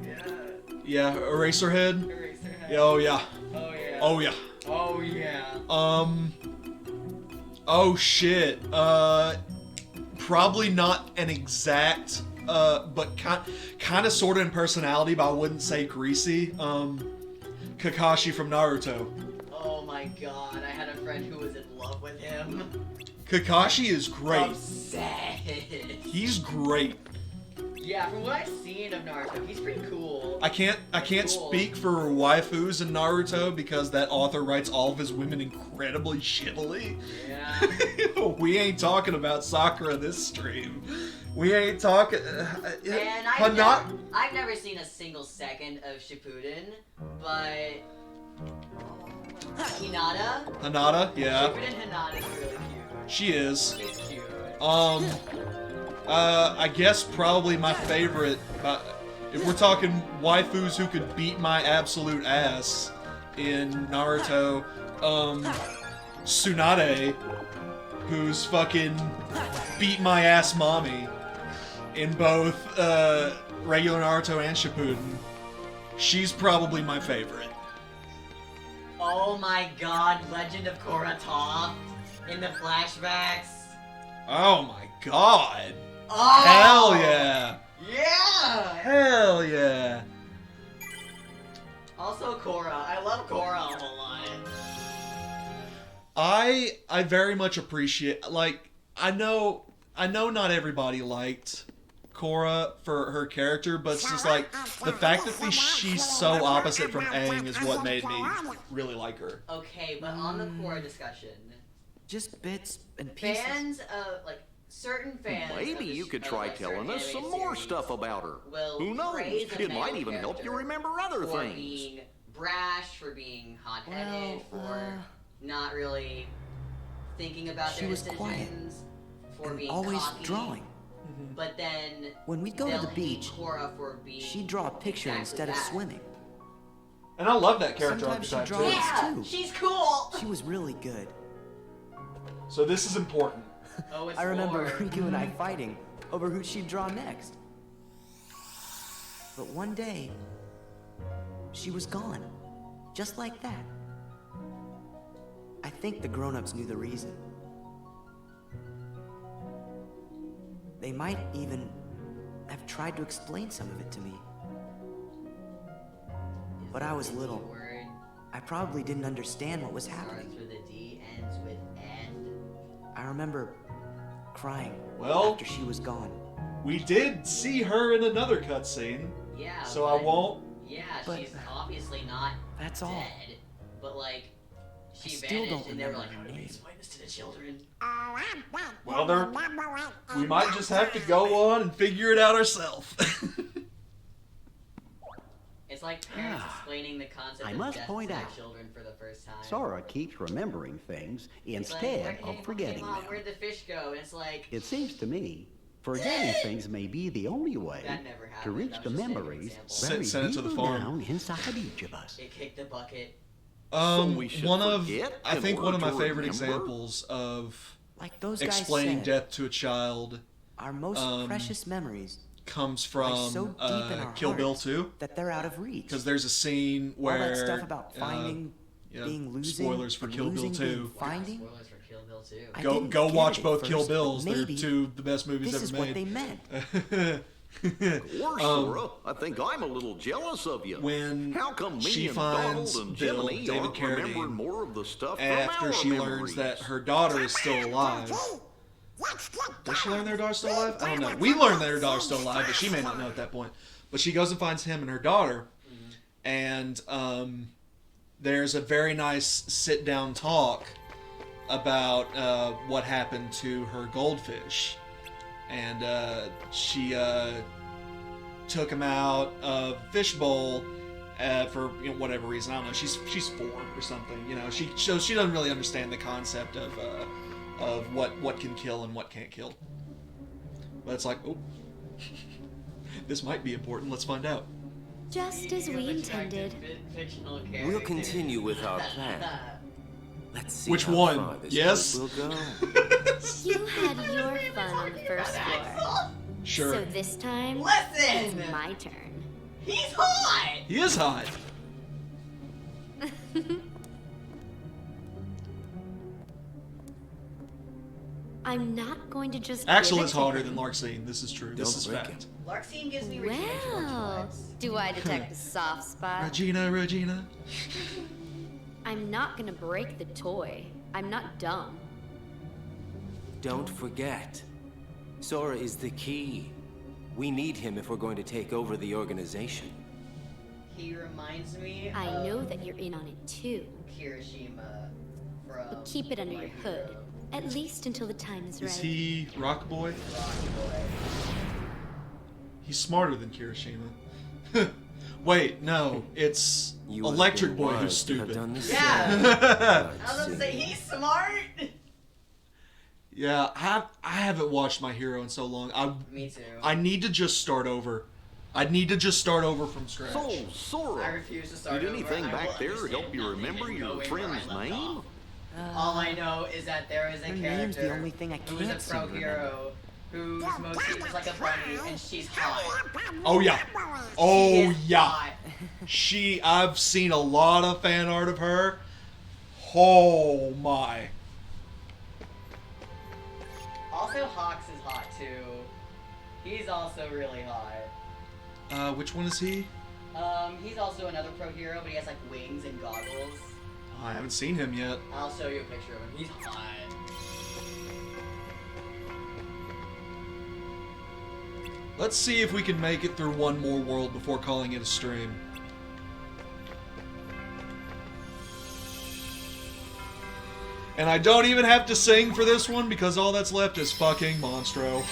Yeah. Yeah, Eraserhead. Eraserhead. Yeah, oh yeah. Oh yeah. Oh yeah. Oh yeah. Oh shit. Probably not an exact, but kind of sort of in personality, but I wouldn't say greasy. Kakashi from Naruto. Oh my god, I had a friend who was in love with him. Kakashi is great. Obsessed. He's great. Yeah, from what I've seen of Naruto, he's pretty cool. I can't Cool. speak for waifus in Naruto because that author writes all of his women incredibly shittily. Yeah. We ain't talking about Sakura this stream. We ain't talking. And I've never seen a single second of Shippuden, but Hinata. Hinata, yeah, Shippuden Hinata is really cute. she is. She's cute. I guess probably my favorite. If we're talking waifus who could beat my absolute ass in Naruto, Tsunade, who's fucking beat my ass mommy in both regular Naruto and Shippuden. She's probably my favorite. Oh my god, Legend of Korra Toph in the flashbacks. Oh my god. Oh! Hell yeah. Yeah! Hell yeah. Also Korra. I love Korra a whole lot. I very much appreciate, like, I know not everybody liked Korra for her character, but it's just like the fact that she's so opposite from Aang is what made me really like her. Okay, but on the Korra discussion, Just bits and pieces. fans of, like, certain fans of Maybe the you could of, try like, telling certain us some anime more series stuff about her. will Who knows? praise a It might male even help you character remember other for things. being brash, for being hot-headed, for not really thinking about she their was decisions, quiet for and being always cocky. drawing. but then When we'd go to they'll the hate beach, Cora for being she'd draw a picture exactly instead of that. swimming. And I love that character Sometimes she'd archetype draw too. us Yeah, too. she's cool. She was really good. So this is important. Oh, it's I remember Lore. Riku and I fighting over who she'd draw next. But one day, she was gone. Just like that. I think the grown-ups knew the reason. They might even have tried to explain some of it to me. But I was Is the little. word I probably didn't understand what was happening. starts with a D, ends with N. I remember crying Well- after she was gone. We did see her in another cutscene, Yeah. so I but- won't. Yeah, But- she's obviously not That's all. dead, but like she still vanished, don't and they were remember like, her "How do we name." explain this to the children?" Well, we might just have to go on and figure it out ourselves. It's like parents explaining the concept I of must death point to their out, children for the first time. Sora keeps remembering things It's like, instead "Hey, of forgetting Mom, them. where'd the fish go? And it's like, It seems to me, forgetting things may be the only way That never happened. to reach That the was just an memories example. buried Send it to the deeper farm. down inside each of us. it kicked the bucket. So we should One of, forget I in think one of order my to favorite remember? examples of Like those guys explaining said, death to a child our most precious memories comes lie from so deep in our Kill Bill hearts 2. that they're out of reach. Because there's a scene where All that stuff about finding, yeah, being losing, spoilers for and Kill Bill losing, 2. being finding. Spoilers for Kill Bill 2. I Go didn't go get watch it at both Kill first, Bills. but They're maybe two of the best movies This is ever what they made. meant. Or, Sora, I think I'm a little jealous of you. When How come me she and finds Donald and Bill, Jiminy David aren't Carradine, remembering more of the stuff after from our she memories? learns that her daughter is still alive. Does she learn that her daughter's still alive? I don't know. We learn that her daughter's still alive, but she may not know at that point. But she goes and finds him and her daughter, and there's a very nice sit-down talk about what happened to her goldfish. And she took him out of fishbowl for whatever reason. I don't know. She's 4 or something. She doesn't really understand the concept of what can kill and what can't kill. But it's like, oh, this might be important. Let's find out. Just as we intended. Fictional We'll character. continue with our plan. Let's see Which how one? far this Yes? trip will go. You had your fun on the first floor. Sure. So this time, Listen! it's my turn. He's hot! He is hot. I'm not going to just. Axel give is it to hotter him. than Larxene. This is true. This Don't is break fact. it. Larxene gives me Regina George Well, vibes. do I detect a soft spot? Regina. I'm not gonna break the toy. I'm not dumb. Don't forget, Sora is the key. We need him if we're going to take over the organization. He reminds me I of know that you're in on it too. Kirishima from But keep it under My your hood. Hero At least until the time is right. Is he Rock Boy? Rockboy. He's smarter than Kirishima. Wait, no, it's You would have Electric been Boy who's wise to have stupid. done this Yeah. sooner. I was gonna say he's smart. Yeah, I haven't watched My Hero in so long. Me too. I need to just start over. I need to just start over from scratch. So, I Sora, refuse to start did over. anything I back will there understand help you nothing remember and your go in where I friend's left name? off. All I know is that there is a Her character name's the only thing I who is can't a seem pro to hero whose motif is like a bunny and she's hot. Oh yeah. She Oh is yeah. hot. I've seen a lot of fan art of her. Oh my. Also, Hawks is hot too. He's also really hot. Which one is he? He's also another pro hero, but he has like wings and goggles. I haven't seen him yet. I'll show you a picture of him. He's hot. Let's see if we can make it through one more world before calling it a stream. And I don't even have to sing for this one because all that's left is fucking Monstro.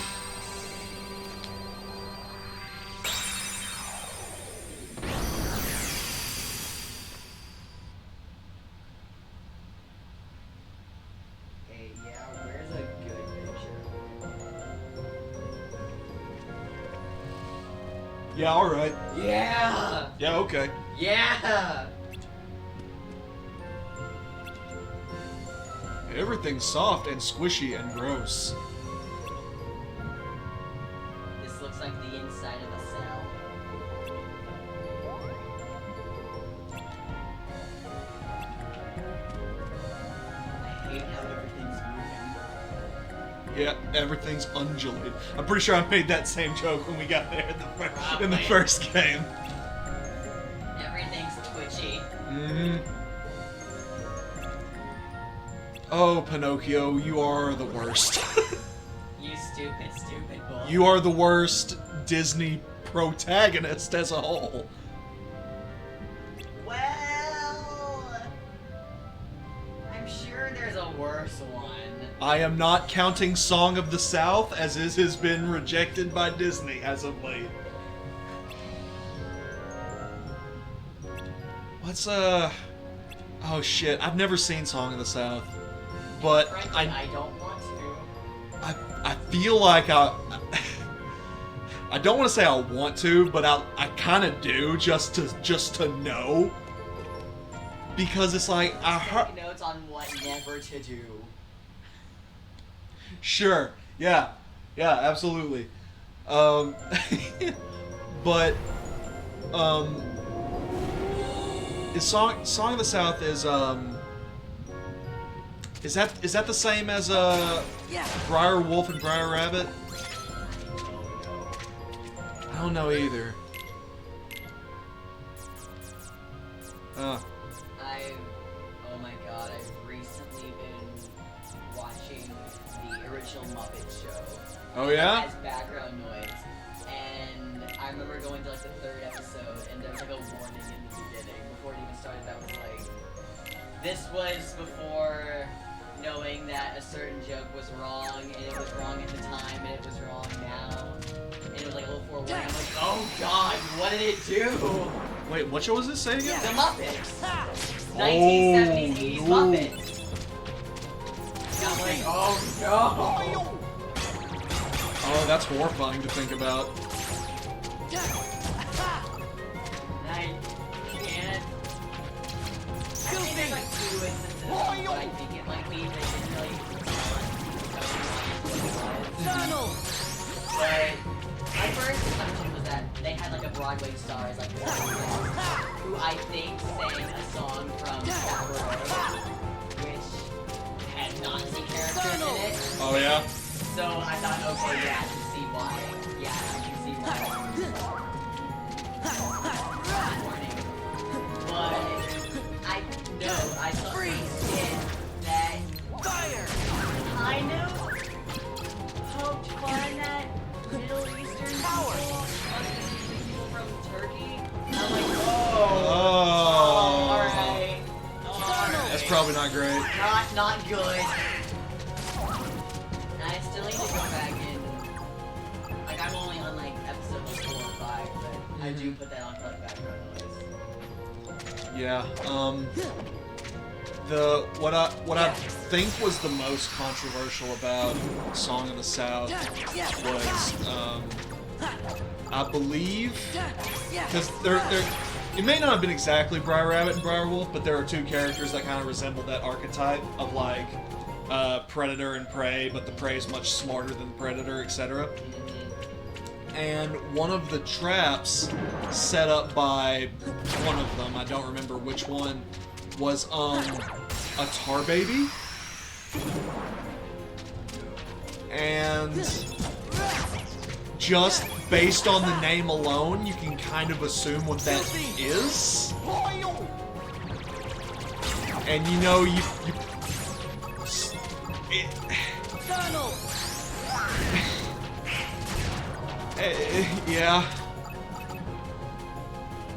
Hey, yeah, where's a good picture? Yeah, alright. Yeah! Yeah, okay. Yeah! Everything's soft and squishy and gross. This looks like the inside of a cell. I hate how everything's moving. Yeah, everything's undulated. I'm pretty sure I made that same joke when we got there in the Probably. first game. Everything's twitchy. Mm-hmm. Oh, Pinocchio, you are the worst. You stupid, stupid boy. You are the worst Disney protagonist as a whole. Well, I'm sure there's a worse one. I am not counting Song of the South, as it has been rejected by Disney as of late. What's, oh shit, I've never seen Song of the South. But Frankly, I don't want to. I feel like I don't want to say I want to, but I kind of do, just to know. Because it's like, I heard... Take notes on what never to do. Sure. Yeah, absolutely. But is Song of the South is that the same as Briar Wolf and Briar Rabbit? I don't know either. Oh my god, I've recently been watching the original Muppet Show. Oh yeah? As background noise. And I remember going to like the 3rd episode and there was like a warning in the beginning before it even started that was like, this was before knowing that a certain joke was wrong and it was wrong at the time and it was wrong now. And it was like a little forewarning. I'm like, oh god, what did it do? Wait, what show was this? Say again? The Muppets. 1970s, 80s no. Muppets. And I'm like, oh no. Oh, that's horrifying to think about. I can't. I think there's like 2 instances where I think it might be, but it didn't really But my first assumption was that they had like a Broadway star as like who I think sang a song from Cabaret, which had Nazi characters in it. Oh yeah? So I thought, okay, yeah, I can see why. Yeah, I can see why. Warning. But I know I thought in that kind of poked fun at Middle Eastern people, people from Turkey. I'm like, Oh. alright. That's probably not great. Not good. And I still need to go back and like I'm only on like episode 4 or 5, but I do put that on for like background noise. Yeah. What I think was the most controversial about Song of the South was I believe because it may not have been exactly Briar Rabbit and Briar Wolf, but there are 2 characters that kind of resemble that archetype of like predator and prey, but the prey is much smarter than the predator, etc. And one of the traps set up by one of them, I don't remember which one, was a tar baby. And just based on the name alone, you can kind of assume what that is. And you know, yeah.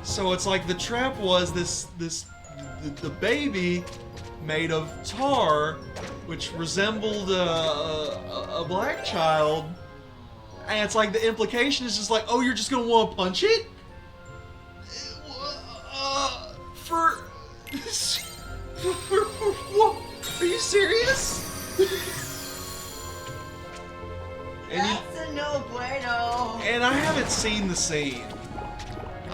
So it's like the trap was the baby made of tar, which resembled a black child, and it's like the implication is just like, oh, you're just gonna want to punch it? What? Are you serious? That's a no bueno. And I haven't seen the scene,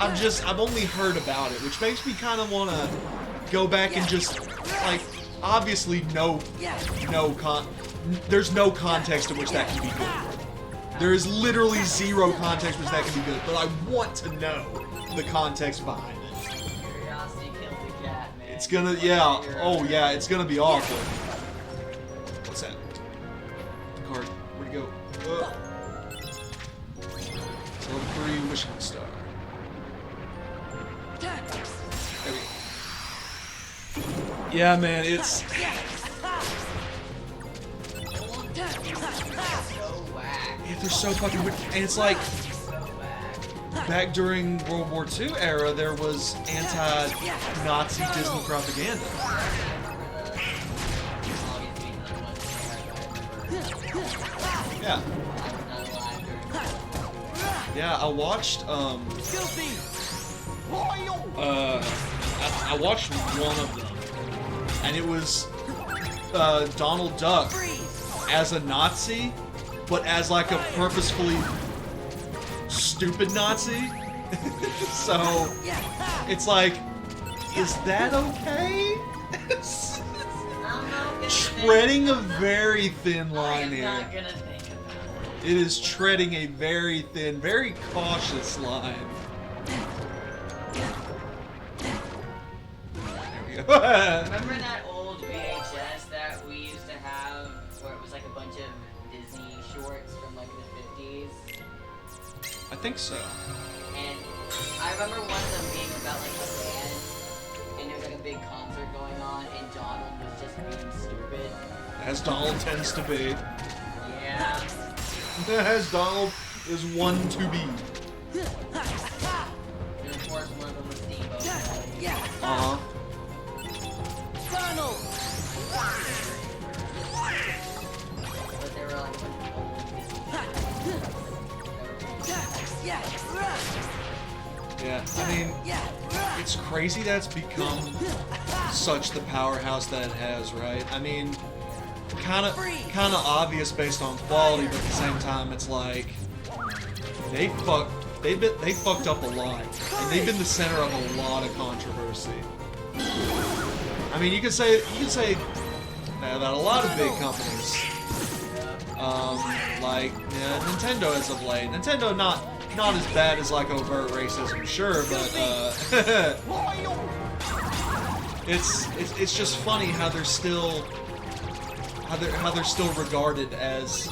I've only heard about it, which makes me kind of want to go back and just, like, obviously there's no context in which that can be good. There is literally zero context in which that can be good, but I want to know the context behind it. Curiosity killed the cat, man. It's gonna, yeah, oh yeah, it's gonna be awful. What's that? Card, where'd it go? It's level 3 wishing star. There we go. Yeah, man, it's... So whack. Yeah, they're so fucking weird. And it's like, So whack. back during World War II era, there was anti-Nazi Disney propaganda. Yeah. Yeah, I watched, I watched one of them, and it was, Donald Duck as a Nazi, but as like a purposefully stupid Nazi. So, it's like, is that okay? Treading a very thin line I'm here. not gonna think about it. It is treading a very thin, very cautious line. There we go. Remember that old VHS that we used to have where it was like a bunch of Disney shorts from like the 50s? I think so. And I remember one of them being about like a band, and there was like a big concert going on, and Donald was just being stupid. As Donald tends to be. Yeah. As Donald is one to be. And of course one of them was Steamboat. Uh-huh. But they were like a bunch of old Disney Yeah, I mean, it's crazy that's become such the powerhouse that it has, right? I mean, kind of obvious based on quality, but at the same time, it's like they fucked up a lot, and they've been the center of a lot of controversy. I mean, you could say that about a lot of big companies, like Nintendo as of late. Nintendo not as bad as like overt racism, sure, but it's just funny how they're still regarded as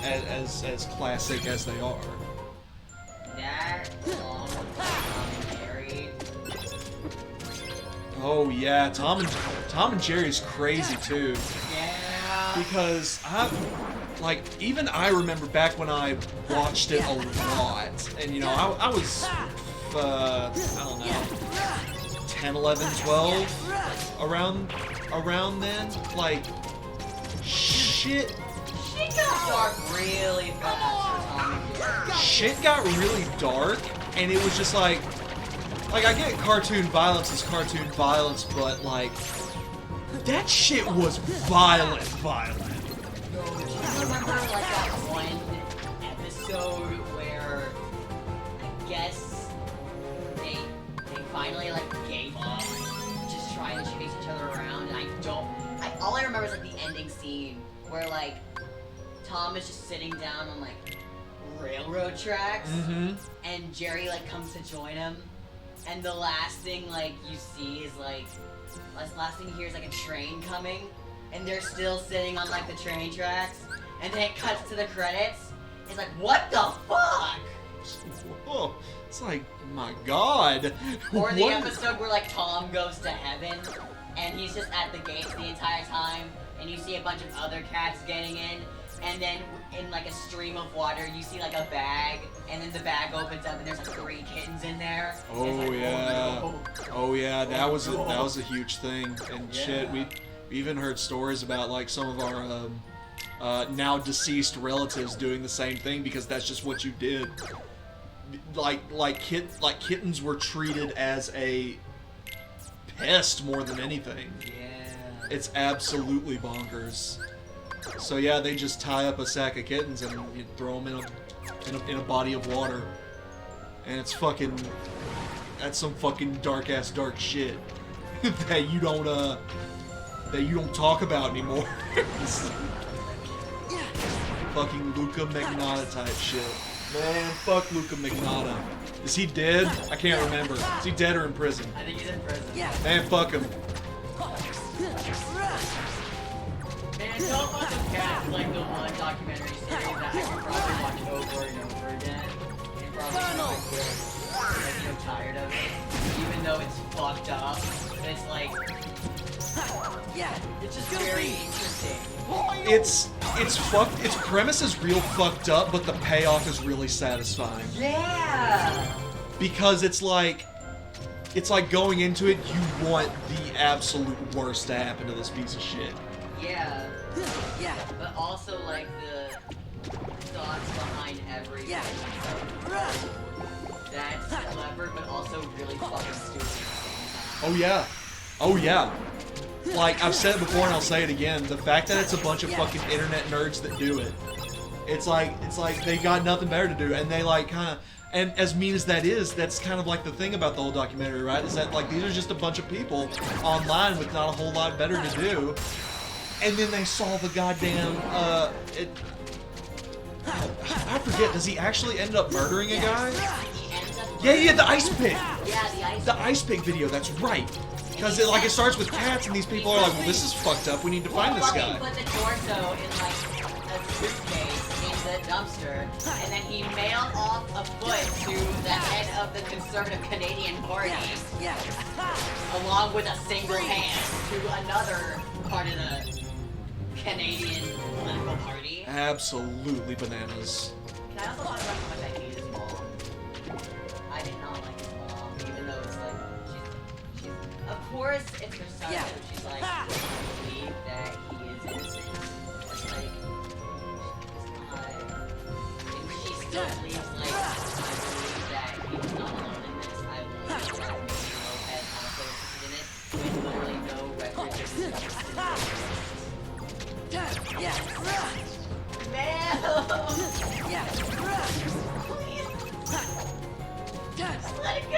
classic as they are. That along with Tom and Jerry. Oh yeah, Tom and Jerry's crazy too. Yeah. Because even I remember back when I watched it a lot, and you know, I was, I don't know, 10, 11, 12, around then, like, shit got dark really fast for Tom and Jerry. shit got really dark, and it was just like I get cartoon violence is cartoon violence, but like, that shit was violent. I remember like that one episode where I guess they finally like gave up just trying to chase each other around, and all I remember is like the ending scene where like Tom is just sitting down on like railroad tracks, and Jerry like comes to join him, and the last thing like you see is like last thing you hear is like a train coming, and they're still sitting on like the train tracks, and then it cuts to the credits. It's like, what the fuck? Whoa, it's like, my god. Or the What? episode where like Tom goes to heaven, and he's just at the gates the entire time, and you see a bunch of other cats getting in, and then in like a stream of water, you see like a bag, and then the bag opens up, and there's like 3 kittens in there. Oh It's like, yeah, oh, no. oh yeah, that was a huge thing, and shit, we even heard stories about like some of our now deceased relatives doing the same thing because that's just what you did. Like kittens were treated as a pest more than anything. Yeah. It's absolutely bonkers. So yeah, they just tie up a sack of kittens and you throw them in a body of water, and it's fucking. that's some fucking dark shit that you don't talk about anymore. Fucking Luca Magnotta type shit. Man, fuck Luca Magnotta. Is he dead? I can't remember. Is he dead or in prison? I think he's in prison. Man, fuck him. Man, Don't Fuck with Cats is like the one documentary series that I could probably watch over and over again. And probably like tired of it. Even though it's fucked up. It's like... It's just very interesting. It's fucked. Its premise is real fucked up, but the payoff is really satisfying. Yeah! Because it's like going into it, you want the absolute worst to happen to this piece of shit. Yeah. But also like the thoughts behind everything. That's clever, but also really fucking stupid. Oh yeah. Like, I've said it before and I'll say it again, the fact that it's a bunch of fucking internet nerds that do it, it's like they got nothing better to do, and they like kind of, and as mean as that is, that's kind of like the thing about the whole documentary, right? Is that like these are just a bunch of people online with not a whole lot better to do, and then they saw the goddamn, I forget, does he actually end up murdering a guy? Yeah, the ice pick! Yeah, The ice pick video, that's right. Because it starts with cats, and these people are like, well, this is fucked up, we need to find this guy. He put the torso in like a suitcase in the dumpster, and then he mailed off a foot to the head of the Conservative Canadian Party, along with a single hand to another part of the Canadian political party. Absolutely bananas. Can I also talk about how much I hate his mom? I did not like his mom, even though it's like, she's of course it's her son, but she's like, I believe that he is innocent. It's like, and she still believes, like, I believe that he's not alone in this. I believe that Mason Lopez also assisted in it, with literally no record of his Just let it go!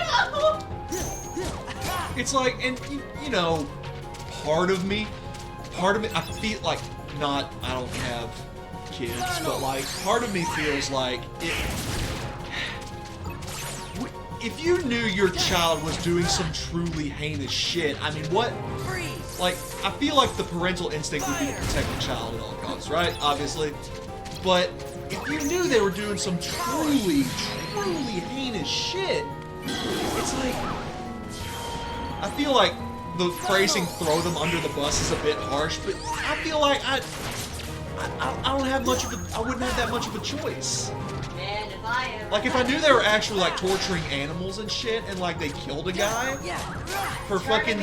It's like, and you know, part of me, I feel like, I don't have kids, but like, part of me feels like if you knew your child was doing some truly heinous shit, I mean, like, I feel like the parental instinct would be to protect the child at all costs, right? Obviously. But if you knew they were doing some truly heinous shit, it's like, I feel like the phrasing "throw them under the bus" is a bit harsh, but I feel like I don't have much of a, I wouldn't have that much of a choice. Man, if I ever Like, if I knew they were actually like torturing animals and shit, and like they killed a guy for fucking,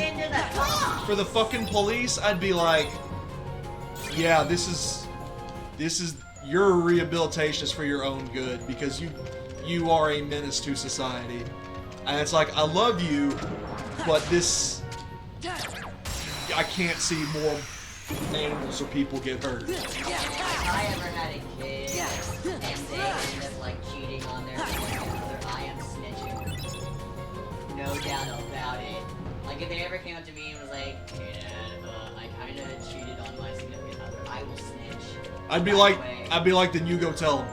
for the fucking police, I'd be like, yeah, this is your rehabilitation is for your own good, because you are a menace to society. And it's like, I love you, but this, I can't see more animals or people get hurt. If I ever had a kid and they end up like cheating on their significant other, I am snitching. No doubt about it. Like if they ever came up to me and was like, "Hey Dad, I kinda cheated on my significant other," I will snitch. I'd be like, then you go tell them.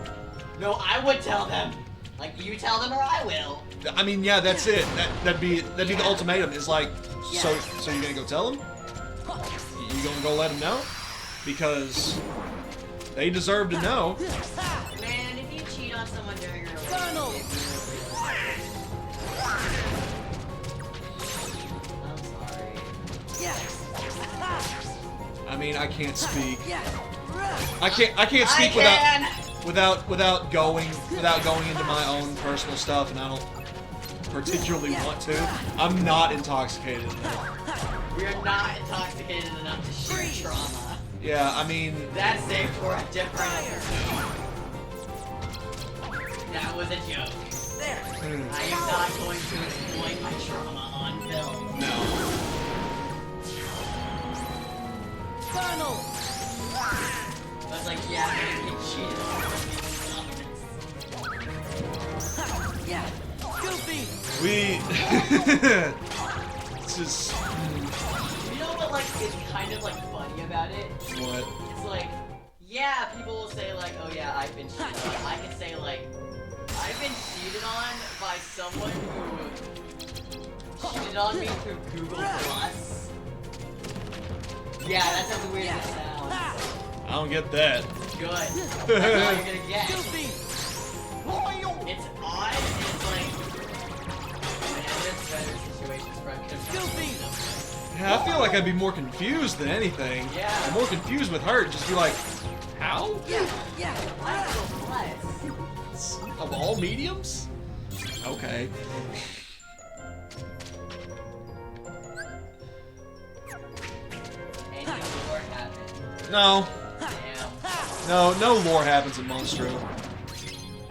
No, I would tell them. Like you tell them or I will. I mean, yeah, that's it. That'd be the ultimatum. Is like, so you're gonna go tell them? You gonna go let them know? Because they deserve to know. Man, if you cheat on someone during your relationship, I'm sorry. I mean, I can't speak. I can't speak without going into my own personal stuff, and I don't particularly want to. I'm not intoxicated enough. We are not intoxicated enough to share trauma. Yeah, I mean, That's saved for a different episode. That was a joke. I am not going to exploit my trauma on film. no. I was like, yeah, man, you cheated on me. We... This is... You know what, like, is kind of, like, funny about it? What? It's like, yeah, people will say, like, oh yeah, I've been cheated on. I can say, like, I've been cheated on by someone who cheated on me through Google Plus. Yeah, that's how weird it sounds. I don't get that. Good. That's all you're gonna get. It's odd, and it's like, man, there's better situations where I could have Yeah, I feel like I'd be more confused than anything. Yeah. I'm more confused with her. Just be like, how? Of all mediums? Okay. Anything more happened. No. Damn. No lore happens in Monstro.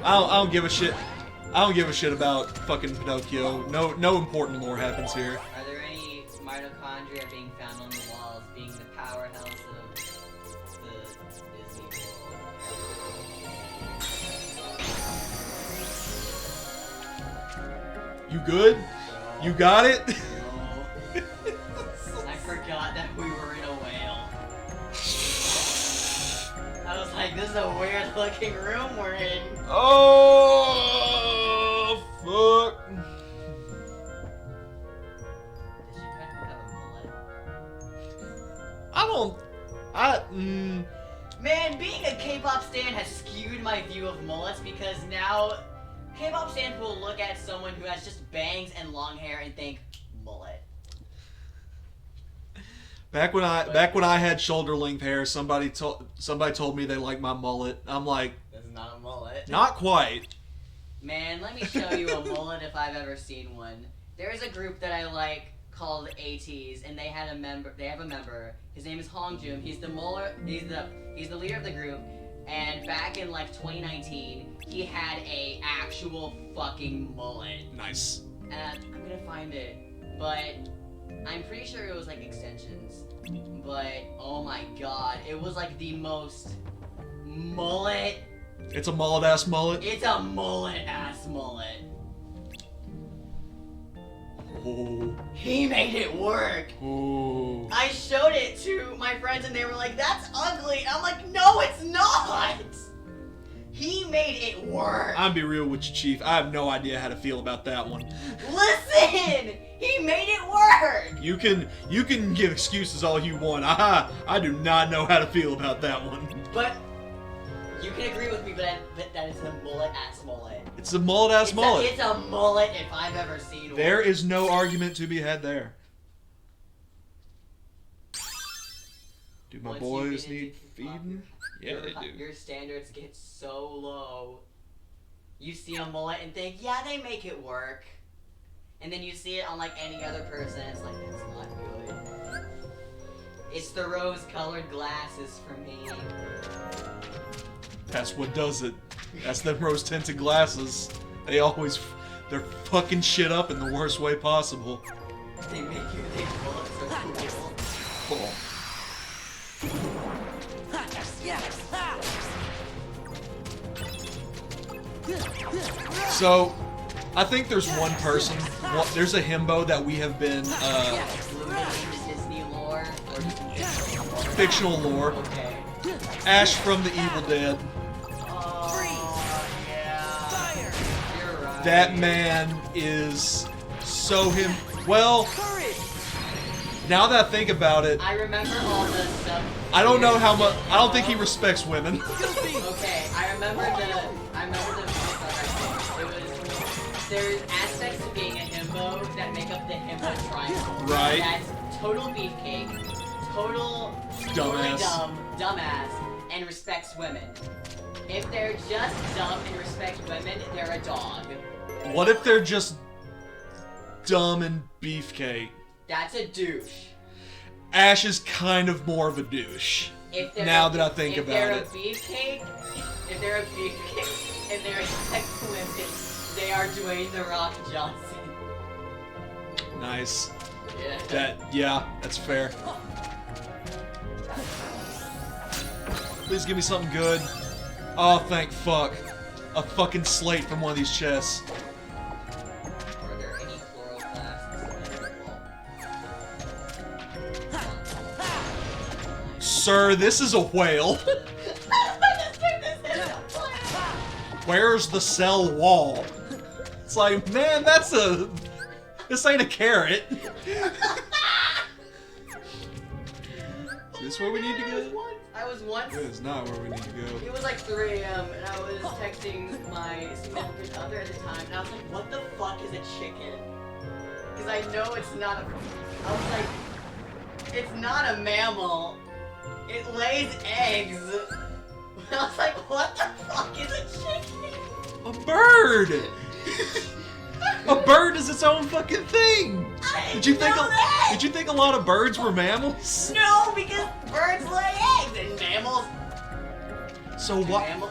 I don't give a shit. I don't give a shit about fucking Pinocchio. No important lore happens here. Are there any mitochondria being found on the walls, being the powerhouse of the Disney World? You good? You got it? No. I forgot that we were in a whale. I was like, this is a weird looking room we're in. Oh, fuck. Does she kind of have a mullet? Man, being a K-pop stan has skewed my view of mullets because now K-pop stans will look at someone who has just bangs and long hair and think, mullet. Back when I had shoulder length hair, somebody told me they liked my mullet. I'm like, That's not a mullet. not quite. Man, let me show you a mullet if I've ever seen one. There's a group that I like called ATEEZ, and they have a member. His name is Hongjun. He's the leader of the group. And back in like 2019, he had a actual fucking mullet. Nice. And I'm gonna find it, but I'm pretty sure it was like extensions. But oh my god, it was like the most mullet. It's a mullet ass mullet. It's a mullet ass mullet. Oh. He made it work. Oh. I showed it to my friends and they were like, that's ugly. And I'm like, no, it's not. He made it work. I'm be real with you, Chief. I have no idea how to feel about that one. Listen, he made it work. You can give excuses all you want. I do not know how to feel about that one. But you can agree with me, but that is a mullet ass mullet. It's a mullet ass mullet. It's a mullet if I've ever seen one. There is no argument to be had there. Do my Once you boys get need into K-pop, feeding? Yeah, they do. Your standards get so low. You see a mullet and think, yeah, they make it work. And then you see it on like any other person, it's like, that's not good. It's the rose-colored glasses for me. That's what does it. That's them rose-tinted glasses. They're fucking shit up in the worst way possible. They make you think bullets are cool. Cool. So, I think there's one person, there's a himbo that we have been, Disney lore? Or fictional lore. okay. Ash from the Evil Dead. Oh, yeah. You're right. That man is so him. Well, now that I think about it, I remember all the stuff. I don't know how much. I don't think he respects women. Okay, I remember the it was there's aspects of being a himbo that make up the himbo triangle. Right. That's total beefcake, total Dumbass. dumbass, and respects women. If they're just dumb and respect women, they're a dog. What if they're just dumb and beefcake? That's a douche. Ash is kind of more of a douche. Now that I think about it. If they're a beefcake and they respect women, they are Dwayne The Rock Johnson. Nice. Yeah. That's fair. Please give me something good. Oh, thank fuck. A fucking slate from one of these chests. Sir, this is a whale. Where's the cell wall? It's like, man, this ain't a carrot. Is this where we need to go? I was once. It is not where we need to go. It was like 3 a.m. and I was texting my significant other at the time, and I was like, "What the fuck is a chicken?" Because I know it's not a. I was like, "It's not a mammal. It lays eggs." I was like, "What the fuck is a chicken?" A bird. A bird is its own fucking thing. Did you think a lot of birds were mammals? No, because birds lay eggs and mammals. So what? Mammal?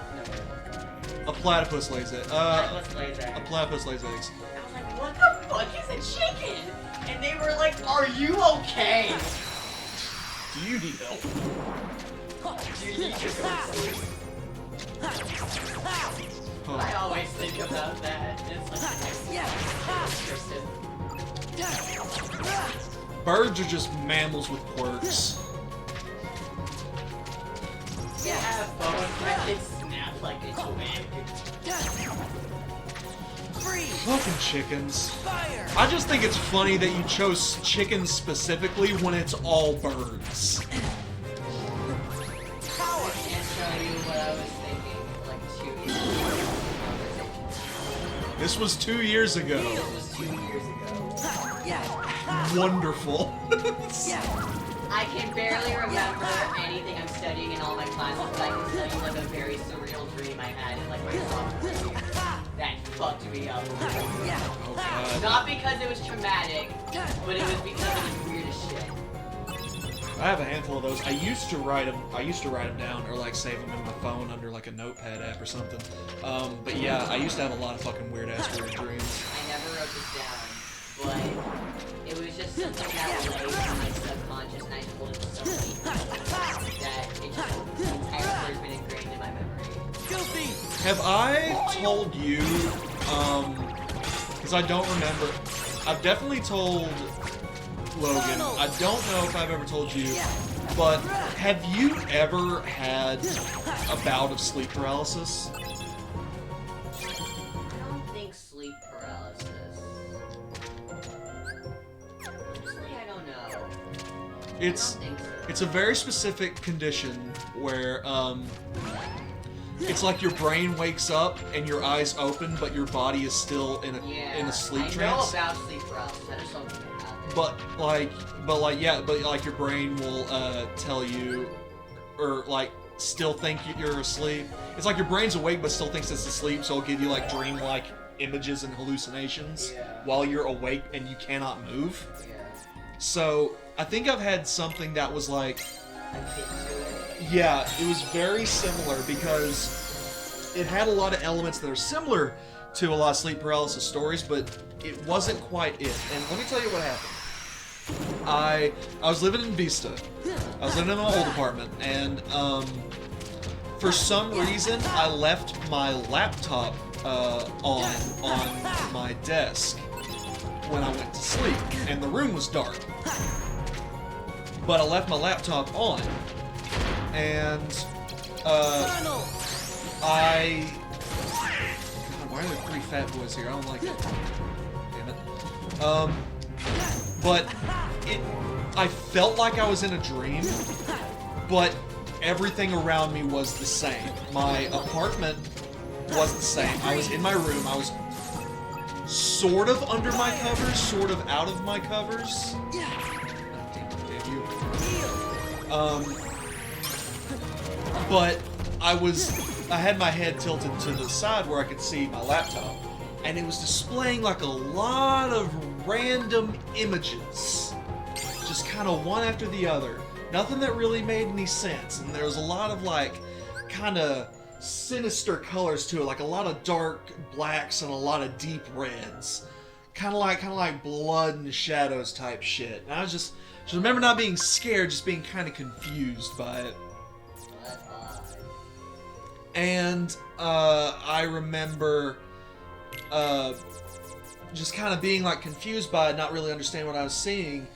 No. A platypus lays it. Platypus lays eggs. A platypus lays eggs. I was like, what the fuck is a chicken? And they were like, are you okay? Do you need help? Do you need to go to sleep? I always think about that. It's like, Birds are just mammals with quirks. yeah, both my kids snap like a twig. Fucking chickens. I just think it's funny that you chose chickens specifically when it's all birds. I can't tell you what I was thinking like 2 years ago. This was 2 years ago. This was 2 years ago. Wonderful. I can barely remember anything I'm studying in all my classes, but I can tell you like a very surreal dream I had in like my sophomore year. That fucked me up. Oh, God. Not because it was traumatic, but it was because it was weird as shit. I have a handful of those. I used to write them down or like save them in my phone under like a notepad app or something. But yeah, I used to have a lot of fucking weird dreams. I never wrote this down, but it was just something that laid in my subconscious, and I told it to somebody that it just entirely been ingrained in my memory. Have I told you, because I don't remember, I've definitely told Logan, I don't know if I've ever told you, but have you ever had a bout of sleep paralysis? I don't think sleep paralysis. Honestly, I don't know. It's I don't think so. it's a very specific condition where, it's like your brain wakes up and your eyes open, but your body is still in a sleep trance. I know about sleep paralysis. I just don't think about it. But your brain will tell you, or like still think you're asleep. It's like your brain's awake but still thinks it's asleep, so it'll give you like dream-like images and hallucinations while you're awake and you cannot move. Yeah. So I think I've had something that was like, Akin to it. yeah, it was very similar because it had a lot of elements that are similar to a lot of sleep paralysis stories, but it wasn't quite it. And let me tell you what happened. I was living in Vista. I was living in my old apartment, and for some reason I left my laptop on my desk when I went to sleep, and the room was dark. But I left my laptop on, and God, why are there 3 fat boys here? I don't like it. Damn it. But I felt like I was in a dream, but everything around me was the same. My apartment was the same. I was in my room. I was sort of under my covers, sort of out of my covers. Damn you. But I had my head tilted to the side where I could see my laptop, and it was displaying like a lot of random images, just kind of one after the other. Nothing that really made any sense, and there was a lot of like kind of sinister colors to it, like a lot of dark blacks and a lot of deep reds, kind of like blood and shadows type shit. And I was just remember not being scared, just being kind of confused by it. And I remember just kind of being like confused by it, not really understanding what I was seeing.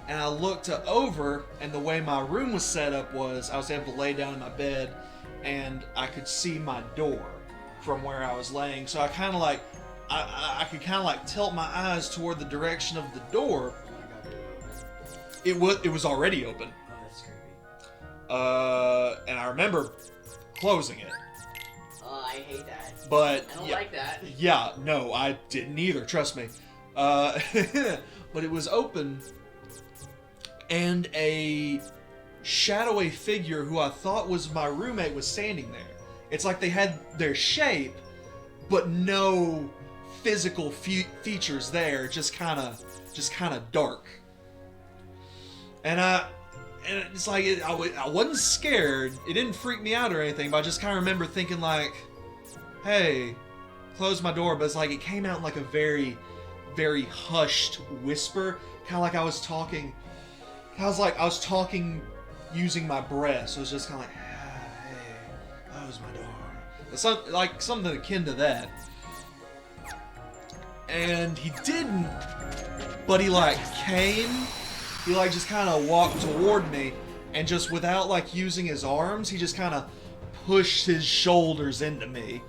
and I looked over, and the way my room was set up was I was able to lay down in my bed, and I could see my door from where I was laying. So I kind of like, I could kind of like tilt my eyes toward the direction of the door. It was already open. Oh, that's creepy. And I remember closing it. Oh, I hate that. But I don't yeah, like that. Yeah, no, I didn't either. Trust me. But it was open, and a shadowy figure who I thought was my roommate was standing there. It's like they had their shape, but no physical features there. Just kind of dark. And it's like I wasn't scared. It didn't freak me out or anything. But I just kind of remember thinking like, "Hey, close my door." But it's like it came out in like a very, very hushed whisper, kind of like I was talking. I was talking using my breath. So it was just kind of like, "Hey, close my door." It's like something akin to that. And he didn't, but he like came. He like just kind of walked toward me, and just without like using his arms, he just kind of pushed his shoulders into me,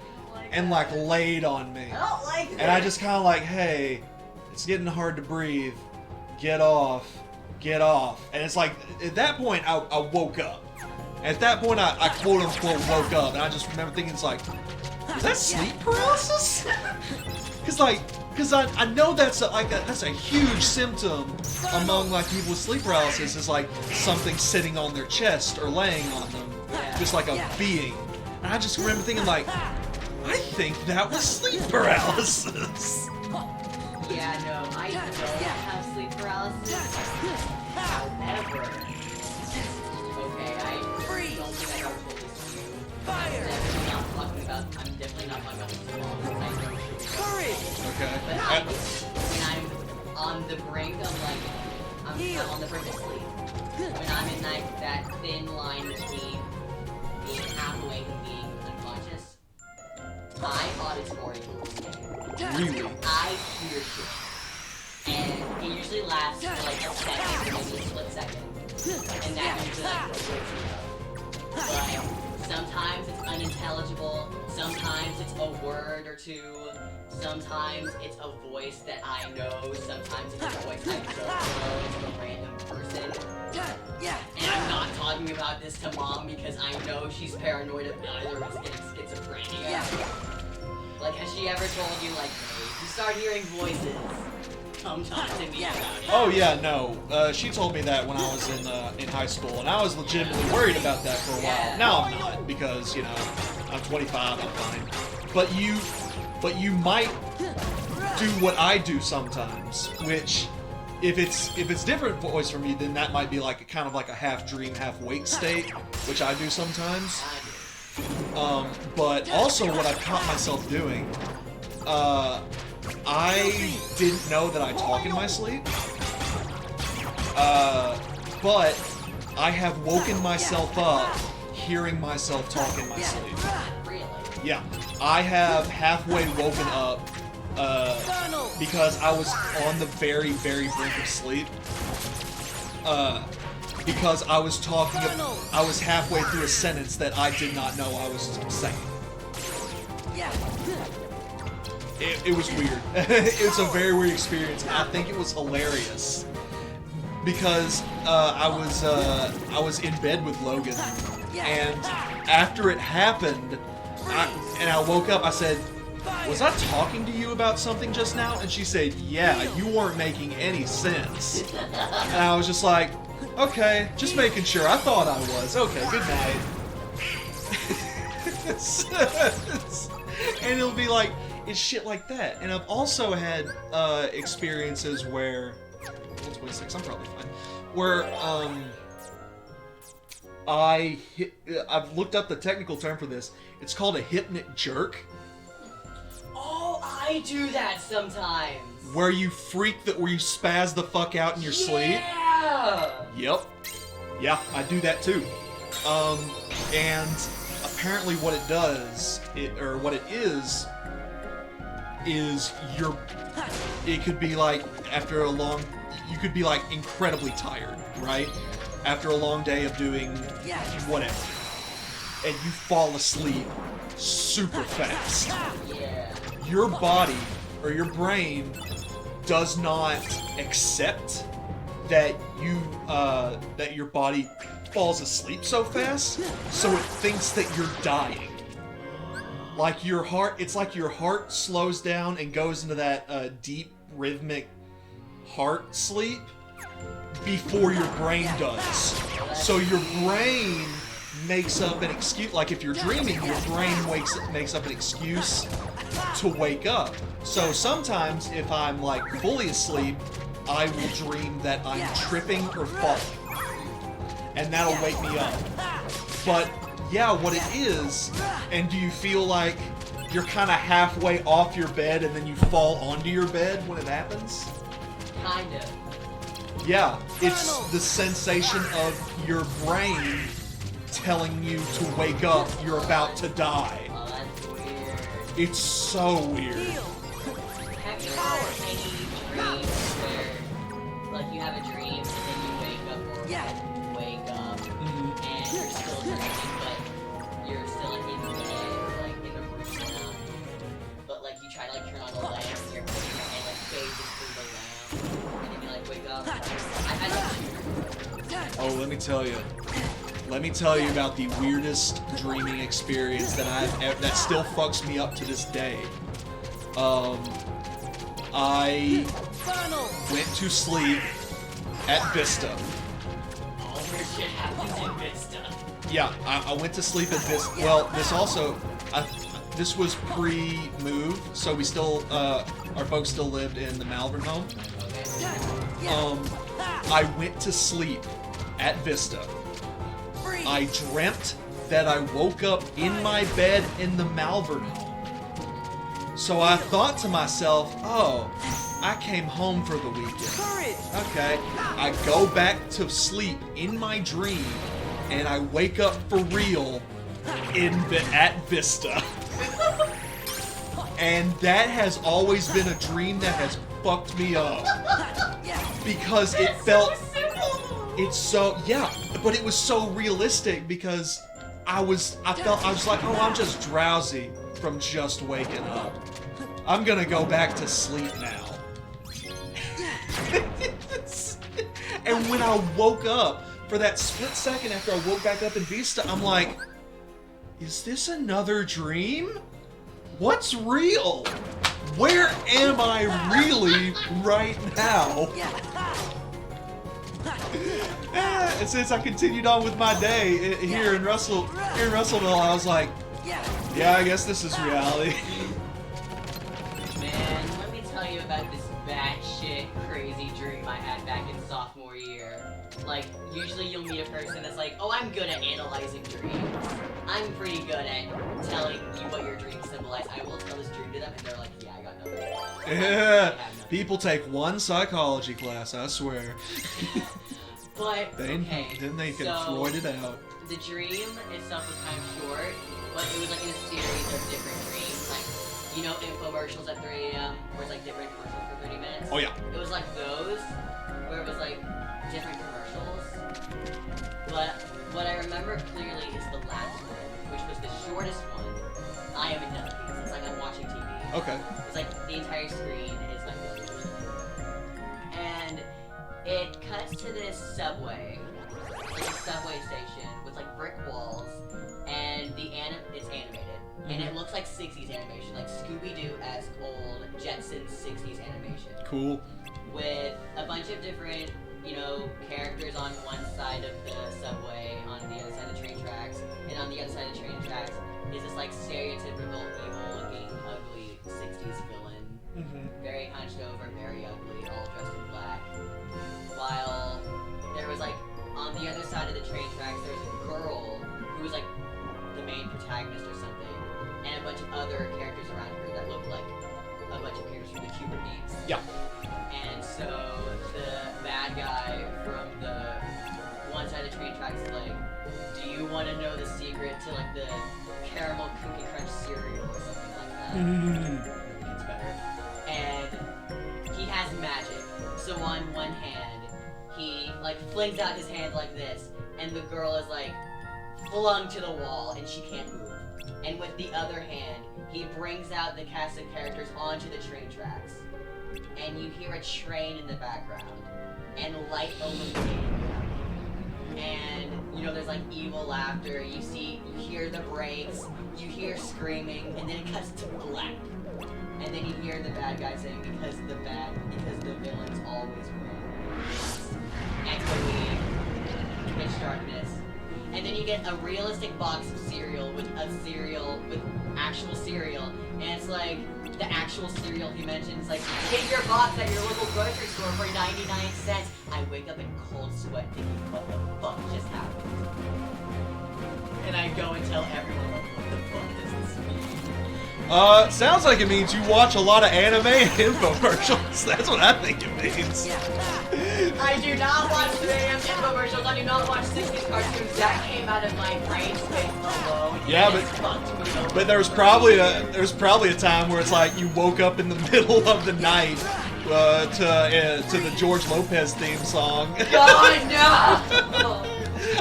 and like laid on me. I don't like that. And I just kind of like, "Hey, it's getting hard to breathe. Get off. Get off." And it's like, at that point, I woke up. At that point, I quote unquote woke up, and I just remember thinking, it's like, is that sleep paralysis? Because I know that's a huge symptom among like people with sleep paralysis, is like something sitting on their chest or laying on them, just like a being. And I just remember thinking like, I think that was sleep paralysis. Yeah, no, I don't have sleep paralysis. However, okay, I don't think I ever told this to you. I'm definitely not talking about this too long, because I know Okay. But when I'm on the brink of like, I'm on the brink of sleep. When I'm in like that thin line between being half awake and being unconscious, I thought it's more evil. Really? I hear shit. And it usually lasts for like a second, maybe a split second. And that usually like wakes me up. But sometimes it's unintelligible, sometimes it's a word or two, sometimes it's a voice that I know, sometimes it's a voice I don't know, it's a random person. And I'm not talking about this to Mom because I know she's paranoid of either of us getting schizophrenia. Like, has she ever told you, like, hey, if you start hearing voices, come talk to me about it? Oh yeah, no. She told me that when I was in high school, and I was legitimately worried about that for a while. Now I'm not, because you know I'm 25, I'm fine. But you might do what I do sometimes, which if it's different voice from you, then that might be like kind of like a half dream, half wake state, which I do sometimes. But also what I've caught myself doing, I didn't know that I talk in my sleep, but I have woken myself up hearing myself talk in my sleep. Really? Yeah, I have halfway woken up because I was on the very, very brink of sleep. Because I was I was halfway through a sentence that I did not know I was saying. It was weird. It was a very weird experience, and I think it was hilarious because I was in bed with Logan, and after it happened, I woke up. I said, "Was I talking to you about something just now?" And she said, "Yeah, you weren't making any sense." And I was just like, "Okay, just making sure. I thought I was. Okay, good night." And it'll be like, it's shit like that. And I've also had experiences where, 126, I'm probably fine, where I've looked up the technical term for this. It's called a hypnic jerk. Oh, I do that sometimes. Where you where you spaz the fuck out in your sleep. Yeah. Yep. Yeah, I do that too. And apparently what it does, what it is it could be like after a long, you could be like incredibly tired, right? After a long day of doing whatever. And you fall asleep super fast. Yeah. Your body or your brain does not accept that that your body falls asleep so fast, so it thinks that you're dying. Like your heart, it's like your heart slows down and goes into that deep rhythmic heart sleep before your brain does. So your brain makes up an excuse, like if you're dreaming, your brain makes up an excuse to wake up. So sometimes if I'm like fully asleep, I will dream that I'm tripping or falling, and that'll wake me up. But yeah, what it is, and do you feel like you're kind of halfway off your bed and then you fall onto your bed when it happens? Kind of. Yeah, it's the sensation of your brain telling you to wake up, you're about to die. Oh, that's weird. It's so weird. Have you had any dreams where, like, you have a dream and then you wake up or wake up and you're still dreaming, but you're still like in bed or like in the room now, but like you try to like turn on the lamp and you're putting your hand like phasing through the lamp and then you like wake up. I had that. Oh, let me tell you. Let me tell you about the weirdest dreaming experience that still fucks me up to this day. I went to sleep at Vista. All weird shit happens in Vista. Yeah, I went to sleep at Vista. Well, this was pre-move, so we still, our folks still lived in the Malvern home. I went to sleep at Vista. I dreamt that I woke up in my bed in the Malvern home. So I thought to myself, oh, I came home for the weekend. Okay, I go back to sleep in my dream, and I wake up for real at Vista. And that has always been a dream that has fucked me up. Because it felt... It's so, yeah, but it was so realistic because I was like, oh, I'm just drowsy from just waking up. I'm gonna go back to sleep now. And when I woke up, for that split second after I woke back up in Vista, I'm like, is this another dream? What's real? Where am I really right now? And since I continued on with my day here in Russellville, I was like, yeah, I guess this is reality. Man, let me tell you about this batshit crazy dream I had back in sophomore year. Like, usually you'll meet a person that's like, oh, I'm good at analyzing dreams. I'm pretty good at telling you what your dreams symbolize. I will tell this dream to them, and they're like, yeah, I got nothing. Yeah, people take one psychology class, I swear. But, then okay, they can so Freud it out. The dream itself was kind of short, but it was like in a series of different dreams. Like, you know, infomercials at 3 a.m., where it's like different commercials for 30 minutes? Oh, yeah. It was like those, where it was like different commercials. But what I remember clearly is the last one, which was the shortest one. I haven't done these. It's like I'm watching TV. Okay. It's like the entire screen is like this. And it cuts to this subway. It's like a subway station with like brick walls, and it's animated. And it looks like 60s animation, like Scooby-Doo-esque old Jetsons 60s animation. Cool. With a bunch of different, you know, characters on one side of the subway, on the other side of the train tracks, and on the other side of the train tracks is this like stereotypical evil-looking, ugly 60s villain. Very hunched over, very ugly, all dressed in black. While there was like, on the other side of the train tracks, there was a girl who was like the main protagonist or something, and a bunch of other characters around her that looked like a bunch of characters from the Cooper Beats. Yeah. And so the bad guy from the one side of the train tracks is like, do you want to know the secret to like the caramel cookie crunch cereal or something like that? It's better. And he has magic. So so on one hand, he like flings out his hand like this, and the girl is like flung to the wall and she can't move. And with the other hand, he brings out the cast of characters onto the train tracks. And you hear a train in the background. And light illuminating. And, you know, there's like evil laughter. You hear the brakes. You hear screaming. And then it cuts to black. And then you hear the bad guy saying, because the villains always win. Echoey, pitch darkness. And then you get a realistic box of cereal with actual cereal, and it's like the actual cereal he mentions, like, get your box at your local grocery store for 99 cents. I wake up in cold sweat thinking, what the fuck just happened? And I go and tell everyone, like, what the fuck does this mean? Sounds like it means you watch a lot of anime and infomercials. That's what I think it means. I do not watch 3 AM infomercials. I do not watch 60s cartoons. That came out of my brain space alone. Yeah, but there's probably a time where it's like you woke up in the middle of the night to the George Lopez theme song. God, no!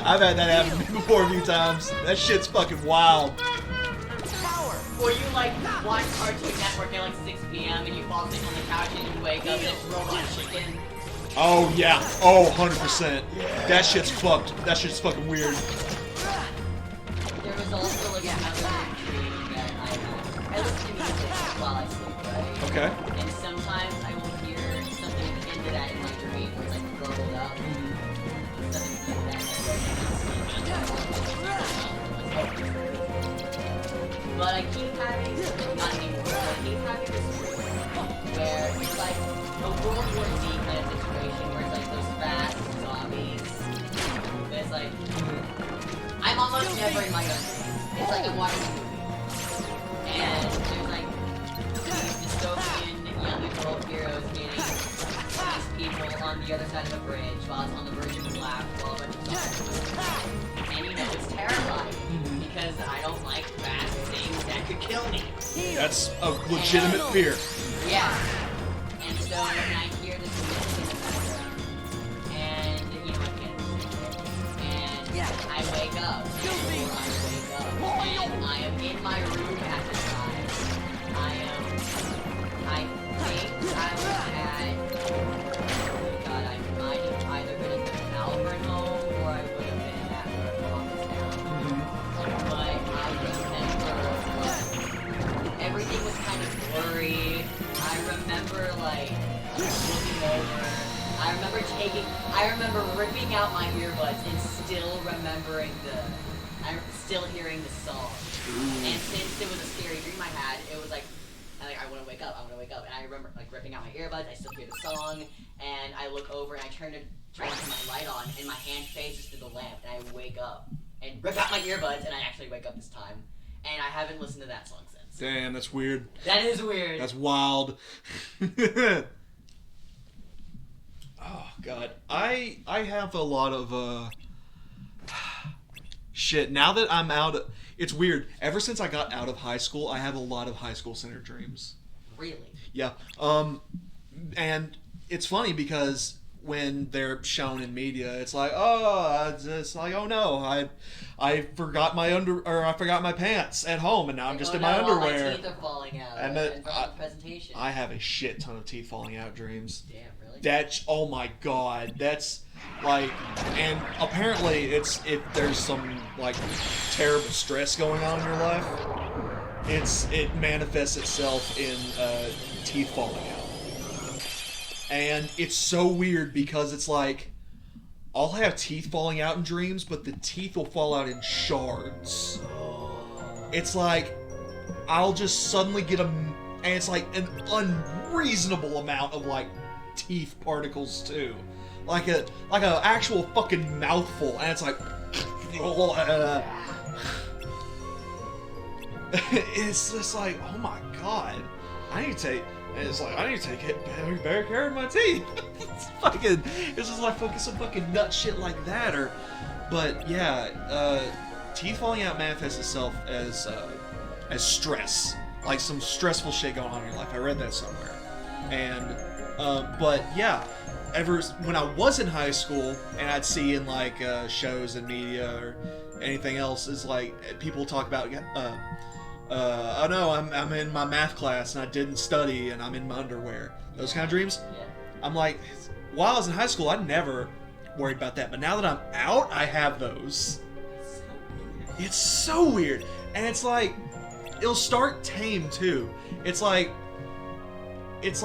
I've had that happen to me before a few times. That shit's fucking wild. Or you like watch Cartoon Network at like 6 p.m. and you fall asleep on the couch and you wake up and it's Robot Chicken. Oh yeah, 100%. That shit's fucked. That shit's fucking weird. There was also like another dream that I listen to music while I sleep, right? Okay. And sometimes I will hear something akin to that in my dream where it's like garbled up. Something like that. But I keep having, not anymore, but I keep having this dream where it's like a World War Z kind of situation where it's like those fast zombies. But it's like, I'm almost never in my own dreams. It's like I'm watching a movie. And there's like these dystopian young adult heroes meeting these people on the other side of a bridge while it's on the verge of a blast while a bunch of zombies. And you know, it's terrifying. Because I don't like fast things that could kill me. That's a legitimate fear. Yeah. And so when I hear this music in the background, and you know I can't listen to it, and I wake up, and I am in my room at the time. I think I was at, oh God, I might have either been at the Albert home or I would have been at my mom's house. But I remember everything was kind of blurry. I remember like looking over. I remember ripping out my earbuds and still remembering I'm still hearing the song. And since it was a scary dream I had, it was like I want to wake up. And I remember like ripping out my earbuds. I still hear the song, and I look over and I turn my light on, and my hand faces to the lamp, and I wake up and rip out my earbuds, and I actually wake up this time. And I haven't listened to that song since. Damn, that's weird. That is weird. That's wild. Oh God, I have a lot of shit. Now that I'm out, it's weird. Ever since I got out of high school, I have a lot of high school center dreams. Really? Yeah. And it's funny because when they're shown in media, it's like, oh no, I forgot my pants at home, and now I'm just in my underwear. My teeth are falling out. And from the presentation. I have a shit ton of teeth falling out dreams. Damn, really? That's, oh my God, that's like, and apparently it's if there's some like terrible stress going on in your life, it manifests itself in teeth falling out. And it's so weird because it's like, I'll have teeth falling out in dreams, but the teeth will fall out in shards. It's like, I'll just suddenly get and it's like an unreasonable amount of like teeth particles too. Like a actual fucking mouthful, and it's like, it's just like, oh my God, I need to take better care of my teeth. It's just like fucking some fucking nut shit like that, but yeah, teeth falling out manifests itself as stress, like some stressful shit going on in your life. I read that somewhere, and but yeah, when I was in high school and I'd see in like shows and media or anything else, is like people talk about oh no, I'm in my math class and I didn't study and I'm in my underwear. Those kind of dreams. Yeah. I'm like, while I was in high school, I never worried about that, but now that I'm out, I have those. It's so weird, and it's like it'll start tame too. It's like if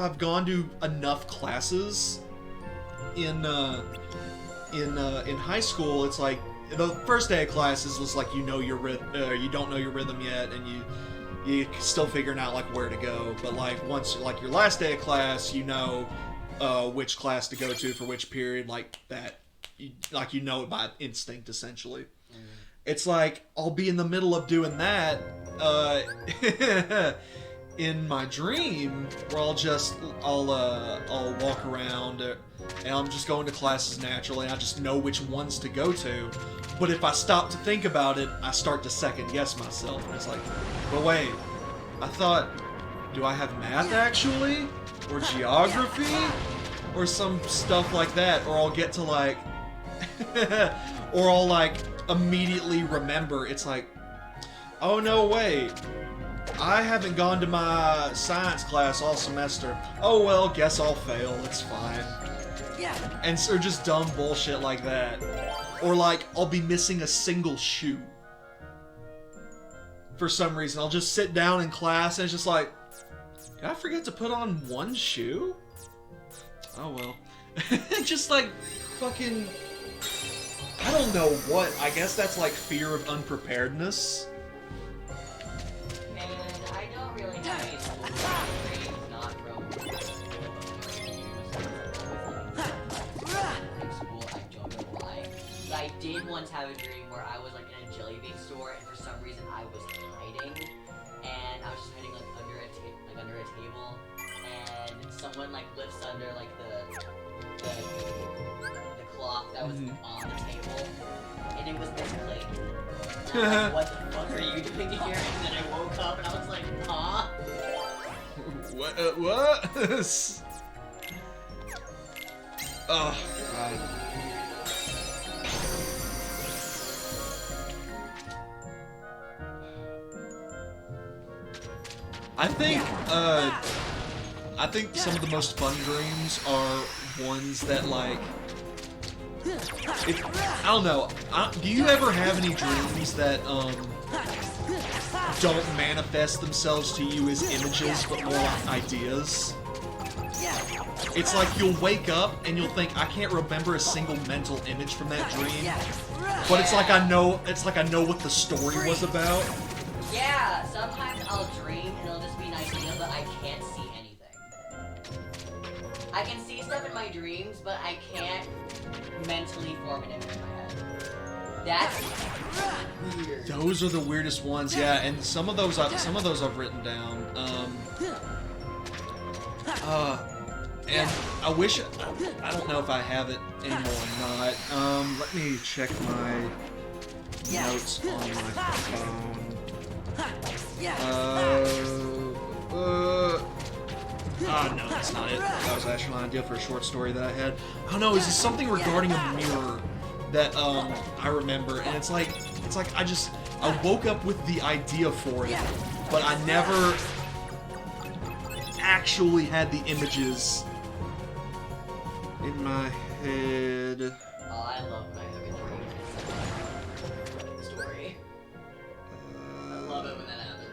I've gone to enough classes in high school, it's like the first day of classes was like you don't know your rhythm yet, and you're still figuring out like where to go. But like once like your last day of class, you know which class to go to for which period, like that. You know it by instinct, essentially. It's like I'll be in the middle of doing that in my dream, where I'll walk around and I'm just going to classes naturally. I just know which ones to go to. But if I stop to think about it, I start to second guess myself, and it's like, but wait, I thought, do I have math actually, or geography, or some stuff like that? Or I'll get to like. Or I'll like immediately remember, it's like, oh no, wait, I haven't gone to my science class all semester. Oh well, guess I'll fail, it's fine. And so just dumb bullshit like that. Or like, I'll be missing a single shoe. For some reason, I'll just sit down in class and it's just like, did I forget to put on one shoe? Oh well. Just like, fucking... I don't know what. I guess that's like fear of unpreparedness. Man, I don't really have any school dreams, not from school. I don't know why. But I did once have a dream where I was like in a jelly bean store, and for some reason I was hiding, and I was just hiding like under a table, and someone like lifts under like the cloth that was on the table, and it was misplaced. And I'm like, what the fuck are you doing here? And then I woke up and I was like, huh? What? Oh, God. I think some of the most fun dreams are ones that like. I don't know. Do you ever have any dreams that don't manifest themselves to you as images, but more like ideas? It's like you'll wake up and you'll think, I can't remember a single mental image from that dream, but it's like I know what the story was about. Yeah, sometimes I'll dream and it'll just be an idea, but I can't see anything. I can see stuff in my dreams, but I can't mentally form an image in my head. That's weird. Those are the weirdest ones, yeah. And some of those I've written down. And I wish I don't know if I have it anymore or not. Let me check my notes on my phone. No, that's not it. That was actually an idea for a short story that I had. I don't know, is this something regarding a mirror that I remember, and it's like I woke up with the idea for it, but I never actually had the images in my head. Oh, I love when I have a dream. It's such a story. I love it when that happens.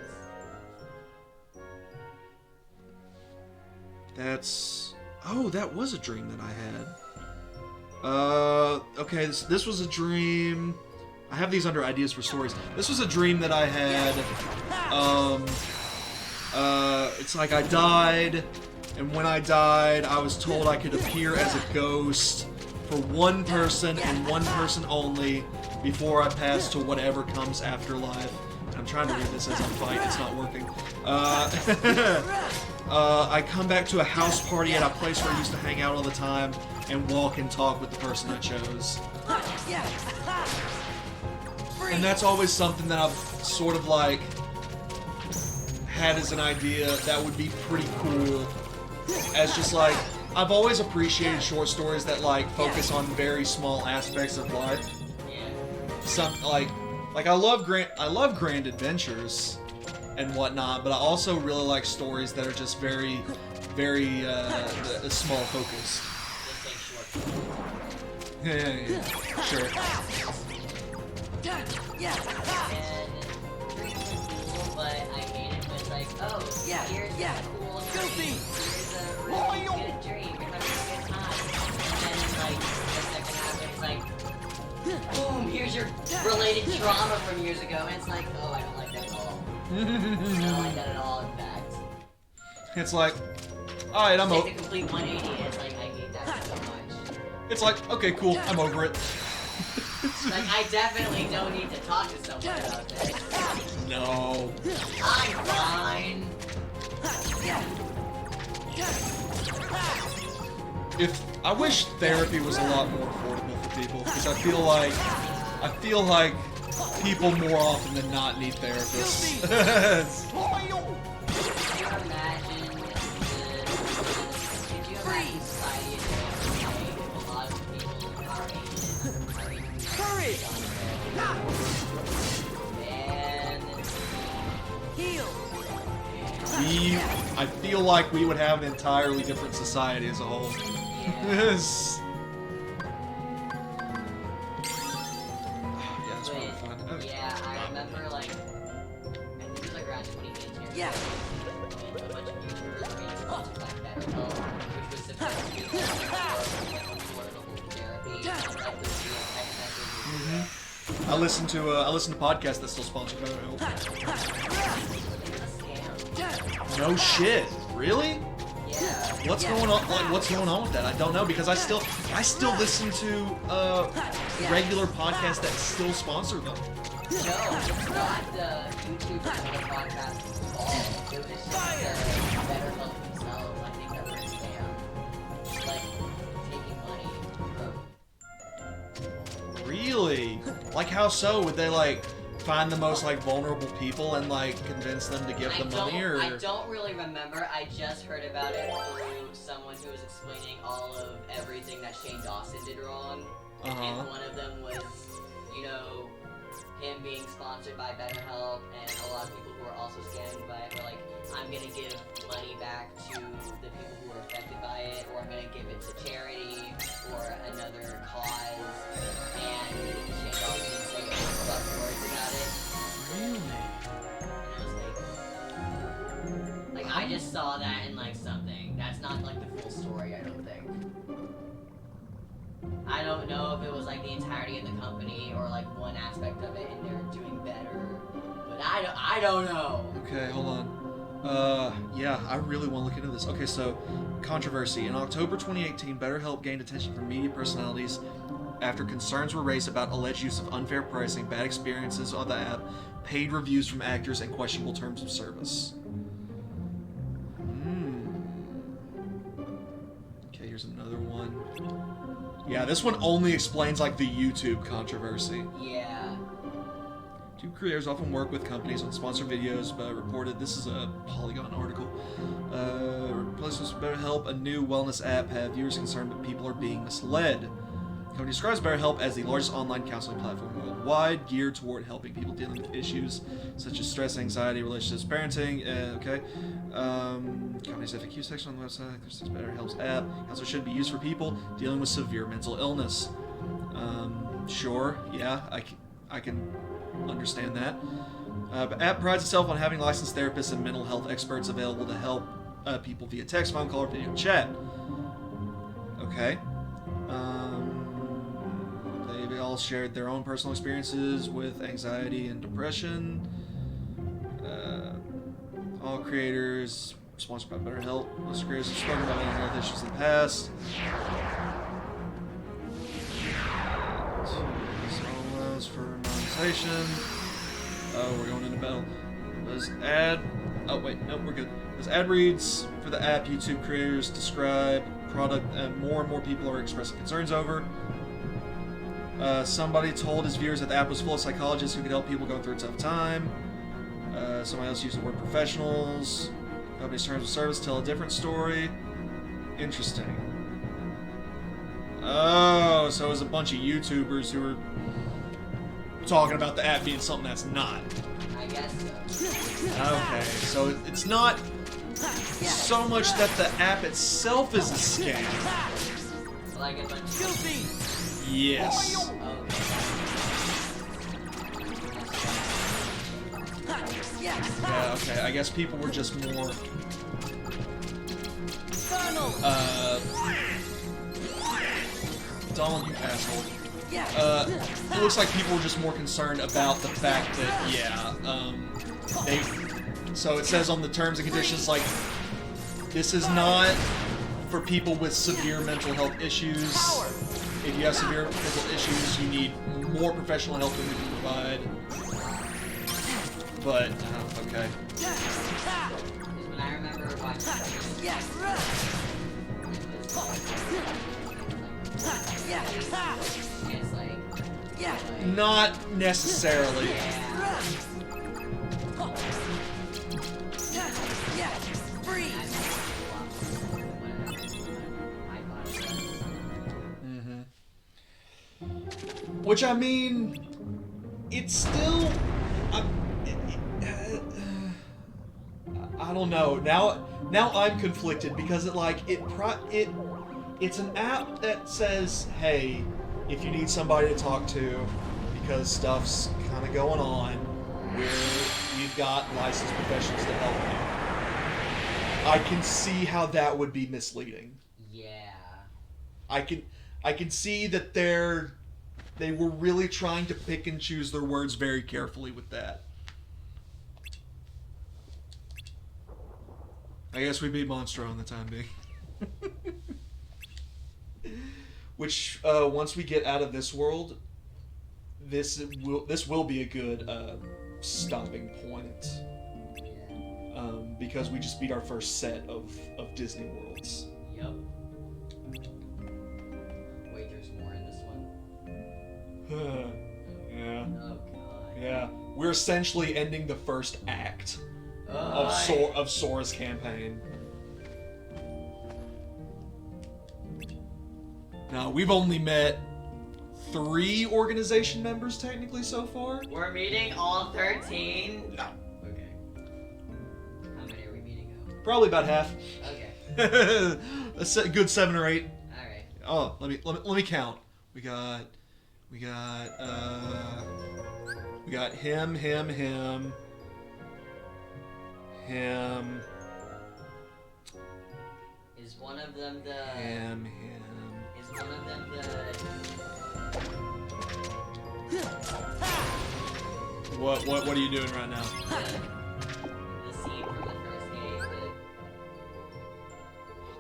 That was a dream that I had. Okay, this was a dream. I have these under ideas for stories. This was a dream that I had. It's like I died, and when I died, I was told I could appear as a ghost for one person and one person only before I pass to whatever comes after life. I'm trying to read this as I fight, it's not working. I come back to a house party at a place where I used to hang out all the time and walk and talk with the person I chose. And that's always something that I've sort of like had as an idea that would be pretty cool as just like, I've always appreciated short stories that like focus on very small aspects of life. Yeah. Some like I love grand adventures and whatnot, but I also really like stories that are just very small focused. Just like short. Yeah, sure. And dreams are cool, but I hate it when it's like, oh, here's a cool dream. Here's a really good dream. You're having a good time. And then like the second half it's like, boom, here's your related trauma from years ago, and it's like, oh, I don't like that at all. I don't like that at all, in fact. It's like, alright, I'm Take over. the complete 180, it's like, I hate that so much. It's like, okay, cool, I'm over it. Like, I definitely don't need to talk to someone about this. No. I'm fine. I wish therapy was a lot more affordable for people, because I feel like people more often than not need therapists. Could you imagine society if a lot of people our age I feel like we would have an entirely different society as a whole. Yes. Yeah, that's really fun. Okay. Yeah, I remember like, I think it was like around 2018. Yeah. A bunch of YouTubers being sponsored by BetterHelp, which was supposed to be affordable therapy, like the real text messages. I listen to podcasts that still sponsor BetterHelp. No shit. Really? Yeah. What's going on? Like, what's going on with that? I don't know, because I still listen to regular podcasts that still sponsor them. No, it's not the YouTubers or the podcast at all. It was just the BetterHelp themselves. I think that were a scam. Like, taking money from... Really? Like, how so? Would they like find the most like vulnerable people and like convince them to give them money, or? I don't really remember. I just heard about it through someone who was explaining all of everything that Shane Dawson did wrong. And one of them was, you know, him being sponsored by BetterHelp, and a lot of people who are also scammed by it were like, I'm gonna give money back to the people who were affected by it, or I'm gonna give it to charity, or another cause, and Shane Dawson didn't say a fuck words about it. Really? And I was like, I just saw that in like something. That's not like the full story, I don't think. I don't know if it was like the entirety of the company or like one aspect of it and they're doing better, but I don't know. Okay, hold on. Yeah, I really want to look into this. Okay, so, controversy. In October 2018, BetterHelp gained attention from media personalities after concerns were raised about alleged use of unfair pricing, bad experiences on the app, paid reviews from actors, and questionable terms of service. Okay, here's another one. Yeah, this one only explains, like, the YouTube controversy. Yeah. YouTube creators often work with companies on sponsored videos, but reported, this is a Polygon article, replacements with BetterHelp, a new wellness app, have viewers concerned that people are being misled. The company describes BetterHelp as the largest online counseling platform worldwide, geared toward helping people dealing with issues such as stress, anxiety, relationships, parenting. Company's FAQ section on the website. There's BetterHelp's app. Also should be used for people dealing with severe mental illness. Sure, yeah, I can understand that. But app prides itself on having licensed therapists and mental health experts available to help people via text, phone call, or video chat. Okay. They all shared their own personal experiences with anxiety and depression. All creators sponsored by BetterHelp. Most creators have spoken about mental health issues in the past. Allows for monetization. Oh, we're going into battle. There's ad. Oh wait, no, we're good. There's ad reads for the app. YouTube creators describe product, and more people are expressing concerns over. Somebody told his viewers that the app was full of psychologists who could help people go through a tough time. Somebody else used the word professionals. Company's terms of service tell a different story. Interesting. Oh, so it was a bunch of YouTubers who were talking about the app being something that's not. I guess so. Okay, so it's not so much that the app itself is a scam. Like a bunch of... Yes. Yeah, okay, I guess people were just more... Donald, you asshole. It looks like people were just more concerned about the fact that, yeah, so it says on the terms and conditions, like, this is not for people with severe mental health issues. If you have severe mental issues, you need more professional help than we can provide. But, okay. When I remember watching it's like... Not necessarily. Which, I mean, it's still... I don't know. Now I'm conflicted because it's an app that says, hey, if you need somebody to talk to because stuff's kind of going on, we've got licensed professionals to help you. I can see how that would be misleading. Yeah. I can see that they were really trying to pick and choose their words very carefully with that. I guess we beat Monstro in the time being. Which, once we get out of this world, this will be a good stopping point. Because we just beat our first set of Disney worlds. Yep. Wait, there's more in this one? Yeah. Oh, God. Yeah. We're essentially ending the first act of Sora's campaign. Now, we've only met 3 organization members technically so far. We're meeting all 13? No. Okay. How many are we meeting of? Probably about half. Okay. A good 7 or 8. Alright. Oh, let me count. We got him. Is one of them the... Him. Is one of them the... What are you doing right now? The scene from the first game,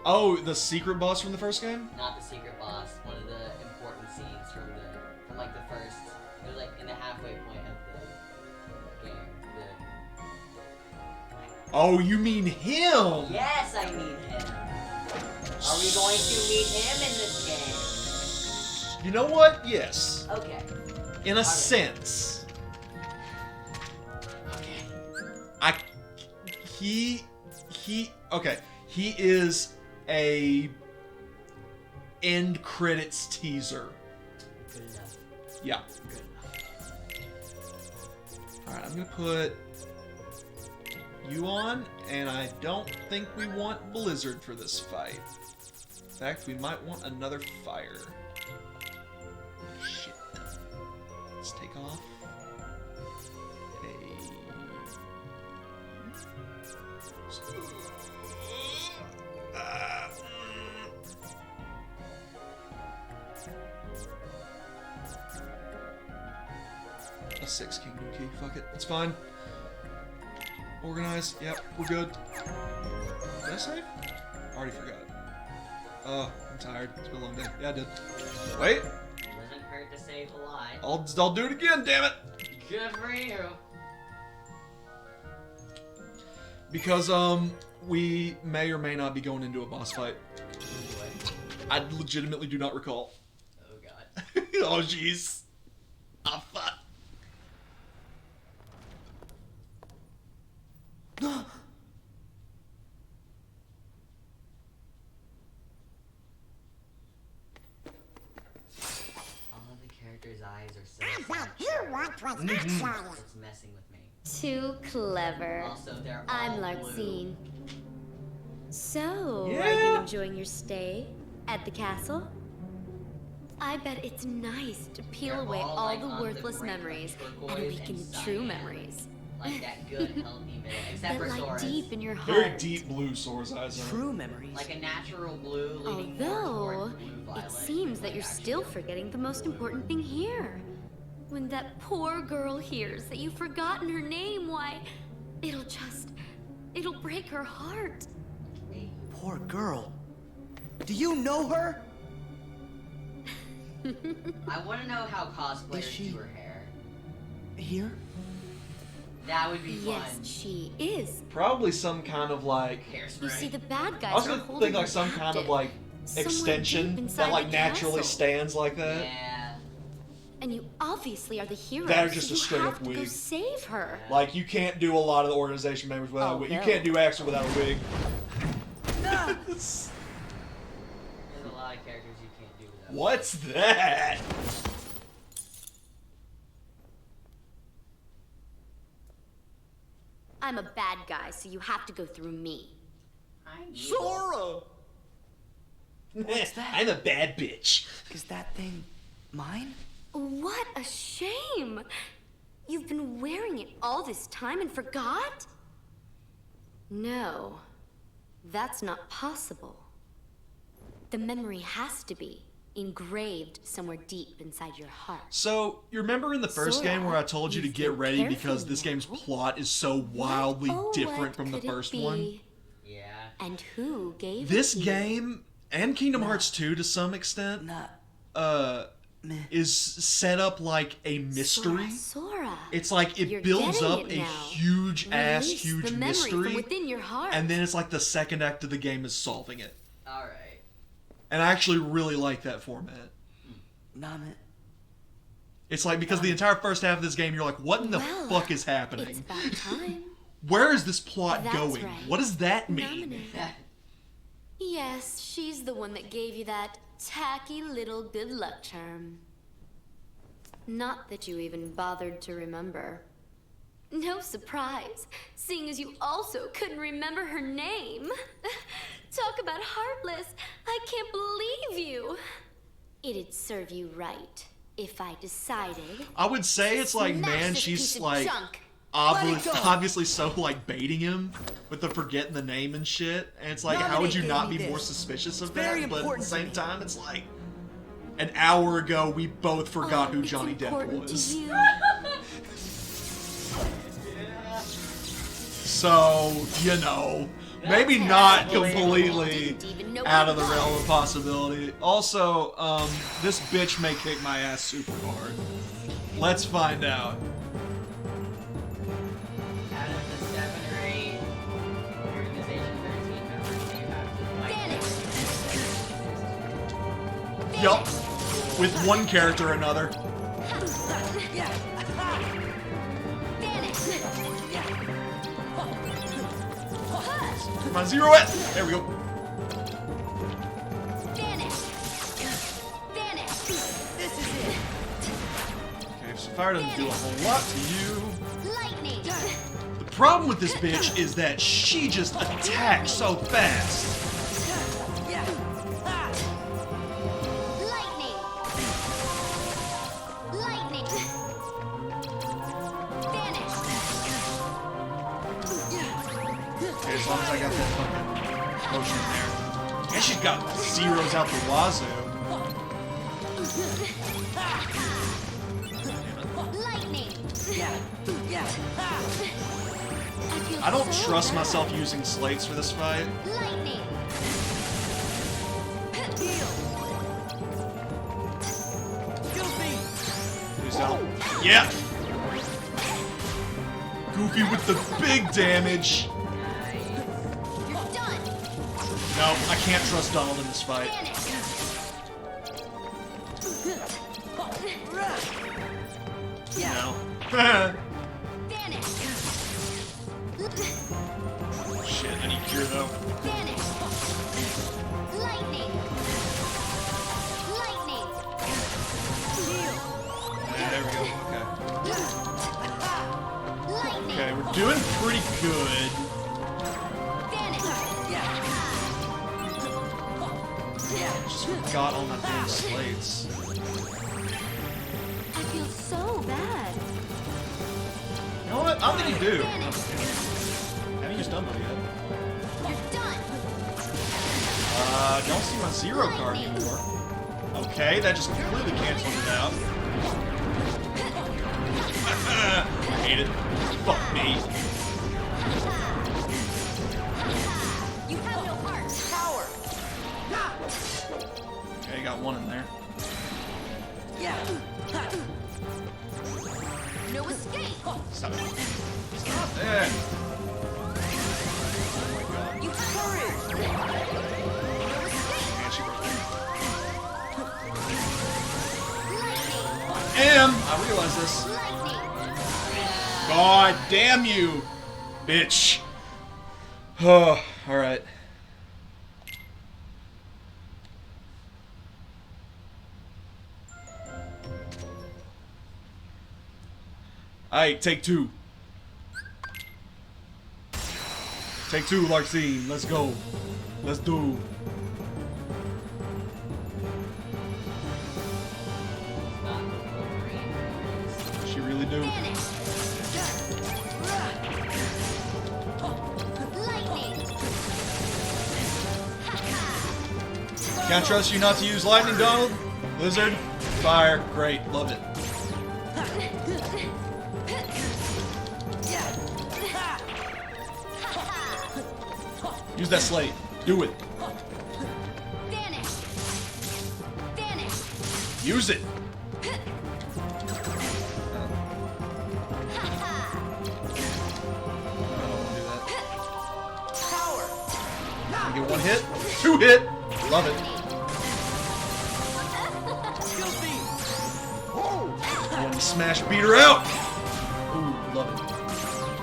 Oh, the secret boss from the first game? not the secret boss, one of the important scenes from like the first... It was like in the halfway point of the game. Oh, you mean him? Yes, I mean him. Are we going to meet him in this game? You know what? Yes. Okay. In a sense. Okay. Okay. He is a end credits teaser. Good enough. Yeah. Good enough. Alright, I'm gonna put you on, and I don't think we want Blizzard for this fight. In fact, we might want another fire. Shit. Let's take off a 6 Kingdom Key. Fuck it. It's fine. Organize. Yep, we're good. Did I save? I already forgot. Oh, I'm tired. It's been a long day. Yeah, I did. Wait. Doesn't hurt to save a lot. I'll do it again, damn it! Good for you. Because, we may or may not be going into a boss fight. I legitimately do not recall. Oh, God. Oh, jeez. Ah, fuck. what you want was actually. It's messing with me. Too clever. Also, they're I'm all blue. Larxene. So, are you Yeah. enjoying your stay at the castle? I bet it's nice to peel They're away all, all like, the on the worthless brink of memories and turquoise awaken and true cyan. memories. Like that good, healthy middle. Except That for lie Sora's. deep in your heart. Very deep blue Sora's eyes. on it. True memories. Like a natural blue leaning more Although, towards blue violet. it seems that like you're actual still blue. forgetting the most important thing here. When that poor girl hears that you've forgotten her name, why, it'll break her heart. Poor girl. Do you know her? I want to know how cosplayers Is she- do her hair. Here? That would be Yes, fun. she is. Probably some kind of like. Hairspray. You see, the bad guys I was are gonna holding think her like some kind of captive, like somewhere extension deep inside that like the naturally castle. stands like that. Yeah. And you obviously are the hero. That or just so a you straight have up to go wig. save her. Like you can't do a lot of the organization members without Oh, a wig. You no. can't do Axel without a wig. There's a lot of characters you can't do without. What's that? I'm a bad guy, so you have to go through me. I knew Sora. What's that? I'm a bad bitch. Is that thing mine? What a shame! You've been wearing it all this time and forgot? No, that's not possible. The memory has to be engraved somewhere deep inside your heart. So, you remember in the first Sora, game where I told you to you get think ready because carefully this game's now. plot is so wildly What, oh, different what from the could it first be? one? Yeah. And who gave This it to you? game and Kingdom Hearts 2 to some extent Not meh. is set up like a mystery. Sora. It's like it You're builds getting up it a now. huge ass Release huge the memory mystery from within your heart. and then it's like the second act of the game is solving it. All right. And I actually really like that format. Nah, man. It's like because the entire first half of this game you're like what in the Well, fuck is It's happening? about time. Where is this plot That's going? right. What does that mean? Nominate. Yes, she's the one that gave you that tacky little good luck charm. Not that you even bothered to remember. No surprise, seeing as you also couldn't remember her name. Talk about heartless. I can't believe you. It'd serve you right if I decided. I would say it's like, Smash man, this she's piece of like junk. obviously so like baiting him with the forgetting the name and shit. And it's like, how would you not be more suspicious of very that? But at the important to same me. time, it's like an hour ago we both forgot Oh, who it's Johnny Depp important to was. you. So, you know, maybe That's not unbelievable. completely Didn't even know out what of the it was. realm of possibility. Also, this bitch may kick my ass super hard. Let's find out. Out of the 7 or 8 Organization 13 members, you have to fight. Yup. With one character or another. Come on, zero it! There we go. Okay, so fire doesn't do a whole lot to you. Lightning! The problem with this bitch is that she just attacks so fast. Lightning! Lightning! Vanish! Okay, as long as I got that fucking potion there. And she's got zeros out the wazoo. Lightning! I don't trust myself using slates for this fight. Lightning! Please don't. Yeah! Goofy with the big damage. You're done! No, I can't trust Donald in this fight. Vanish! No. Vanish! Shit, I need cure though. Vanish! Lightning! Lightning! There we go. Doing pretty good. Just got on my damn slates. I feel so bad. You know what? I don't think you do. Have you just done that yet? You're done. Don't see my 0 card anymore. Okay, that just completely cancels it out. I hate it. Fuck me. You have no heart. Power. Okay, got one in there. No escape. Stop it. Stop it. You have courage. Man, she broke Lightning. I realize this. Lightning. God damn you, bitch. Oh, alright. Alright, take 2. Take 2, Larxene. Let's go. Let's do. She really do. Lightning. Can't trust you not to use lightning, Donald. Lizard. Fire. Great. Love it. Use that slate. Do it. Vanish. Vanish. Use it. Power. You get 1 hit. 2 hit. Love it. One smash beat her out. Ooh, love it.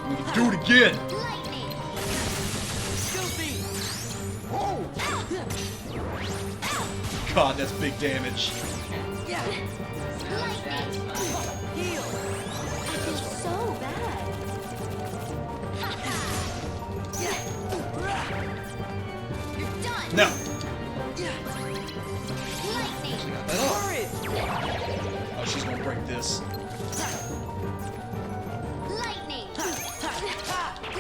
We can do it again. Lightning. God, that's big damage. Lightning. Heal. I feel so bad. You're done. No. Lightning. Oh, she's gonna break this. Lightning.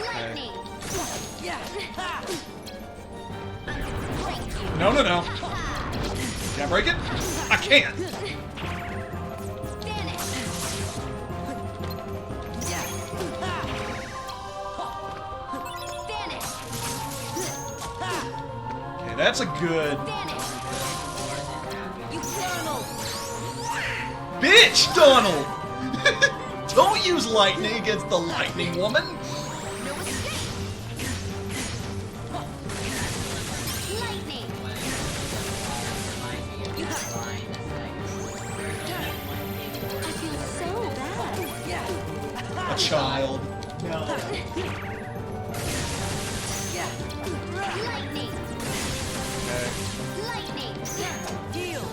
Lightning. Break you. No, no, no. Can I break it? I can't. Vanish. Vanish. Okay, that's a good. Vanish. You Donald. Bitch, Donald! Don't use lightning against the lightning woman. No escape. Lightning. You have. I feel so bad. A child. No. Lightning. Okay. Lightning. Heal.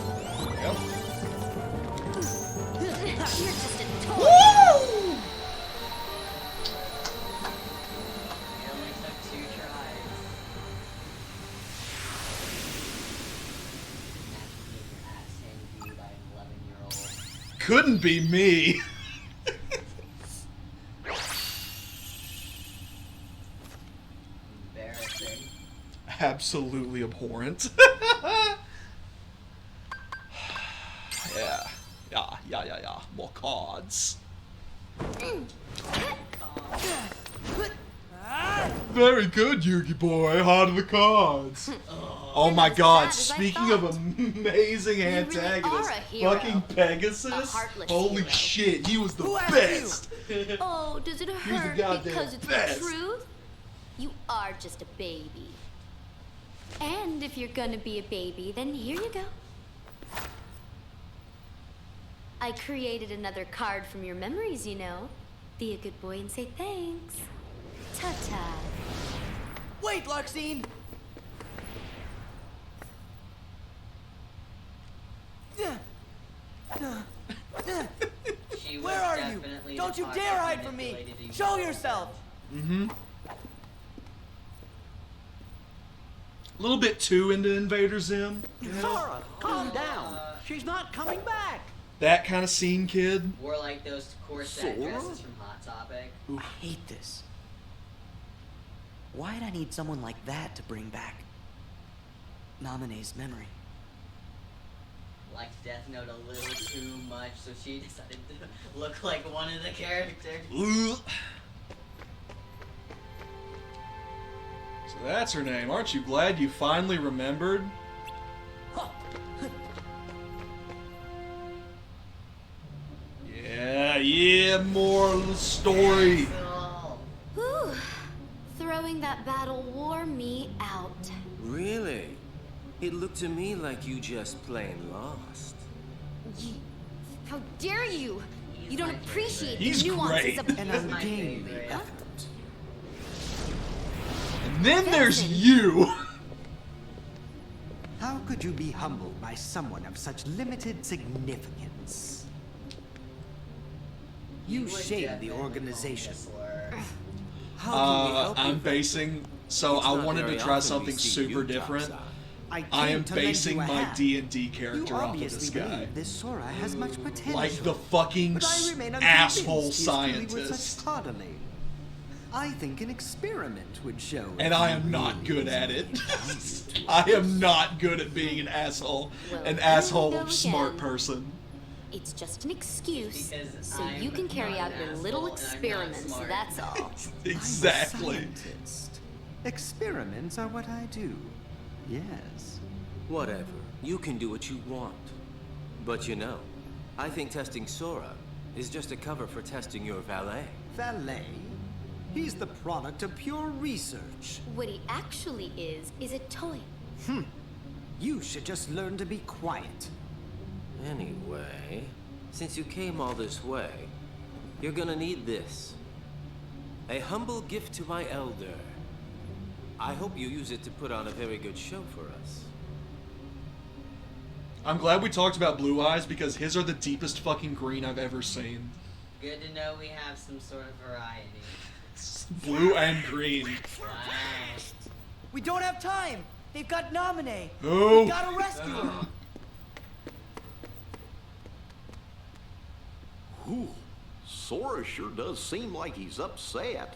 Yep. You're just a toy. Woo! It only took 2 tries. Imagine getting your ass handed to you by an 11-year-old. Couldn't be me. Embarrassing. Absolutely abhorrent. Yeah. More cards. Very good, Yugi boy. How are the cards? Oh my God! as I Speaking of thought. amazing really antagonists, are a hero. fucking Pegasus. A heartless Holy hero. shit, he was the best. Oh, does it the hurt goddamn because it's best. the truth? You are just a baby. And if you're gonna be a baby, then here you go. I created another card from your memories, you know. Be a good boy and say thanks. Ta-ta. Wait, Larxene! She was Where are you? definitely Don't the you toxic dare hide from me! manipulated Show ego. yourself! Mm-hmm. A little bit too into Invader Zim. You know? Sora, calm down. She's not coming back. That kind of scene, kid. Or like those corset dresses from Hot Topic. I hate this. Why'd I need someone like that to bring back Naminé's memory? Liked Death Note a little too much, so she decided to look like one of the characters. So that's her name. Aren't you glad you finally remembered? Yeah, more of the story. Whew. Throwing that battle wore me out. Really? It looked to me like you just plain lost. How dare you! You don't appreciate He's the nuances great. of An ungainly effort. And then there's you. How could you be humbled by someone of such limited significance? You would shame the definitely organization. call me a slur. How can we help I'm you? basing. So It's I not wanted to very try often something we see super you, different. Topside. I am came to lend basing you a my hand. D&D You character off of obviously this guy. believe this Sora has much potential. Like the fucking But I remain asshole unconvinced he is truly worth scientist. such coddling. I think an experiment would show. And if I he am not really good is at it. valued to I am not good at being an asshole. Well, An here we asshole go smart again. person. It's just an excuse, Because so I'm you can carry not out an your asshole little and I'm not experiments, smart. that's all. Exactly. I'm a scientist. Experiments are what I do. Yes. Whatever. You can do what you want. But you know, I think testing Sora is just a cover for testing your valet. Valet? He's the product of pure research. What he actually is a toy. You should just learn to be quiet. Anyway, since you came all this way, you're gonna need this. A humble gift to my elder. I hope you use it to put on a very good show for us. I'm glad we talked about Blue Eyes because his are the deepest fucking green I've ever seen. Good to know we have some sort of variety. Blue and green. Right. We don't have time. They've got Naminé. Oh. We gotta rescue her. Whew. Sora sure does seem like he's upset.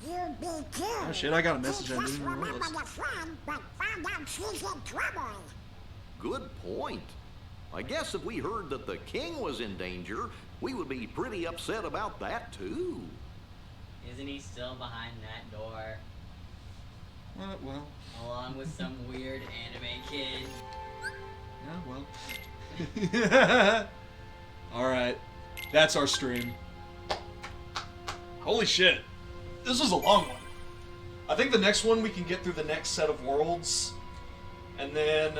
You be too. Oh shit, I got a message I Just didn't even remember realize. your friend, but found out she's in trouble. Good point. I guess if we heard that the king was in danger, we would be pretty upset about that too. Isn't he still behind that door? Well, Along with some weird anime kid. yeah, well. Alright. That's our stream. Holy shit. This was a long one. I think the next one we can get through the next set of worlds. And then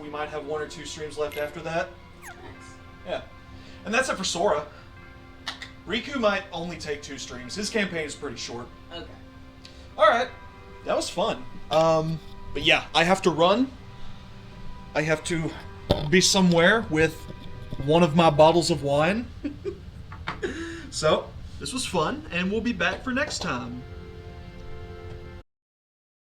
we might have 1 or 2 streams left after that. Yeah. And that's it for Sora. Riku might only take 2 streams. His campaign is pretty short. Okay. Alright. That was fun. But yeah, I have to run. I have to be somewhere with one of my bottles of wine. So, this was fun, and we'll be back for next time.